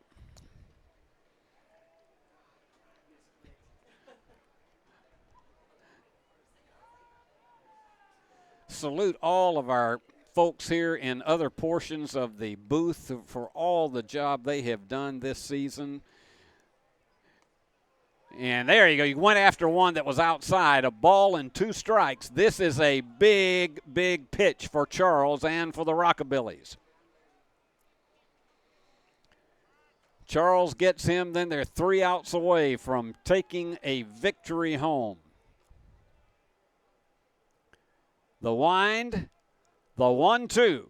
Salute all of our folks here in other portions of the booth for all the job they have done this season. And there you go. You went after one that was outside. A ball and 2 strikes. This is a big, big pitch for Charles and for the Rockabillys. Charles gets him, then they're 3 outs away from taking a victory home. The wind, the 1-2.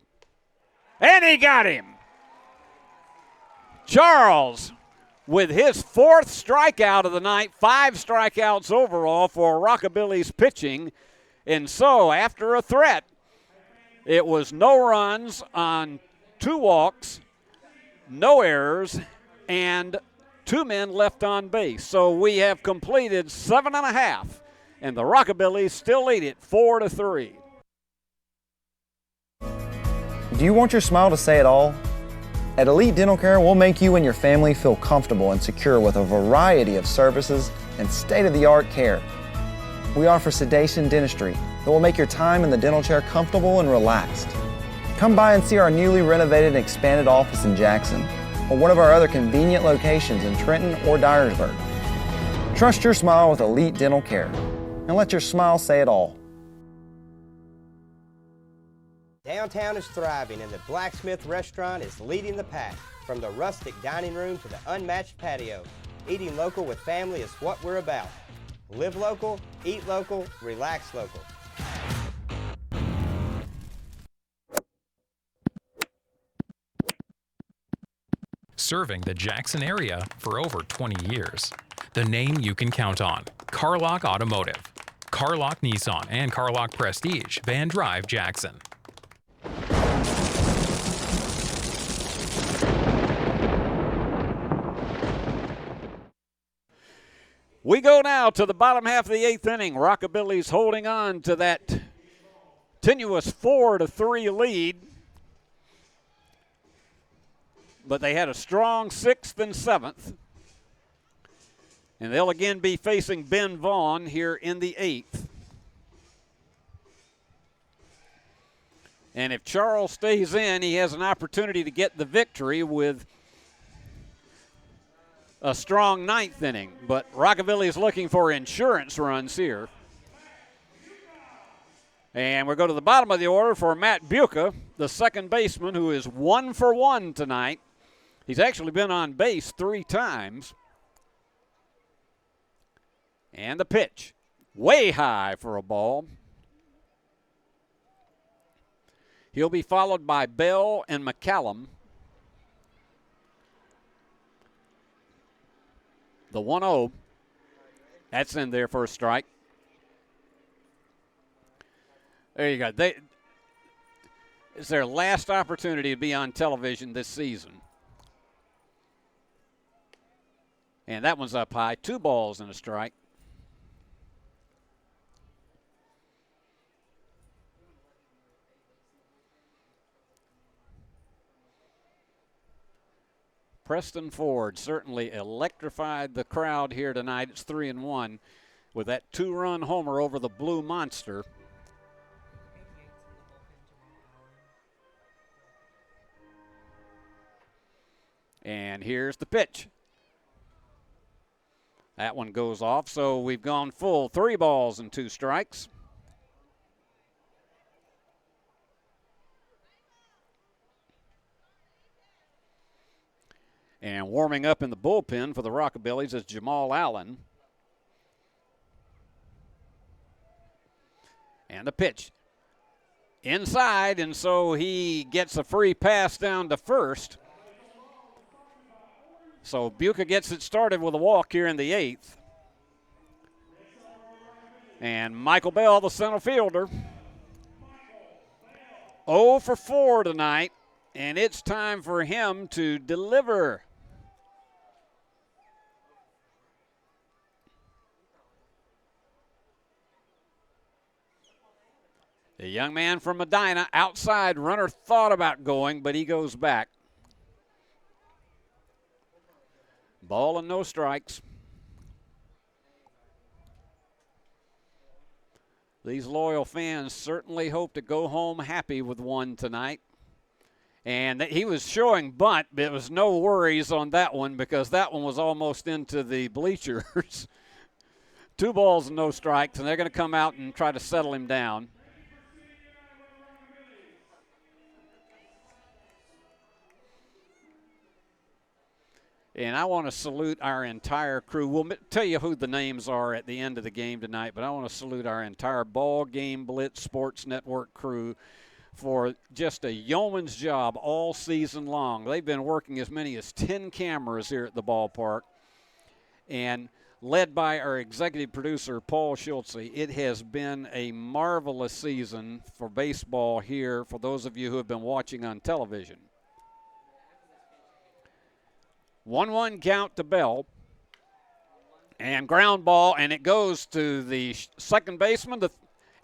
And he got him. Charles with his 4th strikeout of the night, 5 strikeouts overall for Rockabilly's pitching. And so, after a threat, it was no runs on 2 walks, no errors, and 2 men left on base. So we have completed 7.5, and the Rockabillys still lead it 4-3. Do you want your smile to say it all? At Elite Dental Care, we'll make you and your family feel comfortable and secure with a variety of services and state-of-the-art care. We offer sedation dentistry that will make your time in the dental chair comfortable and relaxed. Come by and see our newly renovated and expanded office in Jackson, or one of our other convenient locations in Trenton or Dyersburg. Trust your smile with Elite Dental Care, and let your smile say it all. Downtown is thriving, and the Blacksmith Restaurant is leading the pack. From the rustic dining room to the unmatched patio, eating local with family is what we're about. Live local, eat local, relax local. Serving the Jackson area for over 20 years. The name you can count on. Carlock Automotive. Carlock Nissan and Carlock Prestige, Van Drive, Jackson. We go now to the bottom half of the 8th inning. Rockabilly's holding on to that tenuous 4-3 lead. But they had a strong 6th and 7th. And they'll again be facing Ben Vaughn here in the 8th. And if Charles stays in, he has an opportunity to get the victory with a strong 9th inning. But Rockabilly is looking for insurance runs here. And we'll go to the bottom of the order for Matt Buca, the second baseman, who is 1 for 1 tonight. He's actually been on base 3 times. And the pitch, way high for a ball. He'll be followed by Bell and McCallum. The 1-0. That's in there for a strike. There you go. It's their last opportunity to be on television this season. And that one's up high. 2 balls and a strike. Preston Ford certainly electrified the crowd here tonight. It's 3-1 with that 2-run homer over the Blue Monster. And here's the pitch. That one goes off, so we've gone full 3 balls and 2 strikes. And warming up in the bullpen for the Rockabillys is Jamal Allen. And the pitch inside, and so he gets a free pass down to first. So Buca gets it started with a walk here in the 8th. And Michael Bell, the center fielder, 0 for 4 tonight, and it's time for him to deliver. The young man from Medina, outside runner, thought about going, but he goes back. Ball and no strikes. These loyal fans certainly hope to go home happy with one tonight. And he was showing bunt, but it was no worries on that one because that one was almost into the bleachers. 2 balls and no strikes, and they're going to come out and try to settle him down. And I want to salute our entire crew. We'll tell you who the names are at the end of the game tonight, but I want to salute our entire Ball Game Blitz Sports Network crew for just a yeoman's job all season long. They've been working as many as 10 cameras here at the ballpark, and led by our executive producer, Paul Schultze. It has been a marvelous season for baseball here for those of you who have been watching on television. 1-1 count to Bell. And ground ball, and it goes to the second baseman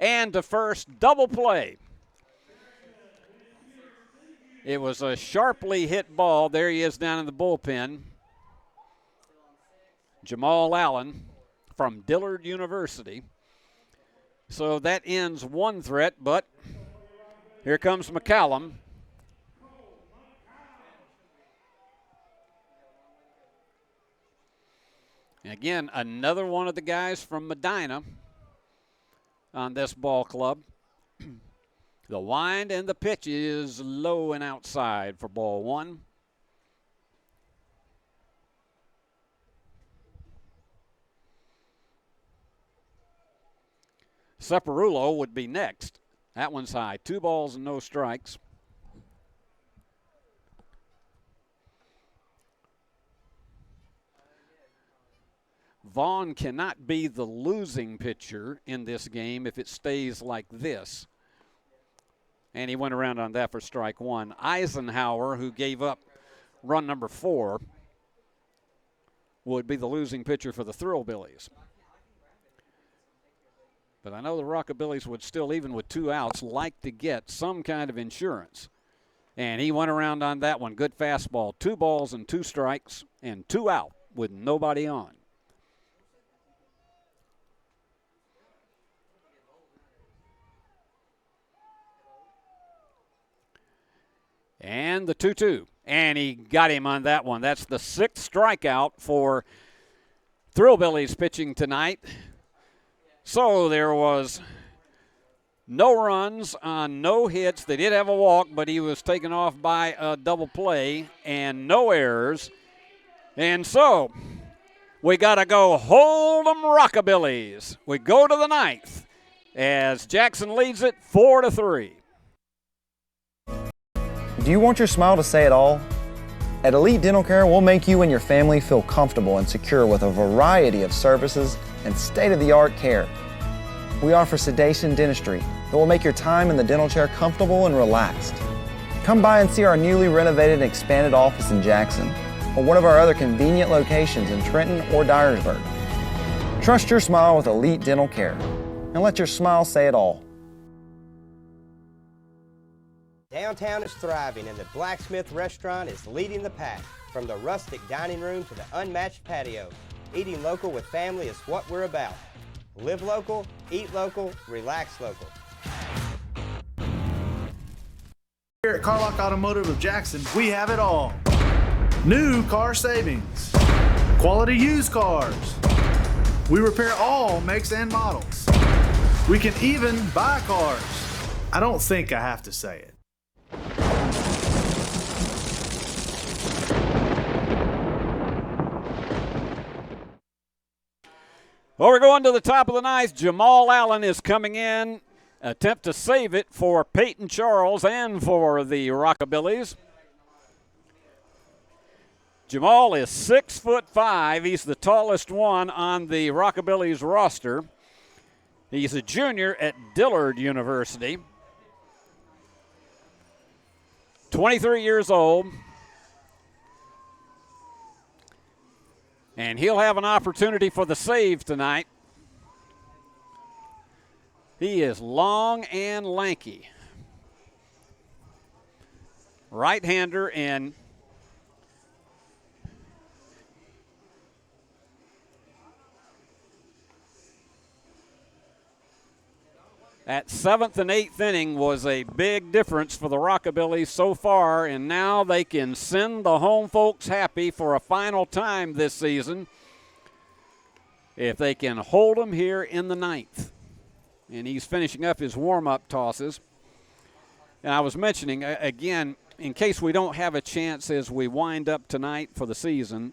and to first. Double play. It was a sharply hit ball. There he is down in the bullpen. Jamal Allen from Dillard University. So that ends one threat, but here comes McCallum. And again, another one of the guys from Medina on this ball club. The wind and the pitch is low and outside for ball 1. Separulo would be next. That one's high. 2 balls and no strikes. Vaughn cannot be the losing pitcher in this game if it stays like this. And he went around on that for strike 1. Eisenhower, who gave up run number 4, would be the losing pitcher for the Thrillbillies. But I know the Rockabillys would still, even with 2 outs, like to get some kind of insurance. And he went around on that one. Good fastball. 2 balls and 2 strikes and 2 out with nobody on. And the 2-2. And he got him on that one. That's the 6th strikeout for Thrillbillies pitching tonight. So there was no runs on no hits. They did have a walk, but he was taken off by a double play, and no errors. And so we got to go hold 'em Rockabillys. We go to the 9th as Jackson leads it 4-3. Do you want your smile to say it all? At Elite Dental Care, we'll make you and your family feel comfortable and secure with a variety of services and state-of-the-art care. We offer sedation dentistry that will make your time in the dental chair comfortable and relaxed. Come by and see our newly renovated and expanded office in Jackson or one of our other convenient locations in Trenton or Dyersburg. Trust your smile with Elite Dental Care and let your smile say it all. Downtown is thriving and the Blacksmith Restaurant is leading the pack. From the rustic dining room to the unmatched patio, eating local with family is what we're about. Live local, eat local, relax local. Here at Carlock Automotive of Jackson, we have it all. New car savings, quality used cars. We repair all makes and models. We can even buy cars. I don't think I have to say it. Well, we're going to the top of the ninth. Jamal Allen is coming in. Attempt to save it for Peyton Charles and for the Rockabillys. Jamal is 6'5". He's the tallest one on the Rockabillys roster. He's a junior at Dillard University. 23 years old. And he'll have an opportunity for the save tonight. He is long and lanky. Right-hander, and that 7th and 8th inning was a big difference for the Rockabillys so far, and now they can send the home folks happy for a final time this season if they can hold them here in the 9th. And he's finishing up his warm-up tosses. And I was mentioning, again, in case we don't have a chance as we wind up tonight for the season,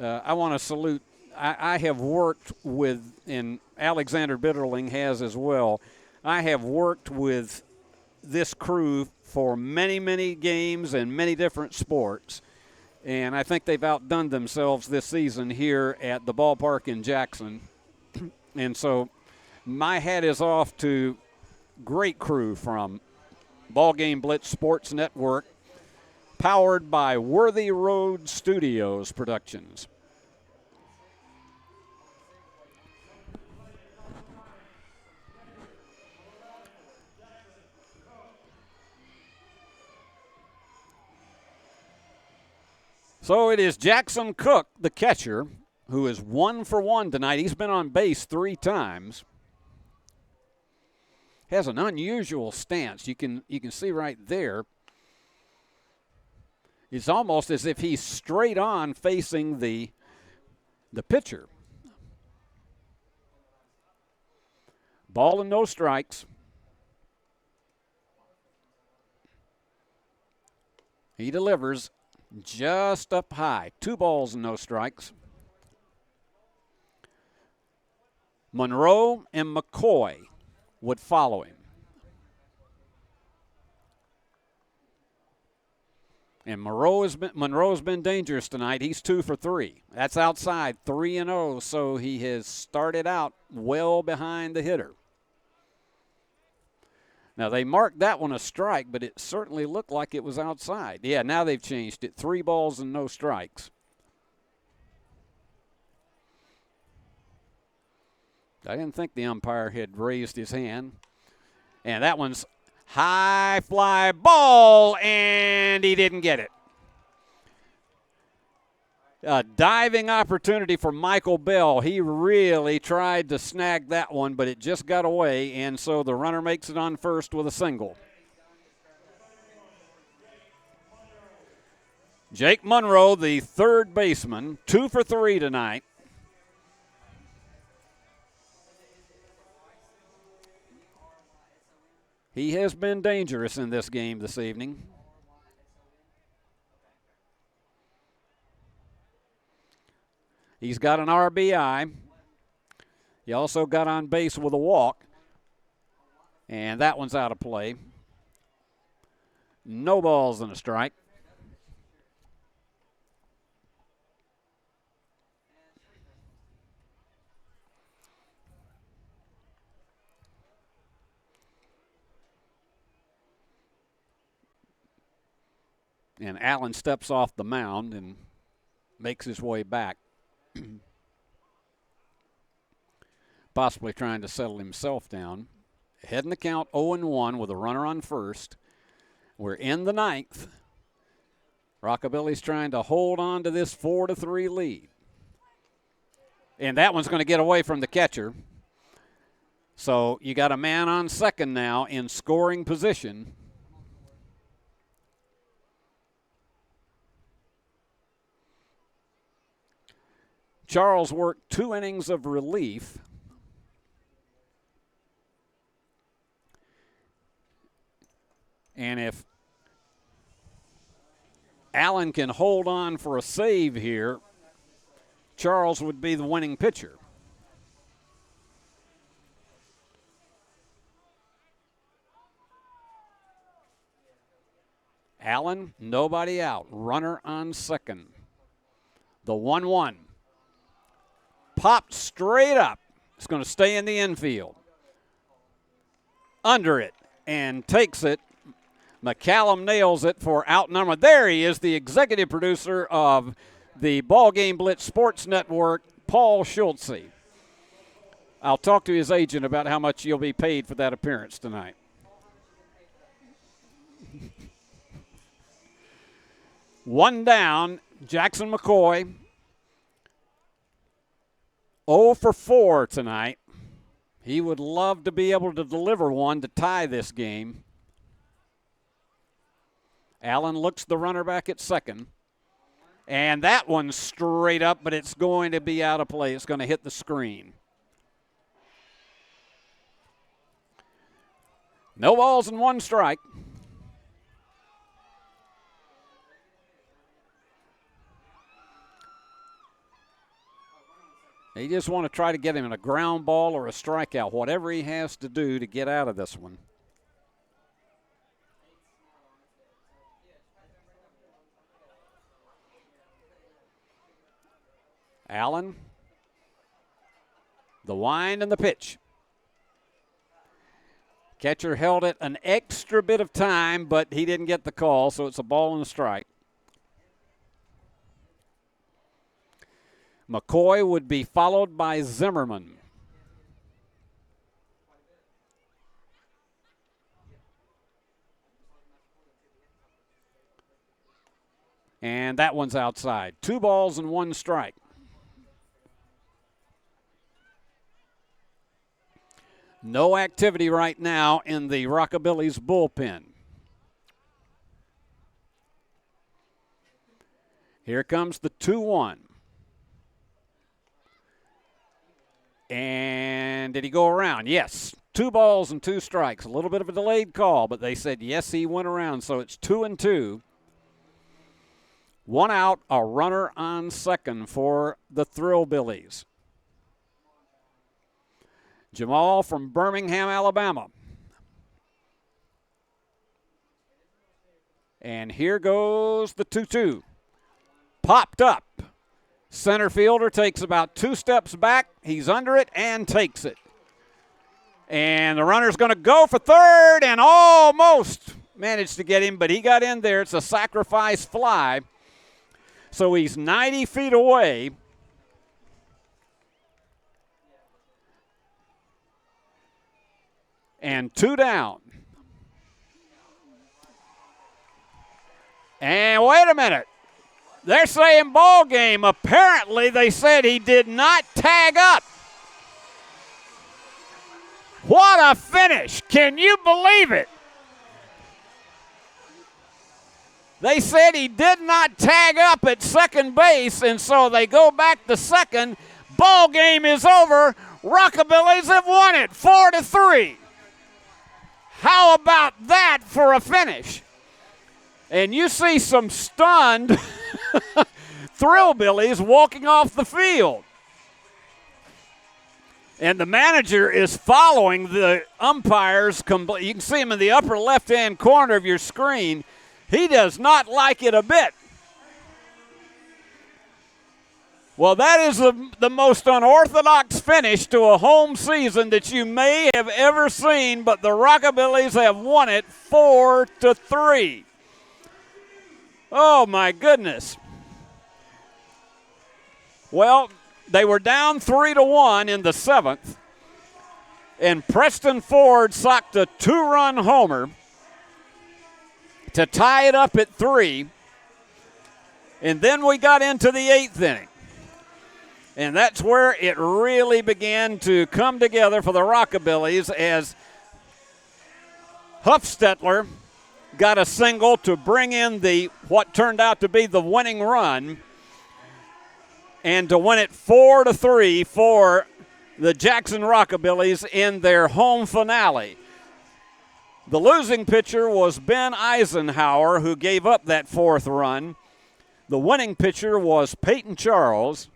I want to salute. I have worked with, and Alexander Bitterling has as well, I have worked with this crew for many, many games and many different sports. And I think they've outdone themselves this season here at the ballpark in Jackson. And so my hat is off to great crew from Ball Game Blitz Sports Network, powered by Worthy Road Studios Productions. So it is Jackson Cook, the catcher, who is 1 for 1 tonight. He's been on base 3 times. Has an unusual stance. You can see right there. It's almost as if he's straight on facing the pitcher. Ball and no strikes. He delivers just up high. 2 balls and no strikes. Monroe and McCoy would follow him. And Monroe's been dangerous tonight. He's 2 for 3. That's outside, 3-0, so he has started out well behind the hitter. Now, they marked that one a strike, but it certainly looked like it was outside. Yeah, now they've changed it. 3 balls and no strikes. I didn't think the umpire had raised his hand. And that one's high fly ball, and he didn't get it. A diving opportunity for Michael Bell. He really tried to snag that one, but it just got away, and so the runner makes it on first with a single. Jake Monroe, the third baseman, 2 for 3 tonight. He has been dangerous in this game this evening. He's got an RBI. He also got on base with a walk. And that one's out of play. No balls and a strike. And Allen steps off the mound and makes his way back. Possibly trying to settle himself down. Ahead in the count, 0-1 with a runner on first. We're in the 9th. Rockabilly's trying to hold on to this 4-3 lead. And that one's going to get away from the catcher. So you got a man on second now in scoring position. Charles worked 2 innings of relief. And if Allen can hold on for a save here, Charles would be the winning pitcher. Allen, nobody out. Runner on second. The 1-1. Popped straight up. It's going to stay in the infield. Under it and takes it. McCallum nails it for out number. There he is, the executive producer of the Ball Game Blitz Sports Network, Paul Schultze. I'll talk to his agent about how much you'll be paid for that appearance tonight. One down, Jackson McCoy. 0 for 4 tonight. He would love to be able to deliver one to tie this game. Allen looks the runner back at second. And that one's straight up, but it's going to be out of play. It's going to hit the screen. No balls and 1 strike. They just want to try to get him in a ground ball or a strikeout, whatever he has to do to get out of this one. Allen, the wind and the pitch. Catcher held it an extra bit of time, but he didn't get the call, so it's a ball and a strike. McCoy would be followed by Zimmerman. And that one's outside. 2 balls and 1 strike. No activity right now in the Rockabilly's bullpen. Here comes the 2-1. And did he go around? Yes. 2 balls and 2 strikes. A little bit of a delayed call, but they said yes, he went around. So it's 2-2. 1 out, a runner on second for the Thrillbillies. Jamal from Birmingham, Alabama. And here goes the 2-2. Popped up. Center fielder takes about 2 steps back. He's under it and takes it. And the runner's going to go for third and almost managed to get him, but he got in there. It's a sacrifice fly. So he's 90 feet away. And 2 down. And wait a minute. They're saying ball game. Apparently, they said he did not tag up. What a finish. Can you believe it? They said he did not tag up at second base, and so they go back to second. Ball game is over. Rockabillies have won it 4-3. How about that for a finish? And you see some stunned Thrillbillies walking off the field. And the manager is following the umpires. You can see him in the upper left-hand corner of your screen. He does not like it a bit. Well, that is the most unorthodox finish to a home season that you may have ever seen, but the Rockabillies have won it 4-3. Oh, my goodness. Well, they were down 3-1 in the 7th, and Preston Ford socked a 2-run homer to tie it up at 3. And then we got into the 8th inning. And that's where it really began to come together for the Rockabillys as Huffstetler got a single to bring in what turned out to be the winning run and to win it 4-3 for the Jackson Rockabillys in their home finale. The losing pitcher was Ben Eisenhower, who gave up that 4th run. The winning pitcher was Peyton Charles.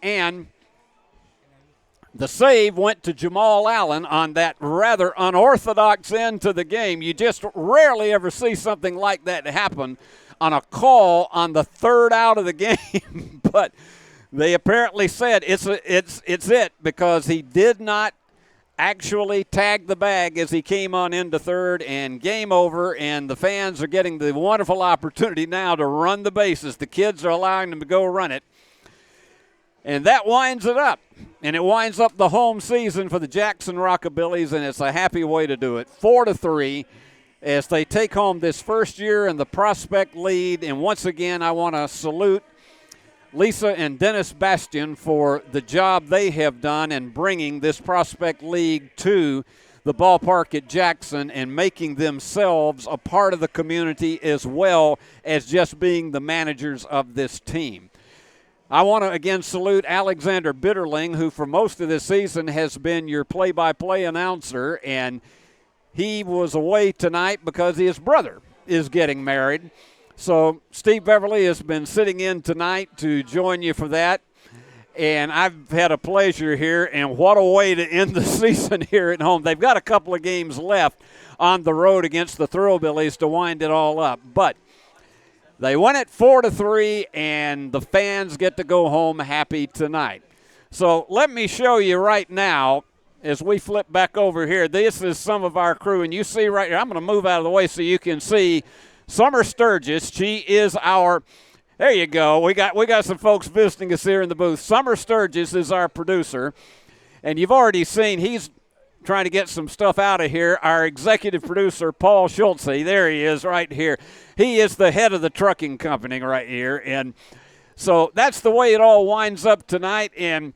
And the save went to Jamal Allen on that rather unorthodox end to the game. You just rarely ever see something like that happen on a call on the 3rd out of the game. But they apparently said it's it because he did not actually tag the bag as he came on into 3rd, and game over, and the fans are getting the wonderful opportunity now to run the bases. The kids are allowing them to go run it. And that winds it up. And it winds up the home season for the Jackson Rockabillys, and it's a happy way to do it. 4-3 as they take home this first year in the Prospect League. And once again, I want to salute Lisa and Dennis Bastian for the job they have done in bringing this Prospect League to the ballpark at Jackson and making themselves a part of the community as well as just being the managers of this team. I want to again salute Alexander Bitterling, who for most of this season has been your play-by-play announcer, and he was away tonight because his brother is getting married. So Steve Beverly has been sitting in tonight to join you for that. And I've had a pleasure here, and what a way to end the season here at home. They've got a couple of games left on the road against the Thrillbillies to wind it all up. But they won it 4-3, and the fans get to go home happy tonight. So let me show you right now as we flip back over here. This is some of our crew, and you see right here, I'm going to move out of the way so you can see Summer Sturgis. She is our, there you go. We got some folks visiting us here in the booth. Summer Sturgis is our producer, and you've already seen he's trying to get some stuff out of here. Our executive producer, Paul Schultze, there he is right here. He is the head of the trucking company right here, and so that's the way it all winds up tonight. And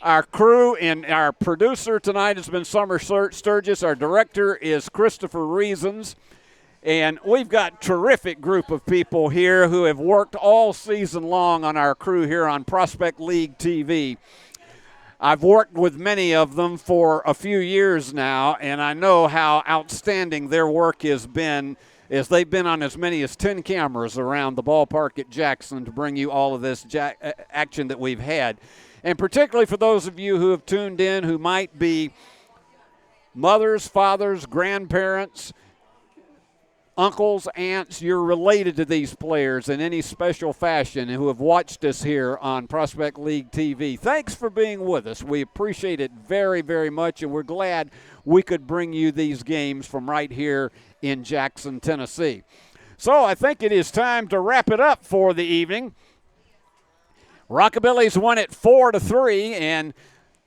our crew and our producer tonight has been Summer Sturgis. Our director is Christopher Reasons. And we've got a terrific group of people here who have worked all season long on our crew here on Prospect League TV. I've worked with many of them for a few years now, and I know how outstanding their work has been as they've been on as many as 10 cameras around the ballpark at Jackson to bring you all of this action that we've had. And particularly for those of you who have tuned in who might be mothers, fathers, grandparents, uncles, aunts, you're related to these players in any special fashion who have watched us here on Prospect League TV. Thanks for being with us. We appreciate it very, very much, and we're glad we could bring you these games from right here in Jackson, Tennessee. So I think it is time to wrap it up for the evening. Rockabillys won it 4-3, and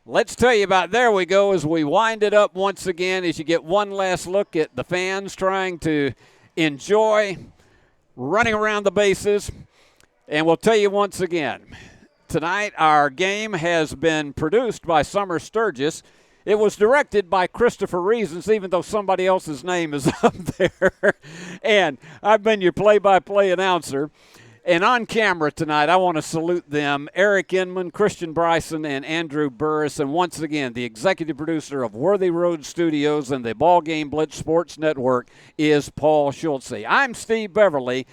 let's tell you about, there we go, as we wind it up once again, as you get one last look at the fans trying to enjoy running around the bases. And we'll tell you once again, tonight our game has been produced by Summer Sturgis. It was directed by Christopher Reasons, even though somebody else's name is up there. And I've been your play-by-play announcer. And on camera tonight, I want to salute them, Eric Inman, Christian Bryson, and Andrew Burris. And once again, the executive producer of Worthy Road Studios and the Ball Game Blitz Sports Network is Paul Schultze. I'm Steve Beverly,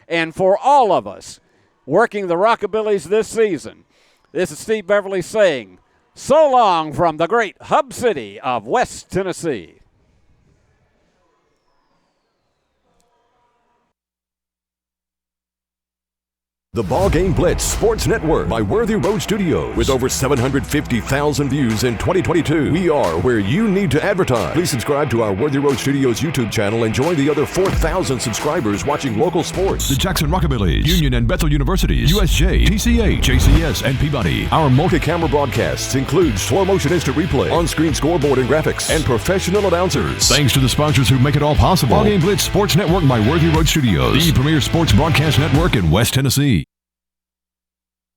and for all of us working the Rockabillys this season, this is Steve Beverly saying, so long from the great hub city of West Tennessee. The Ball Game Blitz Sports Network by Worthy Road Studios. With over 750,000 views in 2022, we are where you need to advertise. Please subscribe to our Worthy Road Studios YouTube channel and join the other 4,000 subscribers watching local sports. The Jackson Rockabillys, Union and Bethel Universities, USJ, TCA, JCS, and Peabody. Our multi-camera broadcasts include slow motion instant replay, on-screen scoreboard and graphics, and professional announcers. Thanks to the sponsors who make it all possible. Ball Game Blitz Sports Network by Worthy Road Studios, the premier sports broadcast network in West Tennessee.